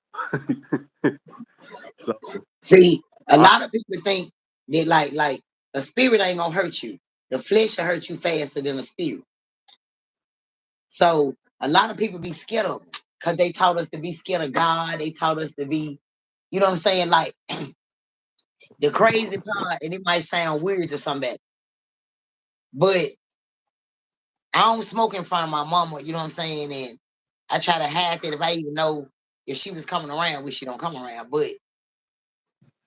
So See, a I, lot of people think that like a spirit ain't gonna hurt you. The flesh will hurt you faster than a spirit. So a lot of people be scared of because they taught us to be scared of God. They taught us to be, you know what I'm saying? Like the crazy part, and it might sound weird to somebody, but I don't smoke in front of my mama, you know what I'm saying? And I try to hide that if I even know if she was coming around, which she don't come around, but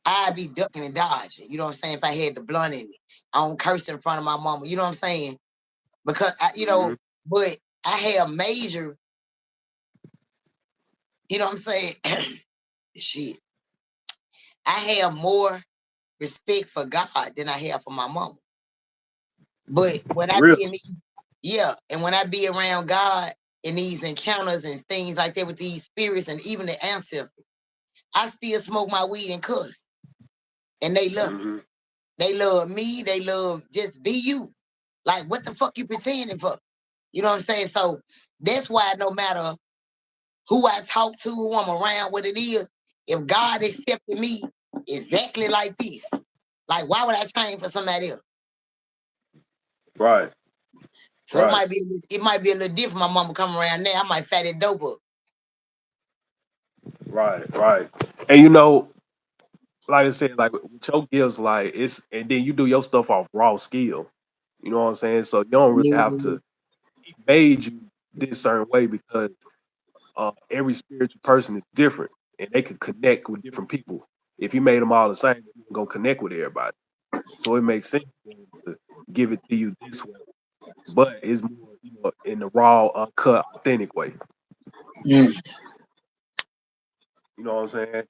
I'd be ducking and dodging, you know what I'm saying? If I had the blunt in me, I don't curse in front of my mama, you know what I'm saying? Because mhm, but I have major, you know what I'm saying? Shit. I have more respect for God than I have for my mama. But when I real. be in these, yeah, and when I be around God in these encounters and things like that with these spirits and even the ancestors, I still smoke my weed and cuss. And they love it. Hmm. They love me. They love just be you. Like, what the fuck you pretending for? You know what I'm saying? So that's why no matter who I talk to, who I'm around, what it is, if God accepted me exactly like this, like why would I change for somebody else? Right, So right, it might be a little different. My mama come around there, I might fat it dope up. right. And like I said, like with your gifts, like and then you do your stuff off raw skill. You know what I'm saying? So you don't really have Mhm. to he made you this certain way because every spiritual person is different and they can connect with different people. If you made them all the same, you can go connect with everybody. So it makes sense for them to give it to you this way. But it's more, in the raw, uncut, authentic way. Mm. You know what I'm saying?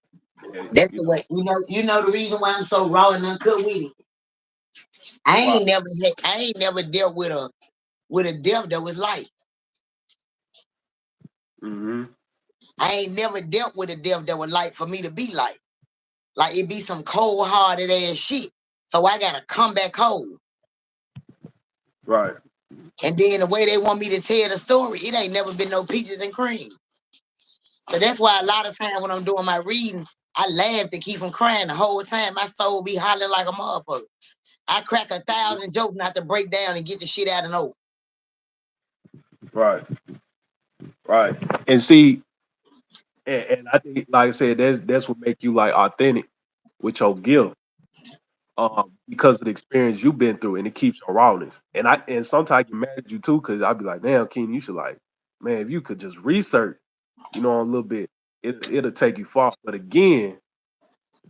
And That's the way. You know the reason why I'm so raw and uncut with it. why? I ain't never dealt with a death that was light. Hmm. I ain't never dealt with a death that was light for me to be light. Like it be some cold hearted ass shit. So I gotta come back cold. Right. And then the way they want me to tell the story, it ain't never been no peaches and cream. So that's why a lot of time when I'm doing my reading, I laugh to keep from crying the whole time. My soul be hollering like a motherfucker. I crack 1,000 jokes not to break down and get the shit out of no. Right. Right. And see, and I think, like I said, that's what make you like authentic with your gift. Because of the experience you've been through, and it keeps your rawness. And sometimes get mad at you too, because I'd be like, damn, King, you should like, man, if you could just research, a little bit, it'll take you far. But again,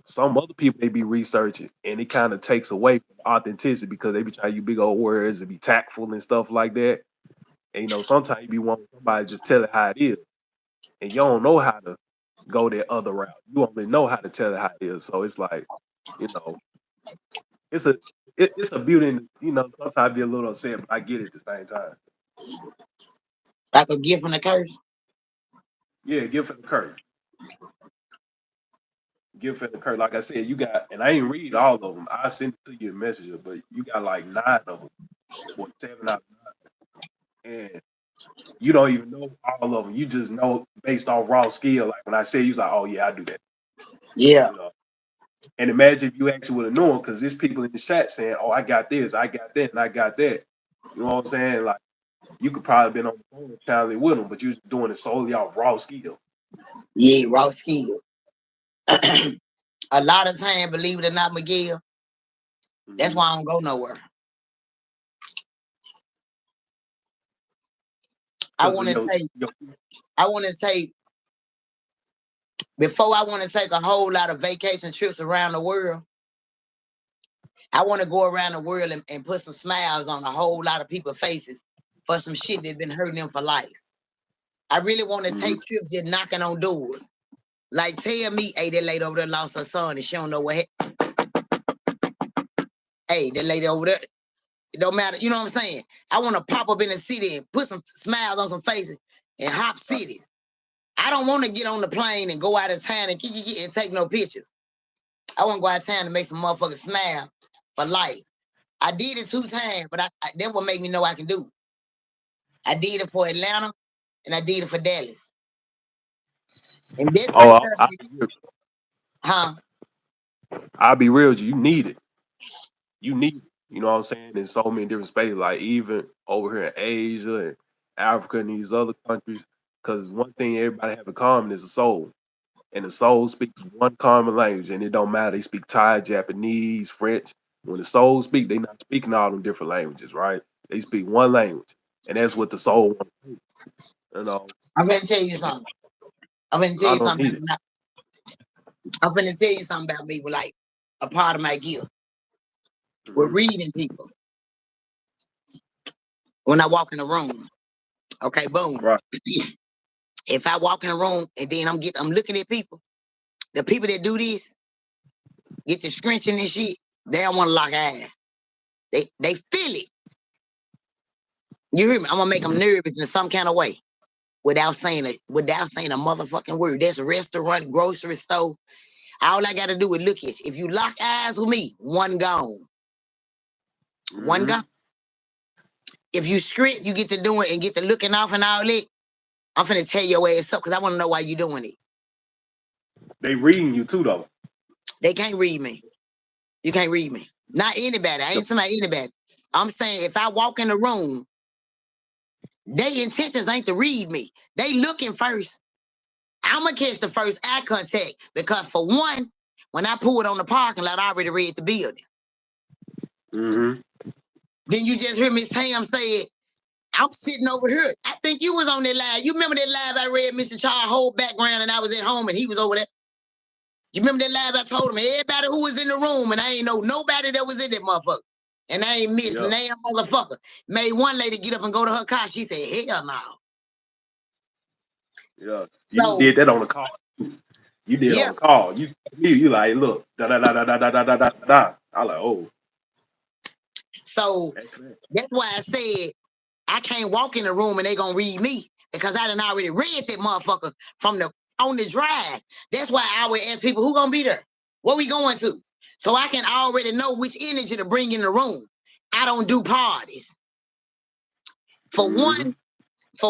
some other people they be researching, and it kind of takes away from authenticity because they be trying to use big old words and be tactful and stuff like that. And sometimes you be wanting somebody to just tell it how it is, and you don't know how to. go that other route. You only know how to tell it how it is. So it's like, you know, it's a it's a beauty in, you know, sometimes I be a little upset, but I get it at the same time. Like a gift from the curse. Yeah, give it the curse. Give it the curse. Like I said, you got, and I ain't read all of them. I sent it to you in Messenger, but you got like 9 of them or 7 out of 9. And you don't even know all of them. You just know based on raw skill. Like when I say, you like, oh yeah, I do that. Yeah. You know. And imagine if you actually would have known, because there's people in the chat saying, "Oh, I got this, I got that, and I got that." You know what I'm saying? Like you could probably been on the phone chatting with them, but you're doing it solely off raw skill. Yeah, raw skill. A lot of time, believe it or not, Miguel, that's Mm-hmm. why I don't go nowhere. I Because of want to say, your I want to say, before I want to take a whole lot of vacation trips around the world, I want to go around the world and put some smiles on a whole lot of people's faces for some shit that's been hurting them for life. I really want to mm-hmm. take trips just knocking on doors. Like, tell me, hey, that lady over there lost her son and she don't know what happened. Hey, that lady over there, it don't matter. You know what I'm saying? I want to pop up in the city and put some smiles on some faces and hop cities. I don't want to get on the plane and go out of town and take no pictures. I want to go out of town and make some motherfuckers smile for life. I did it 2 times, but that what make me know I can do. I did it for Atlanta and I did it for Dallas. And that right Oh, there, huh? I'll be real with you. You need it. You need it. You know what I'm saying? In so many different spaces, like even over here in Asia and Africa and these other countries. Because one thing everybody have in common is a soul. And the soul speaks one common language, and it don't matter. They speak Thai, Japanese, French. When the soul speak, they not speaking all them different languages, right? They speak one language, and that's what the soul wants to do. You know, I'm gonna tell you something. I'm gonna a tell lot you of them something need it. about I'm gonna tell you something about me with like a part of my gift. We're Hmm. reading people when I walk in the room. Okay, boom. Right. If I walk in the room and then I'm looking at people, the people that do this get the scrunching and shit, they don't want to lock eyes. They feel it. You hear me? I'm gonna make them nervous in some kind of way without saying a motherfucking word. That's a restaurant, grocery store. All I gotta do is look at you. If you lock eyes with me, one gone. One Hmm. gone. If you script, you get to doing and get to looking off and all that. I'm finna tell your ass up because I want to know why you doing it. They reading you too, though. They can't read me. You can't read me. Not anybody. I The- ain't talking about anybody. I'm saying if I walk in the room, their intentions ain't to read me. They looking first. I'm gonna catch the first eye contact because for one, when I pulled on the parking lot, I already read the building. Mhm. Then you just hear Miss Tam say it. I'm sitting over here. I think you was on that live. You remember that live I read Mr. Charles' whole background and I was at home and he was over there? You remember that live I told him everybody who was in the room and I ain't know nobody that was in that motherfucker. And I ain't miss Yeah. damn motherfucker. Made one lady get up and go to her car. She said, hell no. Yeah. You So, did that on the call. You did on yeah. the call. You like, look, da da da da da da da da da da. I like, oh, So excellent. that's why I said I can't walk in the room and they gonna read me because I done already read that motherfucker from the on the drive. That's why I always ask people who gonna be there, what we going to, so I can already know which energy to bring in the room. I don't do parties. For Mhm.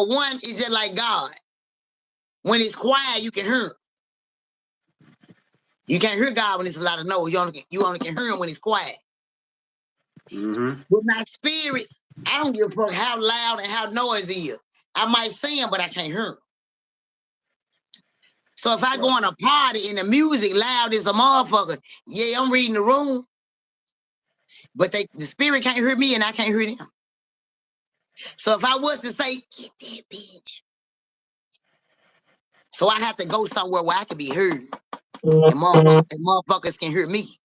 one, it's just like God. When it's quiet, you can hear him. You can't hear God when it's a lot of noise. You only can hear him when it's quiet. Mhm. With my spirits, I don't give a fuck how loud and how noisy it is. I might sing, but I can't hear him. So if I go Right. on a party and the music loud as a motherfucker, yeah, I'm reading the room, but the spirit can't hear me and I can't hear them. So if I was to say, get that bitch, so I have to go somewhere where I can be heard and motherfuckers can hear me.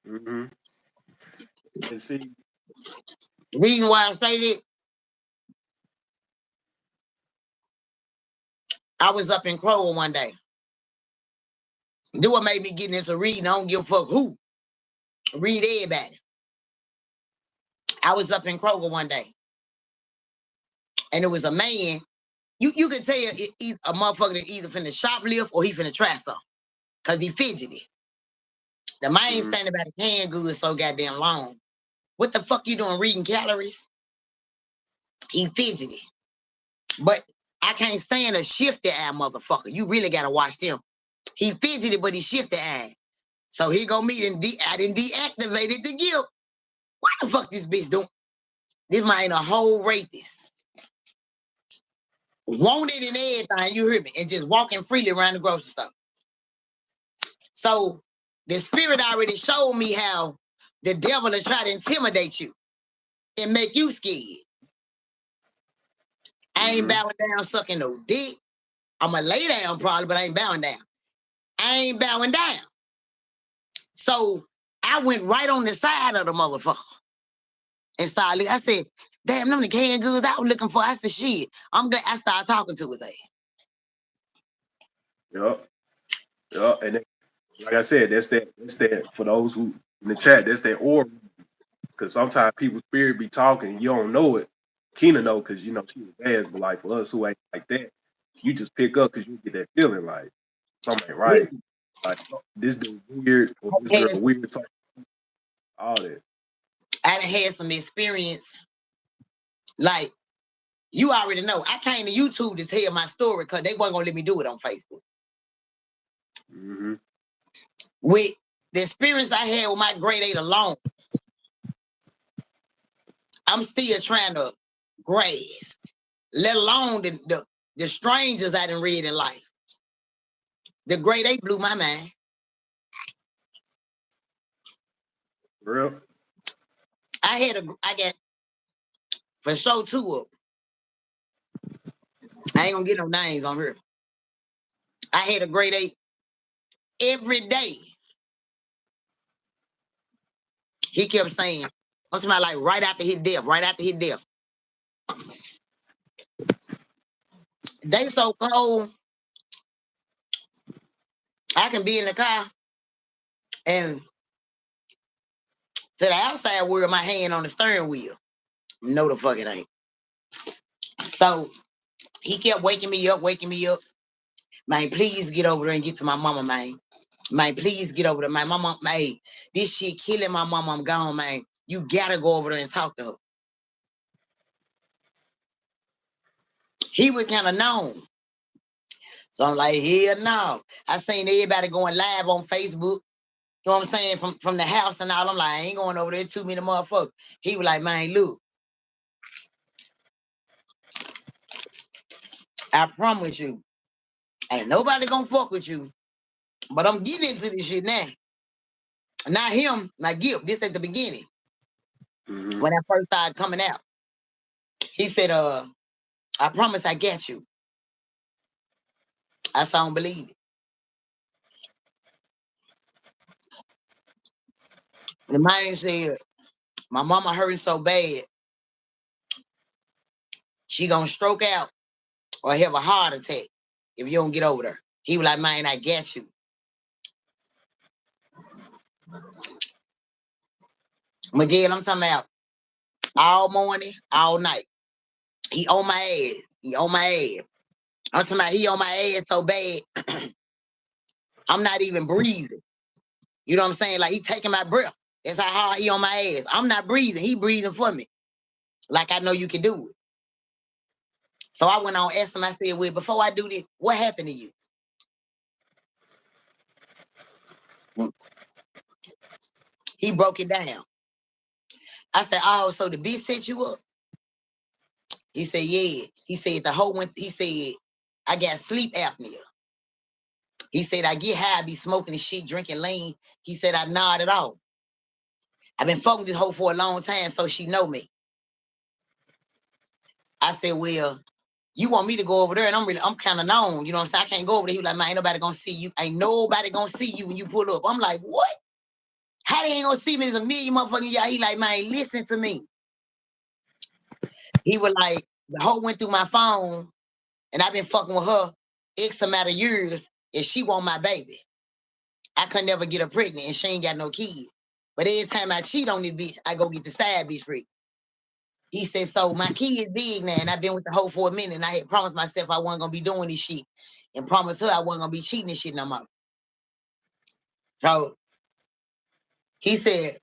Mhm. And see, The reason why I say that, I was up in Kroger one day. Do what made me get into reading. I don't give a fuck who. Read everybody. I was up in Kroger one day. And it was a man. You could tell a motherfucker that either finna shoplift or he finna try something. Cause he fidgety. The man standing by the canned goods so goddamn long. What the fuck you doing reading calories? He fidgety. But I can't stand a shifty eye motherfucker. You really gotta watch them. He fidgety, but he shifty eye. So he go me and I didn't deactivated the guilt. What the fuck this bitch doing? This man a whole rapist. Wanted and everything, you hear me? And just walking freely around the grocery store. So the spirit already showed me how the devil will try to intimidate you and make you scared. I ain't bowing down sucking no dick. I'ma lay down probably, but I ain't bowing down. I ain't bowing down. So I went right on the side of the motherfucker and started looking. I said, damn, them the canned goods I was looking for. I said, shit. I'm glad I started talking to his ass. Yup. Yup. And like I said, that's that for those who in the chat, that's that aura. Because sometimes people's spirit be talking, you don't know it. Keena know because you know she was bad, but like for us who ain't like that, you just pick up because you get that feeling like something ain't right. Like this dude weird or this girl weird, all that. I done had some experience. Like, you already know. I came to YouTube to tell my story because they wasn't gonna let me do it on Facebook. With the experience I had with my grade 8 alone, I'm still trying to grasp, let alone the strangers I done read in life. The grade 8 blew my mind. Real? I got for sure 2 of them. I ain't gonna get no names on her. I had a grade 8 every day. He kept saying, I'm talking about like right after his death. They so cold, I can be in the car and to the outside world, my hand on the steering wheel. No, the fuck it ain't. So he kept waking me up. Man, please get over there and get to my mama, man. Man, please get over there. My mama, man, this shit killing my mama. I'm gone, man. You gotta go over there and talk to her. He was kind of known. So I'm like, hell no. I seen everybody going live on Facebook. You know what I'm saying? From the house and all. I'm like, I ain't going over there. Too many motherfuckers. He was like, man, look. I promise you, ain't nobody gonna fuck with you. But I'm getting into this shit now. Not him, my gift. This at the beginning. When I first started coming out. He said, I promise I get you. I said, I don't believe it. The man said, my mama hurting so bad, she gonna stroke out or have a heart attack if you don't get over there. He was like, man, I get you. Miguel, I'm talking about all morning, all night. He on my ass. I'm talking about he on my ass so bad, I'm not even breathing. You know what I'm saying? Like he taking my breath. That's how hard he on my ass. I'm not breathing. He breathing for me. Like I know you can do it. So I went on, asked him, I said, well, before I do this, what happened to you? He broke it down. I said, oh, so the bitch set you up? He said, yeah. He said, he said, I got sleep apnea. He said, I get high, I be smoking this shit, drinking lean. He said, I nod it off. I've been fucking this hoe for a long time, so she know me. I said, well, you want me to go over there, and I'm kind of known. You know what I'm saying? I can't go over there. He was like, man, ain't nobody gonna see you. Ain't nobody gonna see you when you pull up. I'm like, what? How they ain't gonna see me? There's a million motherfucking y'all. He like, man, listen to me. He was like, the hoe went through my phone, and I've been fucking with her X amount of years and she want my baby. I could never get her pregnant and she ain't got no kids. But every time I cheat on this bitch, I go get the side bitch pregnant. He said, so my kid big now, and I've been with the hoe for a minute, and I had promised myself I wasn't gonna be doing this shit, and promised her I wasn't gonna be cheating this shit no more. So he said,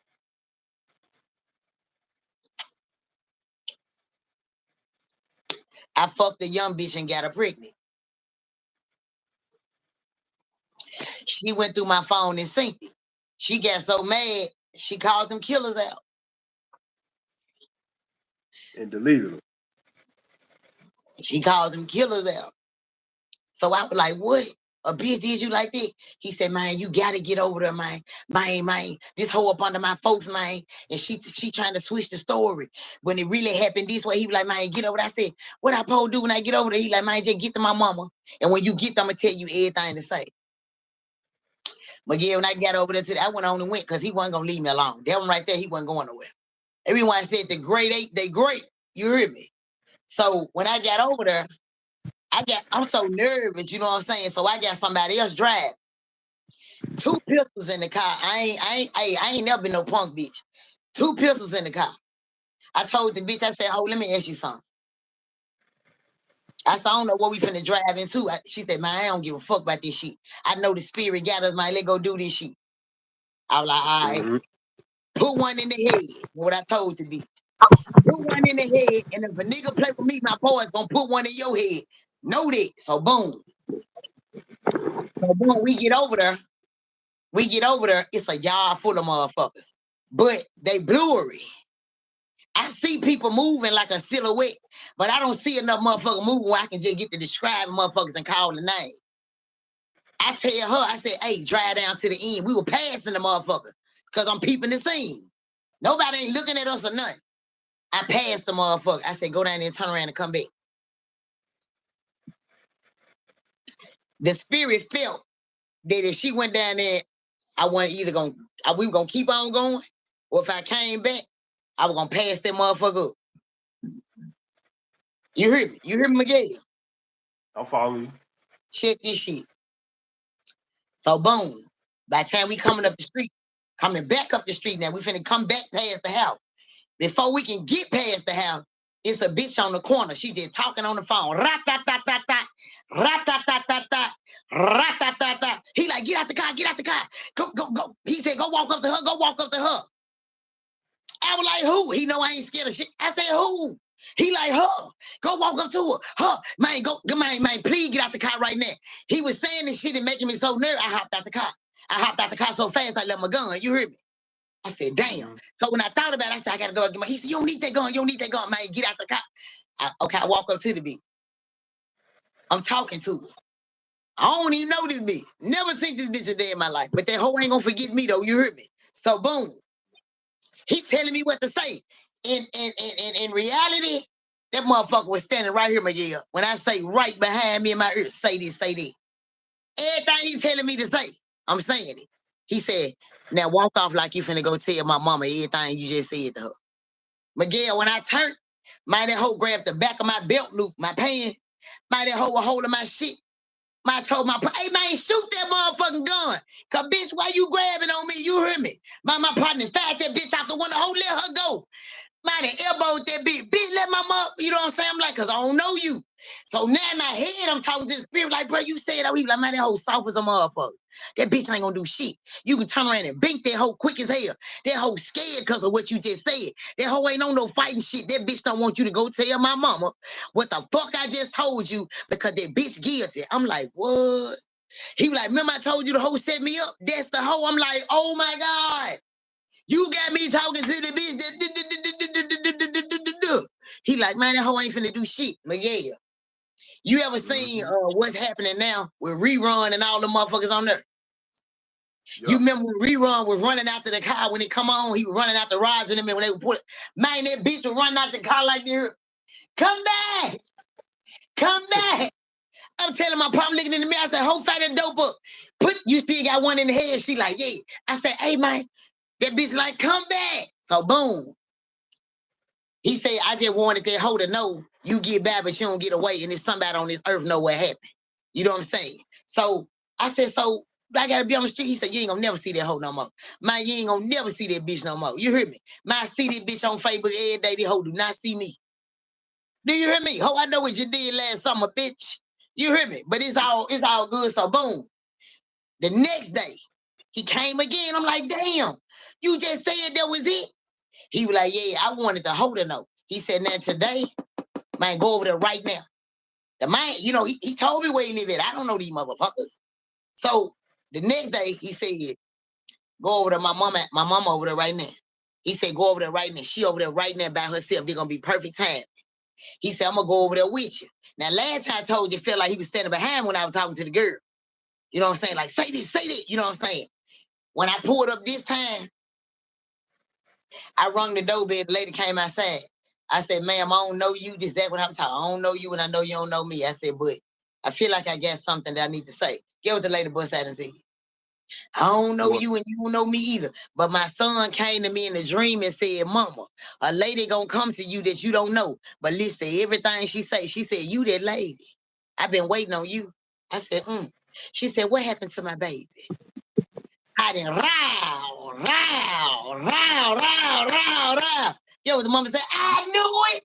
I fucked a young bitch and got her pregnant. She went through my phone and synced it. She got so mad, she called them killers out. And deleted them. She called them killers out. So I was like, what? A bitch did you like that? He said, man, you gotta get over there, man. Man, this hoe up under my folks, man. And she trying to switch the story. When it really happened this way, he was like, man, get over there. I said, what I supposed to do when I get over there? He like, man, just get to my mama. And when you get there, I'm gonna tell you everything to say. But yeah, when I got over there today, I went on and went because he wasn't gonna leave me alone. That one right there, he wasn't going nowhere. Everyone said the grade 8, they great. You hear me? So when I got over there, I'm so nervous, you know what I'm saying? So I got somebody else drive. 2 pistols in the car. I ain't never been no punk bitch. 2 pistols in the car. I told the bitch, I said, oh, let me ask you something. I said, I don't know what we finna drive into. She said, man, I don't give a fuck about this shit. I know the spirit got us, man. Let's go do this shit. I was like, all right, put one in the head. What I told the bitch. Put one in the head, and if a nigga play with me, my boy's gonna put one in your head. Know that. So boom. We get over there. It's a yard full of motherfuckers. But they blurry. I see people moving like a silhouette, but I don't see enough motherfuckers moving where I can just get to describe motherfuckers and call the name. I tell her, I said, hey, drive down to the end. We were passing the motherfucker because I'm peeping the scene. Nobody ain't looking at us or nothing. I passed the motherfucker. I said, go down there and turn around and come back. The spirit felt that if she went down there, we were gonna keep on going, or if I came back, I was gonna pass that motherfucker up. You hear me? You hear me, Miguel? I'll follow you. Check this shit. So boom. By the time we coming back up the street now, we finna come back past the house. Before we can get past the house, it's a bitch on the corner. She just talking on the phone. Rat-tat-tat-tat-tat. Rat-tat-tat-tat-tat. Rat-tat-tat-tat. He like, get out the car, get out the car. Go. He said, go walk up to her, go walk up to her. I was like, who? He know I ain't scared of shit. I said, who? He like, her. Go walk up to her. Her. Man, man, please get out the car right now. He was saying this shit and making me so nervous. I hopped out the car. I hopped out the car so fast I left my gun. You hear me? I said, damn. So when I thought about it, I said, I gotta go get my. He said, you don't need that gun. You don't need that gun, man. Get out the car. I walk up to the bitch. I'm talking to her. I don't even know this bitch. Never seen this bitch a day in my life. But that hoe ain't gonna forget me though. You heard me? So boom. He telling me what to say. In reality, that motherfucker was standing right here, Miguel. When I say right behind me in my ear, say this, say that. Everything he telling me to say, I'm saying it. He said, now walk off like you finna go tell my mama everything you just said to her. Miguel, when I turned, that hoe grabbed the back of my belt loop, my pants. That hoe was holding my shit. I told my, hey man, shoot that motherfucking gun. Cause bitch, why you grabbing on me? You hear me? My partner fired that bitch out the window. Oh, let her go. Man, elbowed that bitch. Bitch, let my mother, you know what I'm saying? I'm like, cause I don't know you. So now in my head, I'm talking to the spirit, like, bro, you said, oh, he like, man, that hoe soft as a motherfucker. That bitch ain't gonna do shit. You can turn around and bink that hoe quick as hell. That hoe scared because of what you just said. That hoe ain't on no fighting shit. That bitch don't want you to go tell my mama what the fuck I just told you because that bitch guilty. I'm like, what? He was like, remember I told you the hoe set me up? That's the hoe. I'm like, oh my God. You got me talking to the bitch that. He like, man, that hoe ain't finna do shit. But yeah. You ever seen what's happening now with Rerun and all the motherfuckers on there? Yep. You remember when Rerun was running after the car when it come on? He was running out the rods and them when they would put it. Man, that bitch was running out the car like this. Come back. Come back. I'm telling my partner looking in the mirror. I said, hoe fight that dope up. You still got one in the head. She like, yeah. I said, hey, man. That bitch like, come back. So boom. He said, I just wanted that hoe to know you get back, but you don't get away. And there's somebody on this earth know what happened. You know what I'm saying? So I said, so I gotta be on the street. He said, you ain't gonna never see that hoe no more. Man, you ain't gonna never see that bitch no more. You hear me? Man, I see this bitch on Facebook every day. This hoe do not see me. Do you hear me? Ho, I know what you did last summer, bitch. You hear me? But it's all good. So boom. The next day, he came again. I'm like, damn, you just said that was it. He was like, yeah, I wanted the hoe to know. He said, now today, man, go over there right now. The man, you know, he told me where he lived at. I don't know these motherfuckers. So the next day, he said, go over to my mama over there right now. He said, go over there right now. She over there right now by herself. They're gonna be perfect time. He said, I'm gonna go over there with you. Now, last time I told you, it felt like he was standing behind when I was talking to the girl. You know what I'm saying? Like, say this. You know what I'm saying? When I pulled up this time, I rung the doorbell. The lady came outside. I said, ma'am, I don't know you. This, that, what I'm talking. I don't know you, and I know you don't know me. I said, but I feel like I got something that I need to say. Get what the lady bust out and said. I don't know you and you don't know me either. But my son came to me in a dream and said, mama, a lady gonna come to you that you don't know. But listen, everything she said, you that lady. I've been waiting on you. I said, She said, what happened to my baby? I didn't row. Yo, what the mama said, I knew it.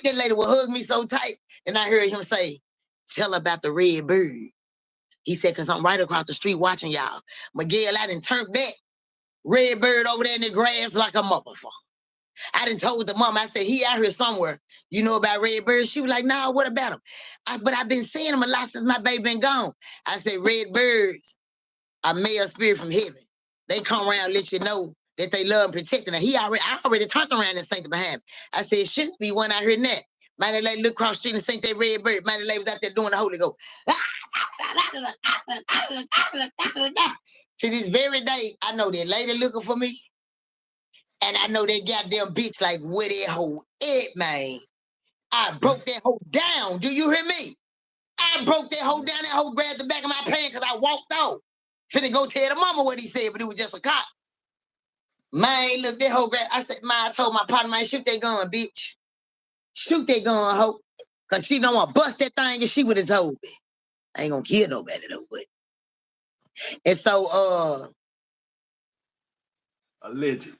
That lady would hug me so tight. And I heard him say, tell about the red bird. He said, because I'm right across the street watching y'all. Miguel, I done turned back. Red bird over there in the grass like a motherfucker. I done told the mom, I said, he out here somewhere. You know about red birds? She was like, nah, what about him? But I've been seeing him a lot since my baby been gone. I said, red birds are male spirit from heaven. They come around and let you know that they love and protecting her. I already turned around and sang behind me. I said, it shouldn't be one out here now. Man, they look across the street and sing that red bird. Man, they was out there doing the Holy Ghost. To this very day, I know that lady looking for me. And I know that goddamn bitch like where that hoe at, man. I broke that hoe down. Do you hear me? I broke that hoe down. That hoe grabbed the back of my pants because I walked off. Finna go tell the mama what he said, but it was just a cop. Man, look, that hoe grabbed. I said, man, I told my partner, man, shoot that gun, bitch. Shoot that gun, hoe. Because she don't want to bust that thing and she would have told me. I ain't gonna kill nobody though, but. And so, Alleged.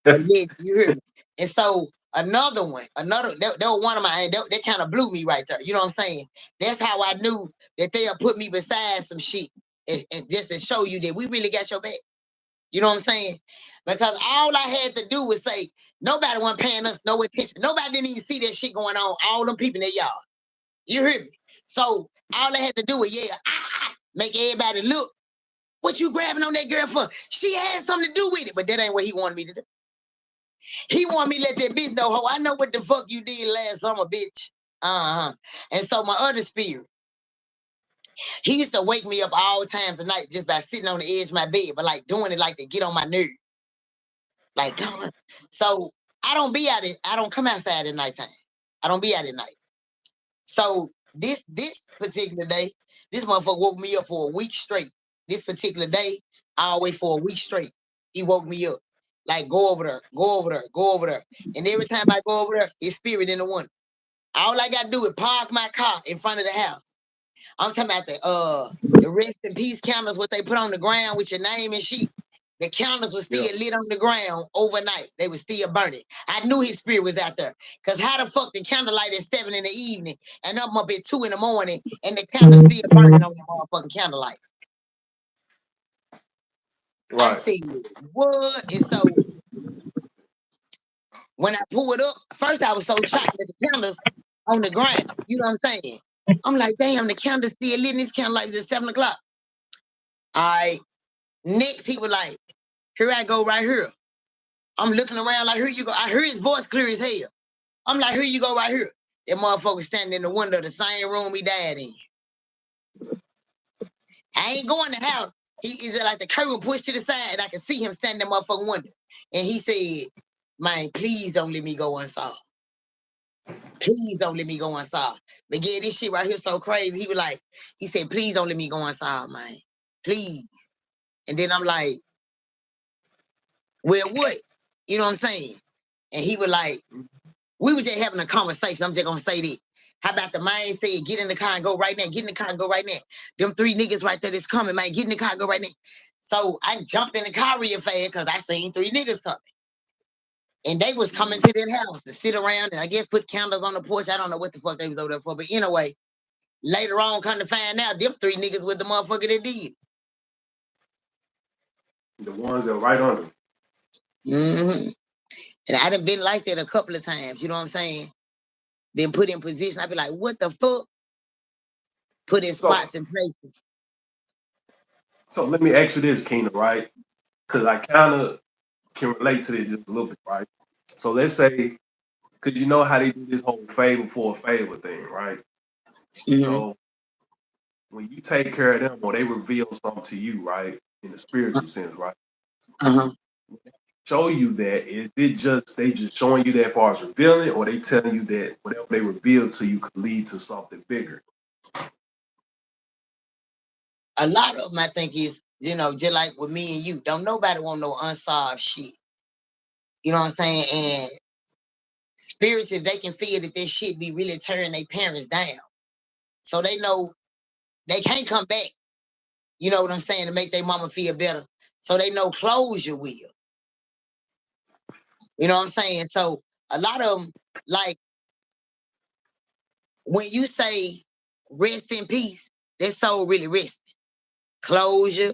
Alleged, you hear me? And so another one, that was one of my, that kind of blew me right there. You know what I'm saying? That's how I knew that they'll put me beside some shit and just to show you that we really got your back. You know what I'm saying? Because all I had to do was say, nobody wasn't paying us no attention. Nobody didn't even see that shit going on. All them people in their yard. You hear me? So all I had to do was, make everybody look. What you grabbing on that girl for? She had something to do with it, but that ain't what he wanted me to do. He wanted me to let that bitch know, ho, I know what the fuck you did last summer, bitch. And so my other spirit, he used to wake me up all times of night just by sitting on the edge of my bed, but like doing it like to get on my nerve. Like, so I don't come outside at nighttime. I don't be out at night. So this particular day, this motherfucker woke me up for a week straight. This particular day, all the way for a week straight. He woke me up. Like, go over there. And every time I go over there, his spirit in the one. All I gotta do is park my car in front of the house. I'm talking about the rest in peace candles, what they put on the ground with your name and shit. The candles were still lit on the ground overnight. They were still burning. I knew his spirit was out there. Because how the fuck the candlelight at 7 in the evening and I'm up at 2 in the morning and the candle's still burning on the motherfucking candlelight? Right. I said, what? And so when I pulled up, first I was so shocked that the candles on the ground. You know what I'm saying? I'm like, damn, the candle's still lit. This candlelight is at 7 o'clock. All right. Next, he was like, here I go right here. I'm looking around like, here you go. I heard his voice clear as hell. I'm like, here you go right here. That motherfucker standing in the window of the same room he died in. I ain't going to the house. He is like the curtain pushed to the side and I can see him standing in the motherfucking window. And he said, man, please don't let me go unsolved. Please don't let me go unsolved. But yeah, this shit right here so crazy. He said, please don't let me go unsolved, man. Please. And then I'm like, well, what? You know what I'm saying? And he was like, we were just having a conversation. I'm just gonna say this. How about the man said, get in the car and go right now, get in the car and go right now. Them 3 niggas right there that's coming, man, get in the car and go right now. So I jumped in the car real fast because I seen 3 niggas coming. And they was coming to their house to sit around and I guess put candles on the porch. I don't know what the fuck they was over there for. But anyway, later on, come to find out, them 3 niggas with the motherfucker that did. The ones that are right on them. Mm-hmm. And I done been like that a couple of times, you know what I'm saying? Been put in position. I be like, what the fuck? Put in spots and places. So let me ask you this, Keena, right? Because I kind of can relate to this just a little bit, right? So let's say, because you know how they do this whole favor for a favor thing, right? Mm-hmm. So when you take care of them or they reveal something to you, right, in the spiritual sense, right? Uh-huh. Show you that, is it just they just showing you that as far as revealing, or they telling you that whatever they reveal to you could lead to something bigger? A lot of them, I think, is, you know, just like with me and you, don't nobody want no unsolved shit. You know what I'm saying? And spiritually, they can feel that this shit be really tearing their parents down. So they know they can't come back. You know what I'm saying? To make their mama feel better. So they know closure will. You know what I'm saying? So a lot of them, like when you say rest in peace, their soul really resting. Closure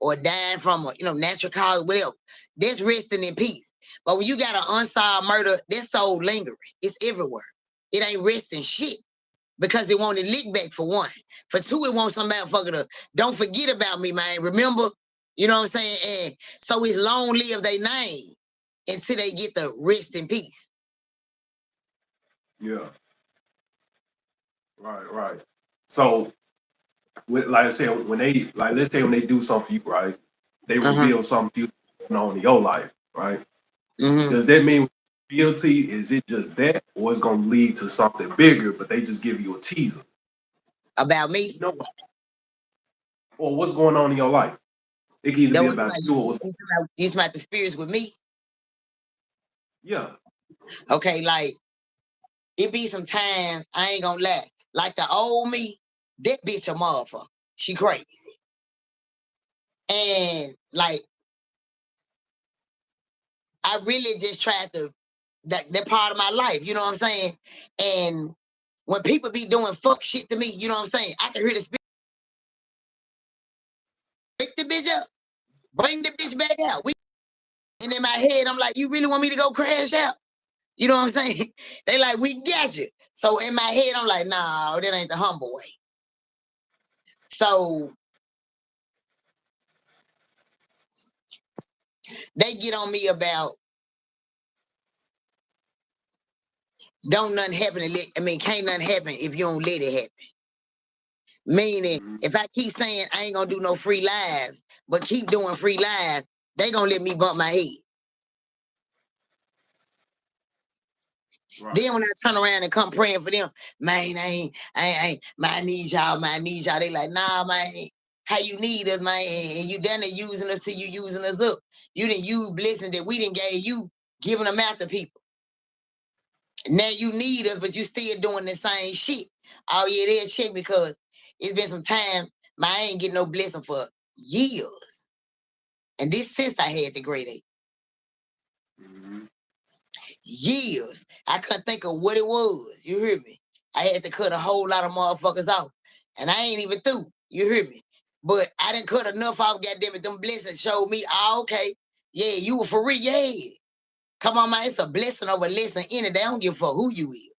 or dying from a natural cause, whatever. That's resting in peace. But when you got an unsolved murder, their soul lingering. It's everywhere. It ain't resting shit. Because it want to lick back for one. For two, it wants some motherfucker to don't forget about me, man. Remember? You know what I'm saying? And so it's long live their name until they get the rest in peace. Yeah. Right. So, like I said, when they, like, let's say when they do something for you, right, they reveal something to you going on in your life, right? Mm-hmm. Does that mean guilty? Is it just that, or it's going to lead to something bigger, but they just give you a teaser? About me? You know what? Or what's going on in your life? It can either That be was about like you or what's. you about the spirits with me. Yeah. Okay, like it be some times, I ain't gonna lie. Like the old me, that bitch a motherfucker. She crazy. And like I really just tried to that part of my life, you know what I'm saying? And when people be doing fuck shit to me, you know what I'm saying? I can hear the spirit. Pick the bitch up, bring the bitch back out. And in my head, I'm like, you really want me to go crash out? You know what I'm saying? They like, we got you. So in my head, I'm like, no, that ain't the humble way. So they get on me about don't nothing happen. Can't nothing happen if you don't let it happen. Meaning, if I keep saying I ain't gonna do no free lives, but keep doing free lives, they gonna let me bump my head. Right. Then when I turn around and come praying for them, man, I ain't, man, I need y'all, man, I need y'all. They like, nah, man, how you need us, man, and you done using us till you using us up. You didn't use blessings that we didn't gave you, giving them out to people. Now you need us, but you still doing the same shit. Oh yeah, they'll check because it's been some time, man, I ain't getting no blessing for years. And this since I had the grade 8. Years. I couldn't think of what it was. You hear me? I had to cut a whole lot of motherfuckers off. And I ain't even through. You hear me? But I didn't cut enough off, goddamn it. Them blessings showed me, okay. Yeah, you were for real. Yeah. Come on, man. It's a blessing over a lesson in it. They don't give a fuck who you is.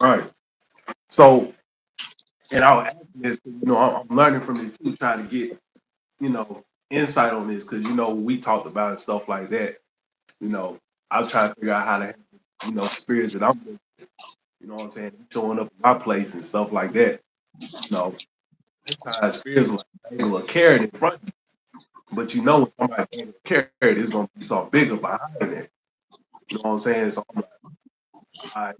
Right. So, and I'll ask this, I'm learning from this too, trying to get, insight on this, because, we talked about and stuff like that. I was trying to figure out how to handle, spirits that I'm with, what I'm saying, showing up in my place and stuff like that. This time spirits like angle a carrot in front of you. But when somebody angle a carrot, it's gonna be something bigger behind it. You know what I'm saying? So I'm like, all right,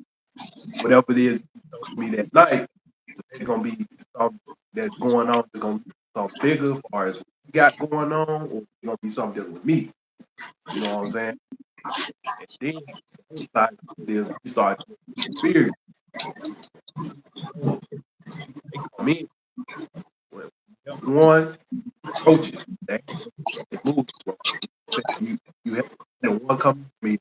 whatever it is to me that night, it's gonna be something that's going on. It's gonna be something bigger as far as what we got going on, or it's gonna be something with me. You know what I'm saying? And then the other side of it is you start fear. They come in with one approaches. They move, bro. Say you have the one coming to me.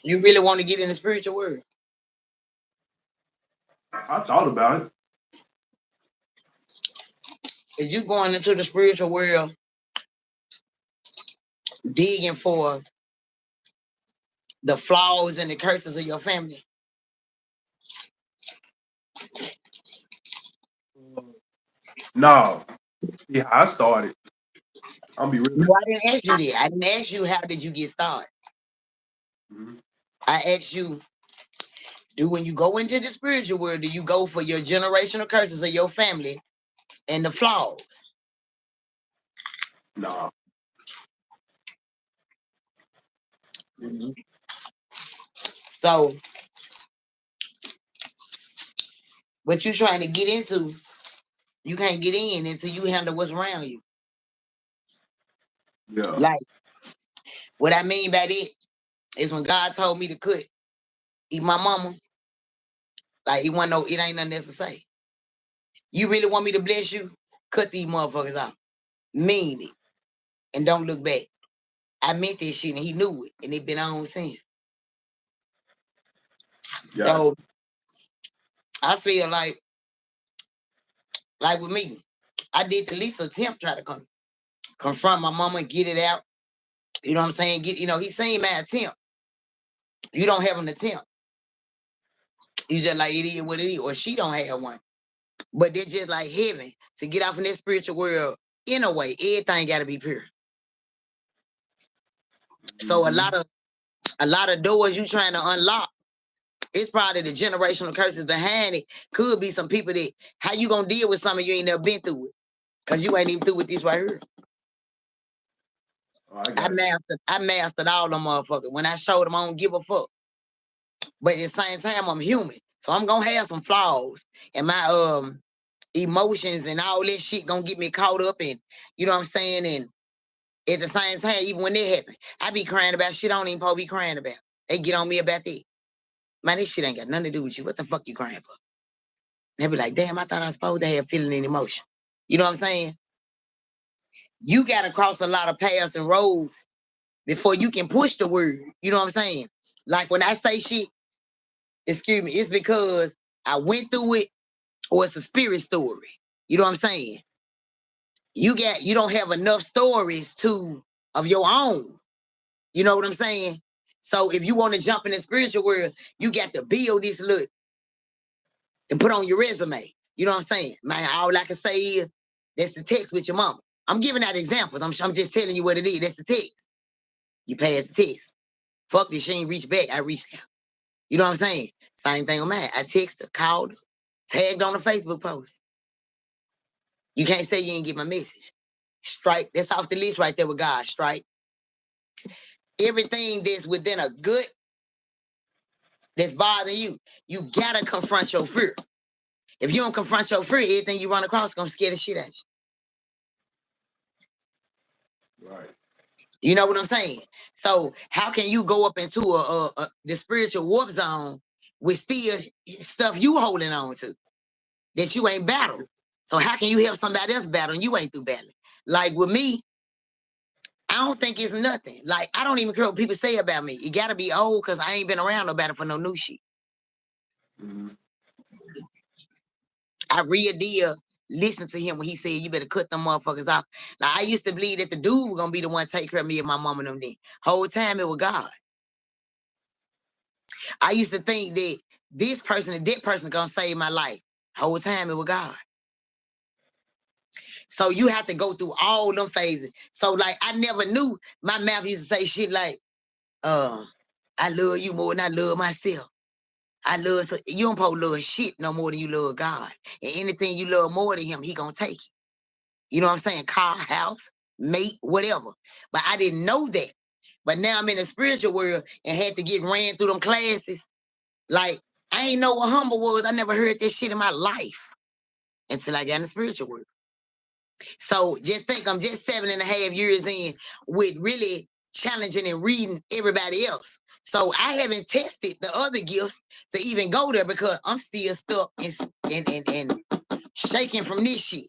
You really want to get in the spiritual world? I thought about it. If you going into the spiritual world digging for the flaws and the curses of your family, No, yeah, I started. I'll be real. no, I didn't ask you that. I didn't ask you how did you get started. Mhm. I asked you, do when you go into the spiritual world, do you go for your generational curses of your family and the flaws? No, Mhm. So what you trying to get into, you can't get in until you handle what's around you. yeah, Like what I mean by that is when God told me to cut, eat my mama, like it ain't nothing else to say. You really want me to bless you? Cut these motherfuckers out. Mean it. And don't look back. I meant that shit and he knew it. And it been on since. yeah, So I feel like with me, I did the least attempt try to confront my mama and get it out. You know what I'm saying? He seen my attempt. You don't have an attempt. You just like it is what it is, or she don't have one. But they're just like heaven to get off in this spiritual world. In a way, everything got to be pure. So hmm a lot of doors you trying to unlock, it's probably the generational curses behind it. Could be some people that how you gonna deal with something you ain't never been through it, cause you ain't even through with this right here. oh, I I got you. mastered all them motherfuckers. When I showed them, I don't give a fuck. But at the same time, I'm human, so I'm gonna have some flaws, and my emotions and all this shit gonna get me caught up in. You know what I'm saying? And at the same time, even when that happen, I be crying about shit I don't even supposed to be crying about. They get on me about that. Man, this shit ain't got nothing to do with you. What the fuck you crying for? They be like, damn, I thought I was supposed to have feeling and emotion. You know what I'm saying? You gotta cross a lot of paths and roads before you can push the word. You know what I'm saying? Like when I say shit, excuse me, it's because I went through it or it's a spirit story. You know what I'm saying? You don't have enough stories of your own. You know what I'm saying? So if you want to jump in the spiritual world, you got to build this look and put on your resume. You know what I'm saying? Man, all I can say is that's the text with your mama. I'm giving out examples. I'm just telling you what it is. That's the text. You pass the text. Fuck this, she ain't reached back. I reached out. You know what I'm saying? Same thing on mine. I texted her, called her, tagged on a Facebook post. You can't say you ain't get my message. Strike. That's off the list right there with God. Strike. Everything that's within a good that's bothering you, you gotta confront your fear. If you don't confront your fear, everything you run across is gonna scare the shit out Right. you. You know what I'm saying? So how can you go up into the spiritual warp zone with still stuff you holding on to that you ain't battled? So how can you help somebody else battle and you ain't through battling? Like with me, I don't think it's nothing. Like I don't even care what people say about me. It gotta be old because I ain't been around nobody for no new shit. hmm I real deal listen to him when he said you better cut them motherfuckers off. Now I used to believe that the dude was gonna be the one to take care of me and my mom and them then. Whole time it was God. I used to think that this person and that person gonna save my life. Whole time it was God. So you have to go through all them phases. So like I never knew my mouth used to say shit like, I love you more than I love myself. So you don't supposed to love shit no more than you love God. And anything you love more than him, he gonna take it. You know what I'm saying? Car, house, mate, whatever. But I didn't know that. But now I'm in the spiritual world and had to get ran through them classes. Like, I ain't know what humble was. I never heard that shit in my life. until I got in the spiritual world. So just think I'm just 7.5 years in with really challenging and reading everybody else. So I haven't tested the other gifts to even go there because I'm still stuck and shaking from this shit.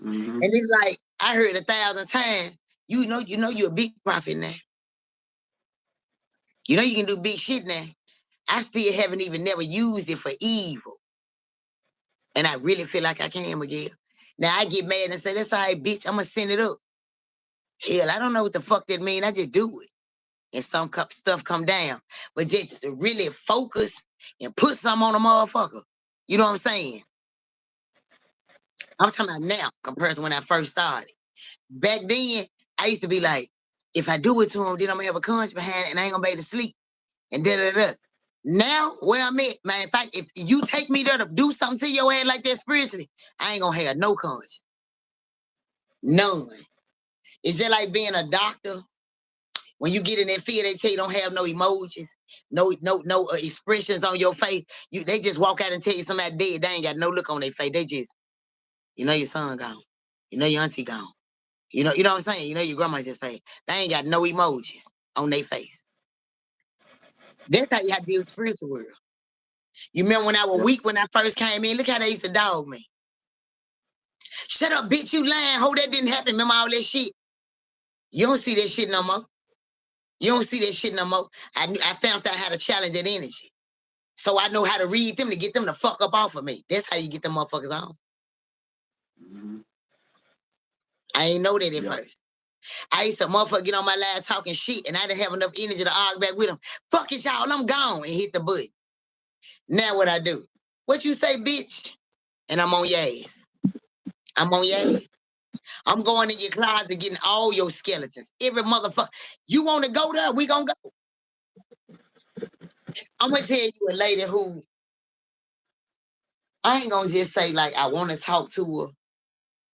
Mm-hmm. And it's like I heard 1,000 times, you know you're a big prophet now. You know you can do big shit now. I still haven't even never used it for evil. And I really feel like I can, Miguel. Now I get mad and say, that's all right, bitch, I'm gonna send it up. Hell, I don't know what the fuck that mean. I just do it. And some stuff come down. But just to really focus and put something on a motherfucker. You know what I'm saying? I'm talking about now compared to when I first started. Back then, I used to be like, if I do it to him, then I'm gonna have a conscience behind it and I ain't gonna be able to sleep. And da-da-da. Now, where I'm at, man, in fact, if you take me there to do something to your head like that spiritually, I ain't gonna have no conscience. None. It's just like being a doctor. When you get in that field, they tell you don't have no emojis, no expressions on your face. They just walk out and tell you somebody dead. They ain't got no look on their face. They just, your son gone. Your auntie gone. You know what I'm saying? Your grandma just passed. They ain't got no emojis on their face. That's how you have to deal with the spiritual world. You remember when I was weak when I first came in? Look how they used to dog me. Shut up, bitch, you lying. Ho, that didn't happen. Remember all that shit? You don't see that shit no more. You don't see that shit no more. I found out how to challenge that energy. So I know how to read them to get them the fuck up off of me. That's how you get them motherfuckers on. Mm-hmm. I ain't know that at first. I used to motherfucker get on my live talking shit and I didn't have enough energy to argue back with them. Fuck it, y'all, I'm gone, and hit the button. Now what I do? What you say, bitch? And I'm on your ass. I'm on your ass. I'm going in your closet getting all your skeletons. Every motherfucker. You want to go there? We gonna go. I'm gonna tell you a lady who I ain't gonna just say like I want to talk to her,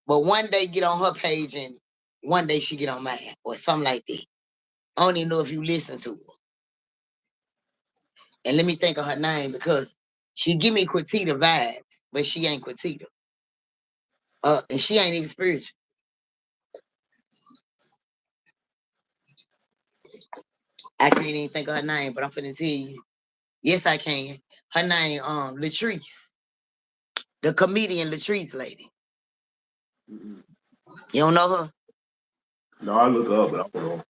but one day get on her page and one day she get on mine or something like that. I don't even know if you listen to her. And let me think of her name because she give me Quitita vibes, but she ain't Quitita. And she ain't even spiritual. I can't even think of her name, but I'm finna tell you. Yes, I can. Her name, Latrice. The comedian Latrice lady. Mm-hmm. You don't know her? No, I look up, but I don't know.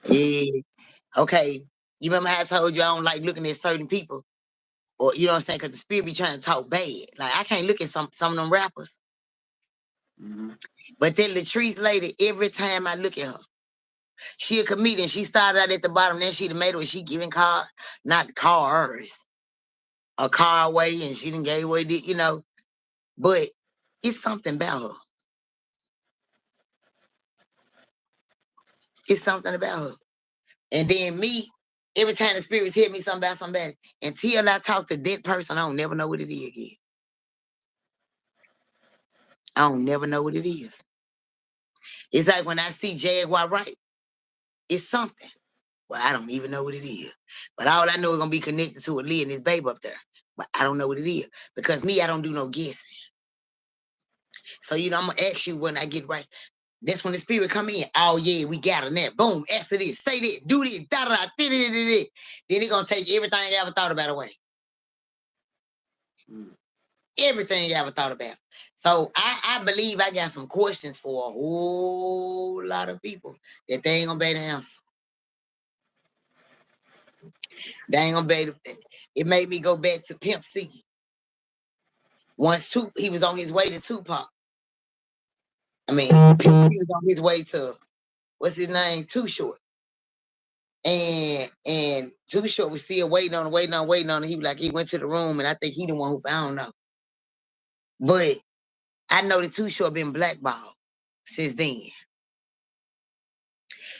Yeah. Okay. You remember how I told you I don't like looking at certain people? Or you know what I'm saying? Because the spirit be trying to talk bad. Like I can't look at some of them rappers. Mm-hmm. But that Latrice lady, every time I look at her, she a comedian. She started out at the bottom, then she made her. She giving cars, not cars, a car away, and she didn't gave away, But it's something about her. It's something about her. And then me, every time the spirit tell me something about somebody, until I talk to that person, I don't never know what it is again. I don't never know what it is. It's like when I see Jaguar Wright, it's something. Well, I don't even know what it is. But all I know is gonna be connected to Aaliyah and his babe up there. But I don't know what it is. Because me, I don't do no guessing. So, I'm gonna ask you when I get right. That's when the spirit come in. Oh yeah, we got it now. Boom, answer this, say this, do this, da da da, da. Then he gonna take everything I ever thought about away. Everything you ever thought about. So I believe I got some questions for a whole lot of people that they ain't gonna be able to answer. They ain't gonna be able to. It made me go back to Pimp C. Once he was on his way to Tupac. I mean, Pimp C was on his way to what's his name? Too Short. And Too Short was still waiting on. He was like, he went to the room, and I think he the one who I don't know. But I know that Too Short been blackballed since then.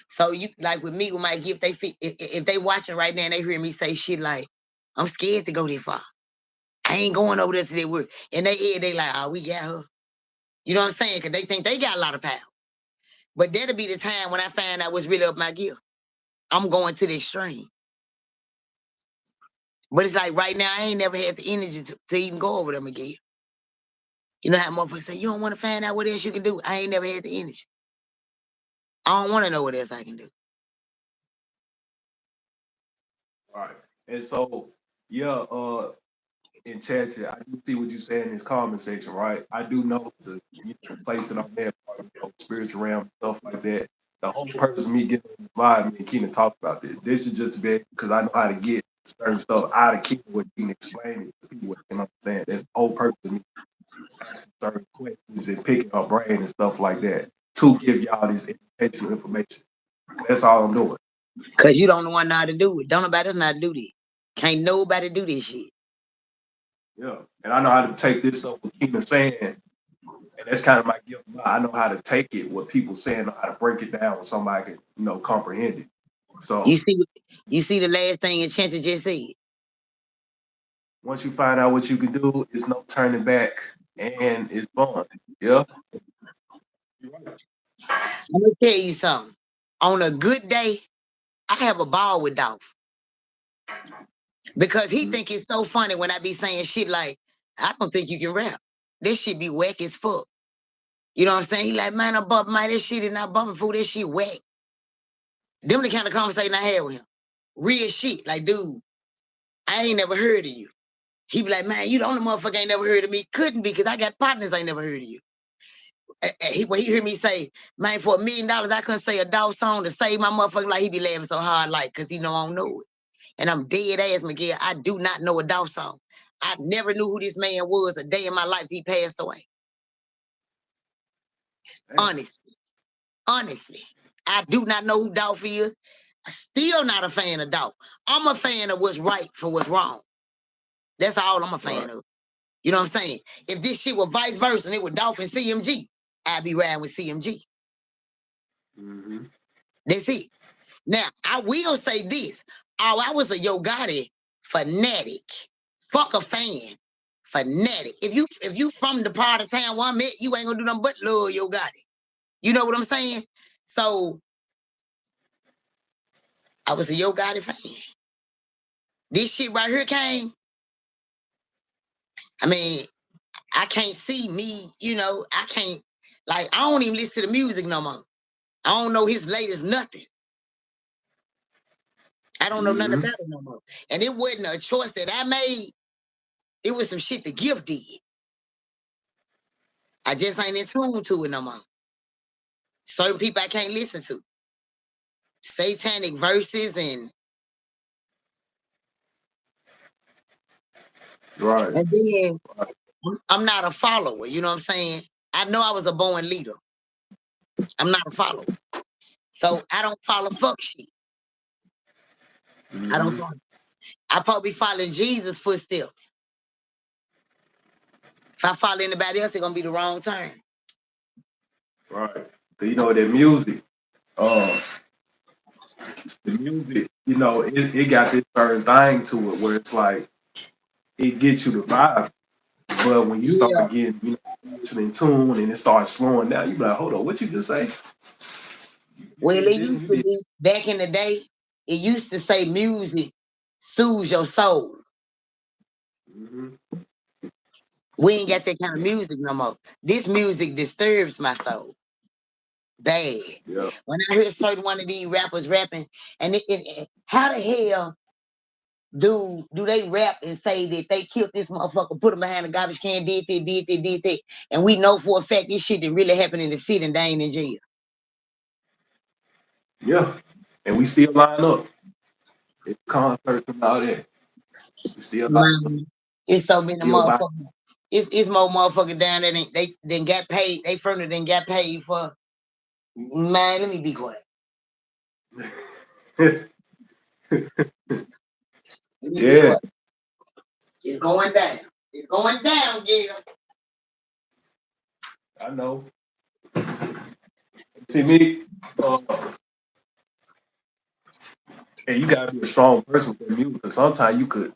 So you like with me with my gift, if they watching right now and they hear me say shit like, I'm scared to go that far. I ain't going over there to that work. And they like, oh, we got her. You know what I'm saying? Because they think they got a lot of power. But that'll be the time when I find out what's really up my gift. I'm going to the extreme. But it's like right now, I ain't never had the energy to even go over them again. You know how motherfuckers say, you don't want to find out what else you can do? I ain't never had the energy. I don't want to know what else I can do. Right. And so, yeah, in chat, I do see what you say in this comment section, right? I do know the place that I'm at, spiritual realm, stuff like that. The whole purpose of me getting on this live, me and Keenan talk about this. This is just because I know how to get certain stuff out of Keenan, what Keenan explain it to people what they can understand. That's the whole purpose of me asking certain questions and picking up brain and stuff like that to give y'all this educational information. That's all I'm doing. Cause you don't know how to do it. Don't nobody else know how to do this. Can't nobody do this shit. Yeah. And I know how to take this up with Keenan saying, and that's kind of my gift. I know how to take it, what people saying, know how to break it down so somebody can, comprehend it. So You see the last thing Enchanter just said. once you find out what you can do, it's no turning back and it's fun. Yeah. Let me tell you something. On a good day, I have a ball with Dolph. Because he think it's so funny when I be saying shit like, I don't think you can rap. This shit be whack as fuck. You know what I'm saying? He like, man, this shit is not bumping fool. This shit whack. Them the kind of conversation I had with him. Real shit. Like, dude, I ain't never heard of you. He be like, man, you the only motherfucker ain't never heard of me. Couldn't be, because I got partners ain't never heard of you. When he heard me say, man, for $1 million, I couldn't say a dog song to save my motherfucker, like he be laughing so hard, like, because he know I don't know it. And I'm dead ass, Miguel. I do not know a dog song. I never knew who this man was a day in my life. He passed away. Honestly, I do not know who Dolph is. I'm still not a fan of Dolph. I'm a fan of what's right for what's wrong. That's all I'm a fan of. You know what I'm saying? If this shit were vice versa and it was Dolph and CMG, I'd be riding with CMG. Mm-hmm. That's it. Now, I will say this. Oh, I was a Yo Gotti fanatic. Fuck a fan. Fanatic. If you from the part of town where I'm at, you ain't gonna do nothing but love Yo Gotti. You know what I'm saying? So I was a Yo Gotti fan. This shit right here came. I mean, I can't see me, I can't, like, I don't even listen to the music no more. I don't know his latest nothing. I don't know nothing about it no more. And it wasn't a choice that I made. It was some shit the gift did. I just ain't in tune to it no more. Certain people I can't listen to. Satanic verses and Right. And then I'm not a follower, you know what I'm saying? I know I was a born leader. I'm not a follower. So I don't follow fuck shit. I don't follow. I probably following Jesus' footsteps. If I follow anybody else, it's gonna be the wrong turn. Right. That music, it got this certain thing to it where it's like it gets you the vibe. But when you start getting, in tune and it starts slowing down, you be like, hold on, what you just say? Well, it used to be back in the day, it used to say music soothes your soul. We ain't got that kind of music no more. This music disturbs my soul. Bad. Yeah. When I hear certain one of these rappers rapping, and how the hell do they rap and say that they killed this motherfucker, put him behind a garbage can, did that, and we know for a fact this shit didn't really happen in the city and they ain't in jail. Yeah. And we still line up. It's concerts and all that. We still line up. It's so many motherfuckers. It's more motherfuckers down there they then got paid. They further than got paid for. Man, let me be quiet. Yeah. It's going down. It's going down, yeah. I know. See me, and you gotta be a strong person with that music. Because sometimes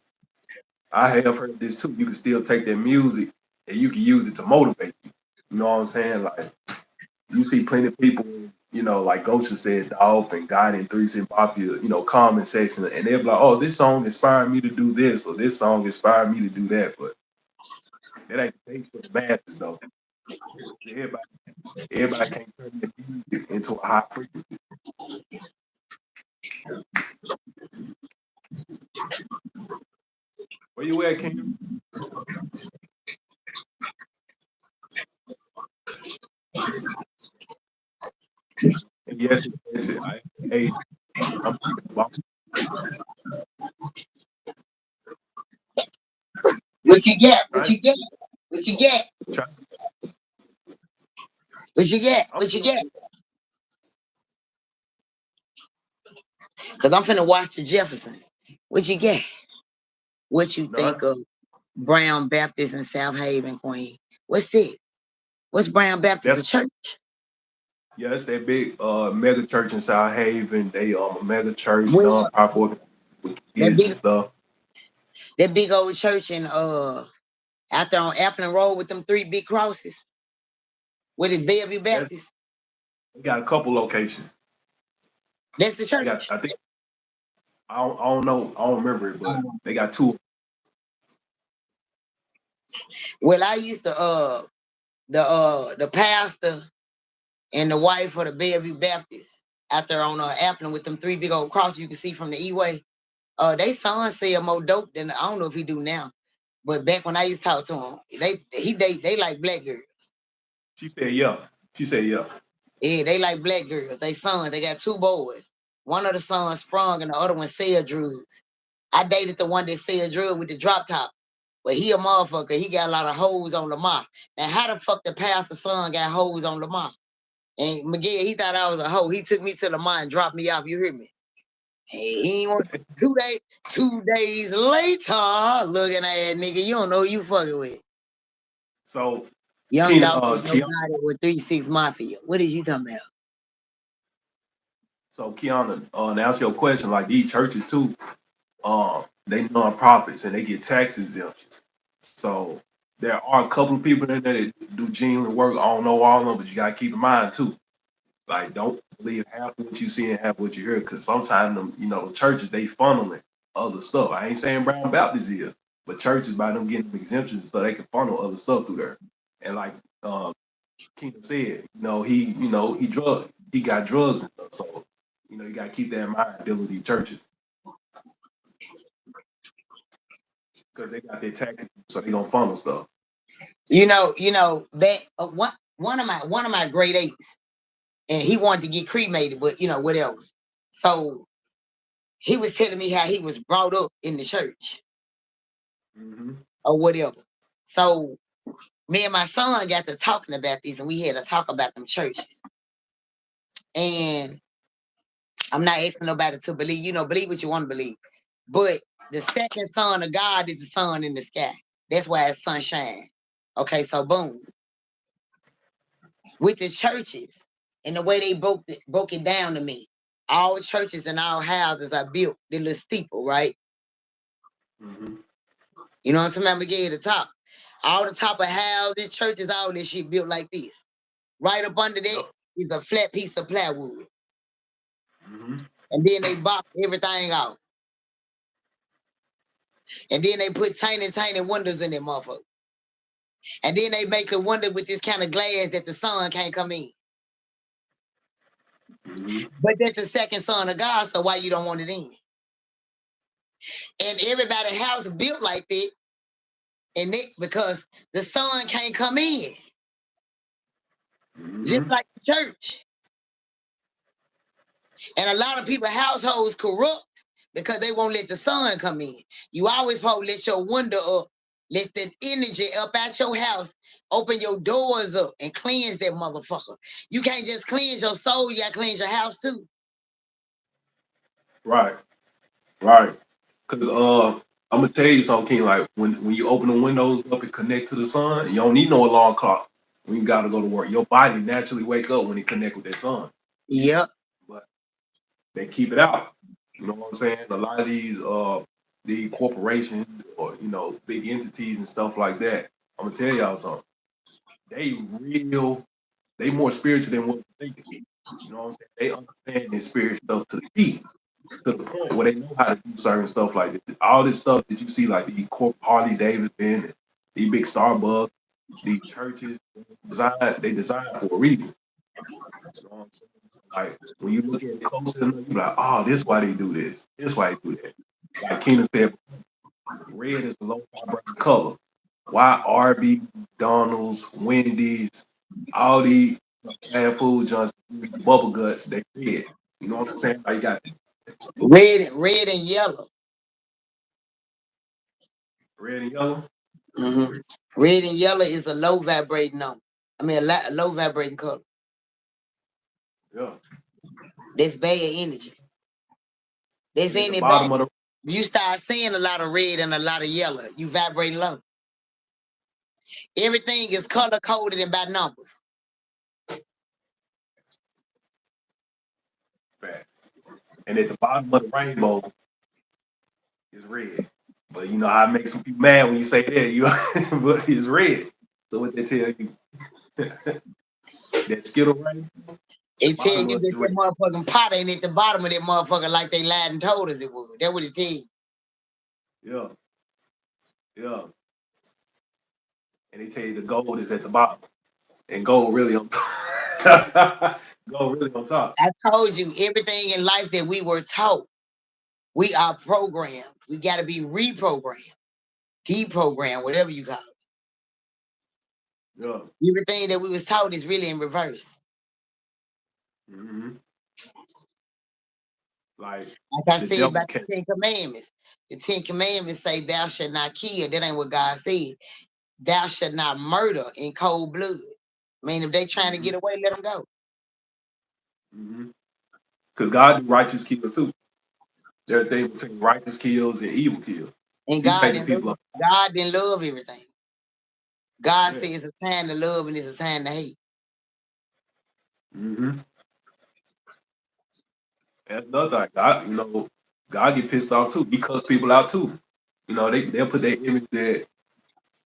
I have heard this too. You can still take that music and you can use it to motivate you. You know what I'm saying? Like you see plenty of people, like Gosha said, Dolph and God and 3 Mafia, comment section, and they're like, oh, this song inspired me to do this, or this song inspired me to do that. But That ain't the case for the masses though. Everybody can't turn their music into a high frequency. Where you at, King? And yes, it's it. Hey, I'm What you get? What trying, you get? What you get? trying, What you get? I'm What you still get? Cause I'm finna watch the Jeffersons. What you get? What you none. think of Brown Baptist in South Haven, Queen? What's it? What's Brown Baptist? A That's church? yeah, it's that big mega church in South Haven. They a mega church, Well, non-profit organization with that kids big and stuff. that big old church in out there on Appleton Road with them three big crosses. What is Bellevue Yes, Baptist? they got a couple locations. That's the They got church. I think I don't know, I don't remember it, but they got two. Well, I used to the pastor and the wife for the Bellevue Baptist out there on Appleton with them three big old crosses you can see from the E-way. They son sell more dope than I don't know if he do now. But back when I used to talk to him, they like black girls. She said yeah. She said yeah. Yeah, they like black girls. They sons. They got two boys. One of the sons sprung and the other one sell drugs. I dated the one that sell drugs with the drop top. But he a motherfucker. He got a lot of hoes on Lamar. Now, how the fuck the pastor son got hoes on Lamar? And Miguel, he thought I was a hoe. He took me to Lamar and dropped me off. You hear me? Hey, he ain't want 2 days. 2 days later, looking at nigga, you don't know who you fucking with. So Young Ken dog with no Kiana, body with 3-6 Mafia. What is you talking about? so Kiana, to answer your question, like these churches too, they non-profits and they get tax exemptions. So there are a couple of people in there that do genuine work. I don't know all of them, but you gotta keep in mind too. Like, don't believe half what you see and half what you hear, because sometimes them, churches they funneling other stuff. I ain't saying Brown Baptist here, but churches by them getting exemptions so they can funnel other stuff through there. And like Keenan said, he got drugs and stuff. So, you gotta keep that in mind dealing with these churches because they got their taxes, so they gonna funnel stuff. That one of my grade eights, and he wanted to get cremated, but whatever. So he was telling me how he was brought up in the church Hmm. or whatever. So me and my son got to talking about this, and we had to talk about them churches. And I'm not asking nobody to believe, believe what you want to believe. But the second son of God is the sun in the sky. That's why it's sunshine. Okay, so boom. With the churches and the way they broke it down to me. All churches and all houses are built, the little steeple, right? Hmm. You know what I'm talking about? Miguel, the top. All the top of houses, churches, all this shit built like this. Right up under that Yep. is a flat piece of plywood. Hmm. And then they box everything out. And then they put tiny, tiny windows in that motherfucker. And then they make a window with this kind of glass that the sun can't come in. Hmm. But that's the second son of God, so why you don't want it in? And everybody's house built like that, and it because the sun can't come in. Just Hmm. like the church. And a lot of people households corrupt because they won't let the sun come in. You always supposed to let your window up, let the energy up out your house, open your doors up and cleanse that motherfucker. You can't just cleanse your soul, you gotta cleanse your house too. Right. Right. Because I'm gonna tell you something, King. Like when you open the windows up and connect to the sun, you don't need no alarm clock when you gotta go to work. Your body naturally wake up when it connect with that sun. Yep. But they keep it out. You know what I'm saying? A lot of these corporations or big entities and stuff like that. I'm gonna tell y'all something. They real. They more spiritual than what you think. You know what I'm saying? They understand this spirit stuff to the T, to the point where they know how to do certain stuff like this. All this stuff that you see, like the Harley Davidson These big Starbucks, these churches, they designed for a reason. You know what I'm saying? Like when you look at it closer, you're like, oh, this why they do this. This why they do that. Like Keena said, red is a low vibrating color. Why Arby's, McDonald's, Wendy's, all these fast food joints, bubble guts, they red. You know what I'm saying? Like you got red and yellow. red and yellow. Mm-hmm. Red and yellow is a low vibrating number. I mean, a low vibrating color. Yeah. That's bad energy. That's And at the bottom of anybody. the You start seeing a lot of red and a lot of yellow. You vibrate low. Everything is color coded and by numbers. fact. And at the bottom of the rainbow is red. But you know how it makes some people mad when you say that, you but it's red. So what they tell you that Skittle rain, the It tell bottom you of it that is that red. motherfucking pot ain't at the bottom of that motherfucker like they lied and told us it would. That's what it tell you. Yeah, yeah. And they tell you the gold is at the bottom. And gold really on top. Gold really on top. I told you everything in life that we were taught, we are programmed. We got to be reprogrammed, deprogrammed, whatever you call Yeah. it. Everything that we was taught is really in reverse. Hmm. Like Like I the said devil about can the 10 Commandments. The 10 Commandments say thou shalt not kill. That ain't what God said. Thou shalt not murder in cold blood. I mean, if they trying to mm-hmm, get away, let them go. mm-hmm. Because God do righteous kills too. There's a thing between righteous kills and evil kills. And He God taking didn't love, people up. God didn't love everything. God Yeah. says it's a time to love and it's a time to hate. Mm-hmm. And another thing, God, God get pissed off too. He cuss people out too. They'll put their image that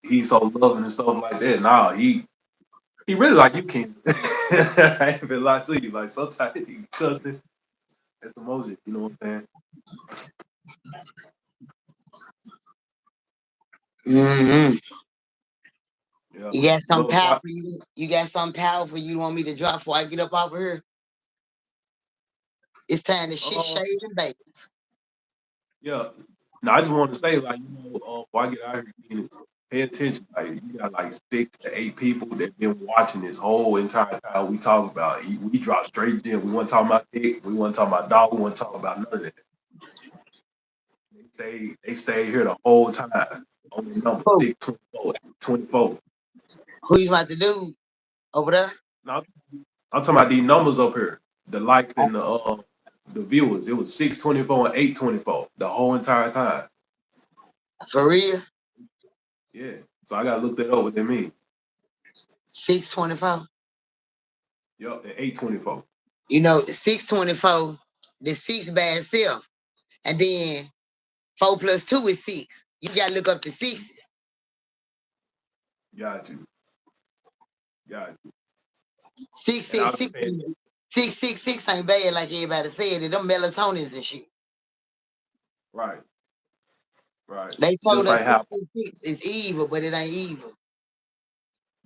he's so loving and stuff like that. Nah, he really like you, King. I ain't gonna lie to you. Like sometimes he cussing. It's emotion. You know what I'm saying? Mm-hmm. Yeah. You got something But before powerful. You got something powerful you want me to drop before I get up off of here? It's time to shit, uh, shave, and bake. yeah. No, I just want to say, like, before I get out here, pay attention. Like, you got like 6 to 8 people that been watching this whole entire time we talk about. We drop straight in. We want to talk about dick. We want to talk about dog. We want to talk about none of that. They stay here the whole time on the number Who? 624, 24. Who you about to do over there? Now, I'm talking about these numbers up here, the likes and the viewers. It was 624 and 824 the whole entire time. For real? Yeah. So I gotta look that up what they mean. 624. Yup, and 824. 624, the six by itself. And then 4 plus 2 is 6. You gotta look up the sixes. Got you. Got you. Six, And six, I'll be six, saying, 666 ain't bad like everybody said it. Them melatonins and shit. right, right. They told Just us like how 666 is evil, but it ain't evil.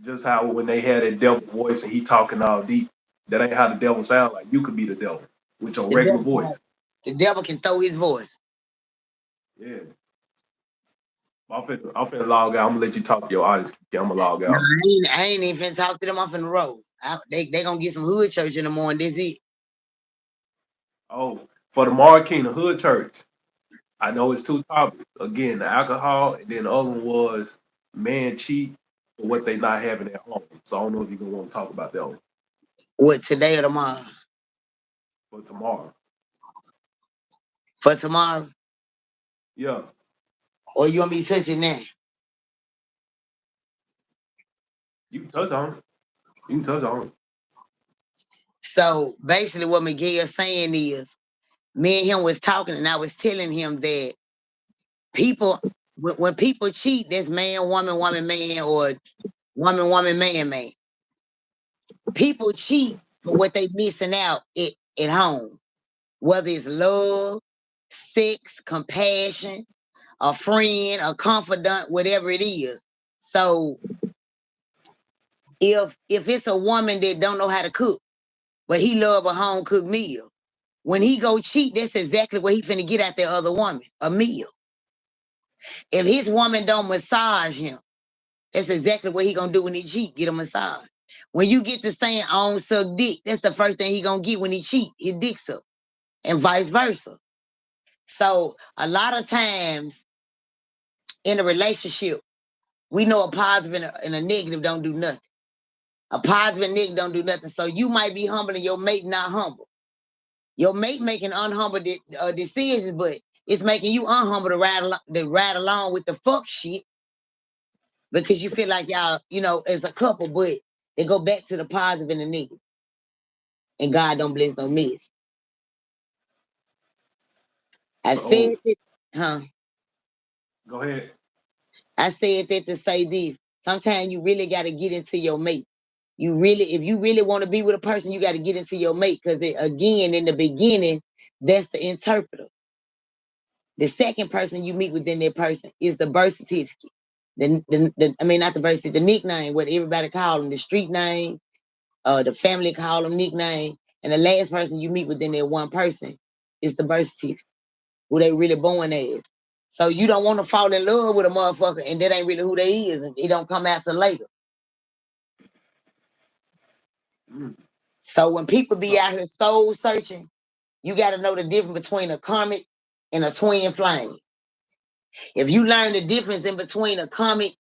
just how when they had that devil voice and he talking all deep, that ain't how the devil sound like. You could be the devil with your The regular devil, voice. the devil can throw his voice. Yeah. I'm finna log out. I'm gonna let you talk to your audience. Yeah, I'm gonna log No, out. I ain't even finna talk to them off in the road. They gonna get some hood church in the morning. That's it. Oh, for the Marquina Hood Church, I know it's 2 topics. Again, the alcohol, and then the other one was man cheat for what they not having at home. So I don't know if you're gonna want to talk about that one What, today or tomorrow? for tomorrow. For tomorrow? Yeah, Or you want me to touch it now? you can touch on it. You can touch on it. So basically what Miguel's saying is me and him was talking and I was telling him that people when people cheat, that's man, woman, woman, man, or woman, woman, man, man. People cheat for what they missing out at home, whether it's love, sex, compassion, a friend, a confidant, whatever it is. So if it's a woman that don't know how to cook, but he love a home cooked meal, when he go cheat, that's exactly what he finna get at that other woman, a meal. If his woman don't massage him, that's exactly what he gonna do when he cheat, get a massage. When you get to saying I don't suck dick, that's the first thing he gonna get when he cheat, his dick suck, and vice versa. So a lot of times in a relationship, we know a positive and a negative don't do nothing. A positive and negative don't do nothing. So you might be humble and your mate not humble. Your mate making unhumble decisions, but it's making you unhumble to ride along with the fuck shit because you feel like y'all, as a couple, but they go back to the positive and the negative. And God don't bless no miss. I said So it, huh? go ahead. I said that to say this. Sometimes you really got to get into your mate. If you really want to be with a person, you got to get into your mate because again, in the beginning, that's the interpreter. The second person you meet within that person is the birth certificate. Not the birth certificate, the nickname, what everybody call them, the street name, the family call them nickname, and the last person you meet within that one person is the birth certificate, who they really born as. So you don't want to fall in love with a motherfucker and that ain't really who they is, and it don't come out till later. Mm. So when people be So out here soul searching, you got to know the difference between a comet and a twin flame. If you learn the difference in between a comet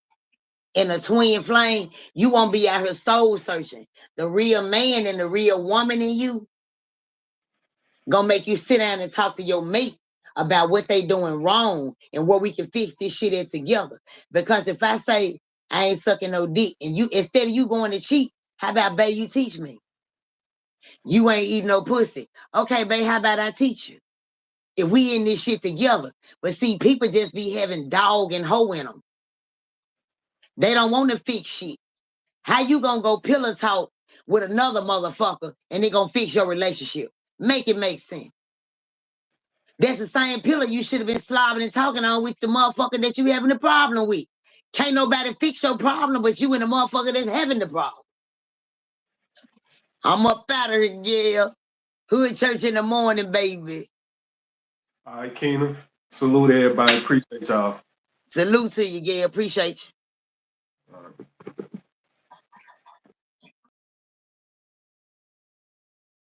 and a twin flame, you won't be out here soul searching. The real man and the real woman in you gonna make you sit down and talk to your mate about what they doing wrong and where we can fix this shit at together. Because if I say I ain't sucking no dick and you instead of you going to cheat, how about babe, you teach me? You ain't eating no pussy. Okay, babe, how about I teach you? If we in this shit together. But see, people just be having dog and hoe in them. They don't want to fix shit. How you gonna go pillow talk with another motherfucker and they gonna fix your relationship? Make it make sense. That's the same pillow you should have been slobbing and talking on with the motherfucker that you having a problem with. Can't nobody fix your problem but you and the motherfucker that's having the problem. I'm up out of here, yeah. Hood church in the morning, baby. all right, Keena. Salute everybody. Appreciate y'all. Salute to you, yeah. Appreciate you. All right.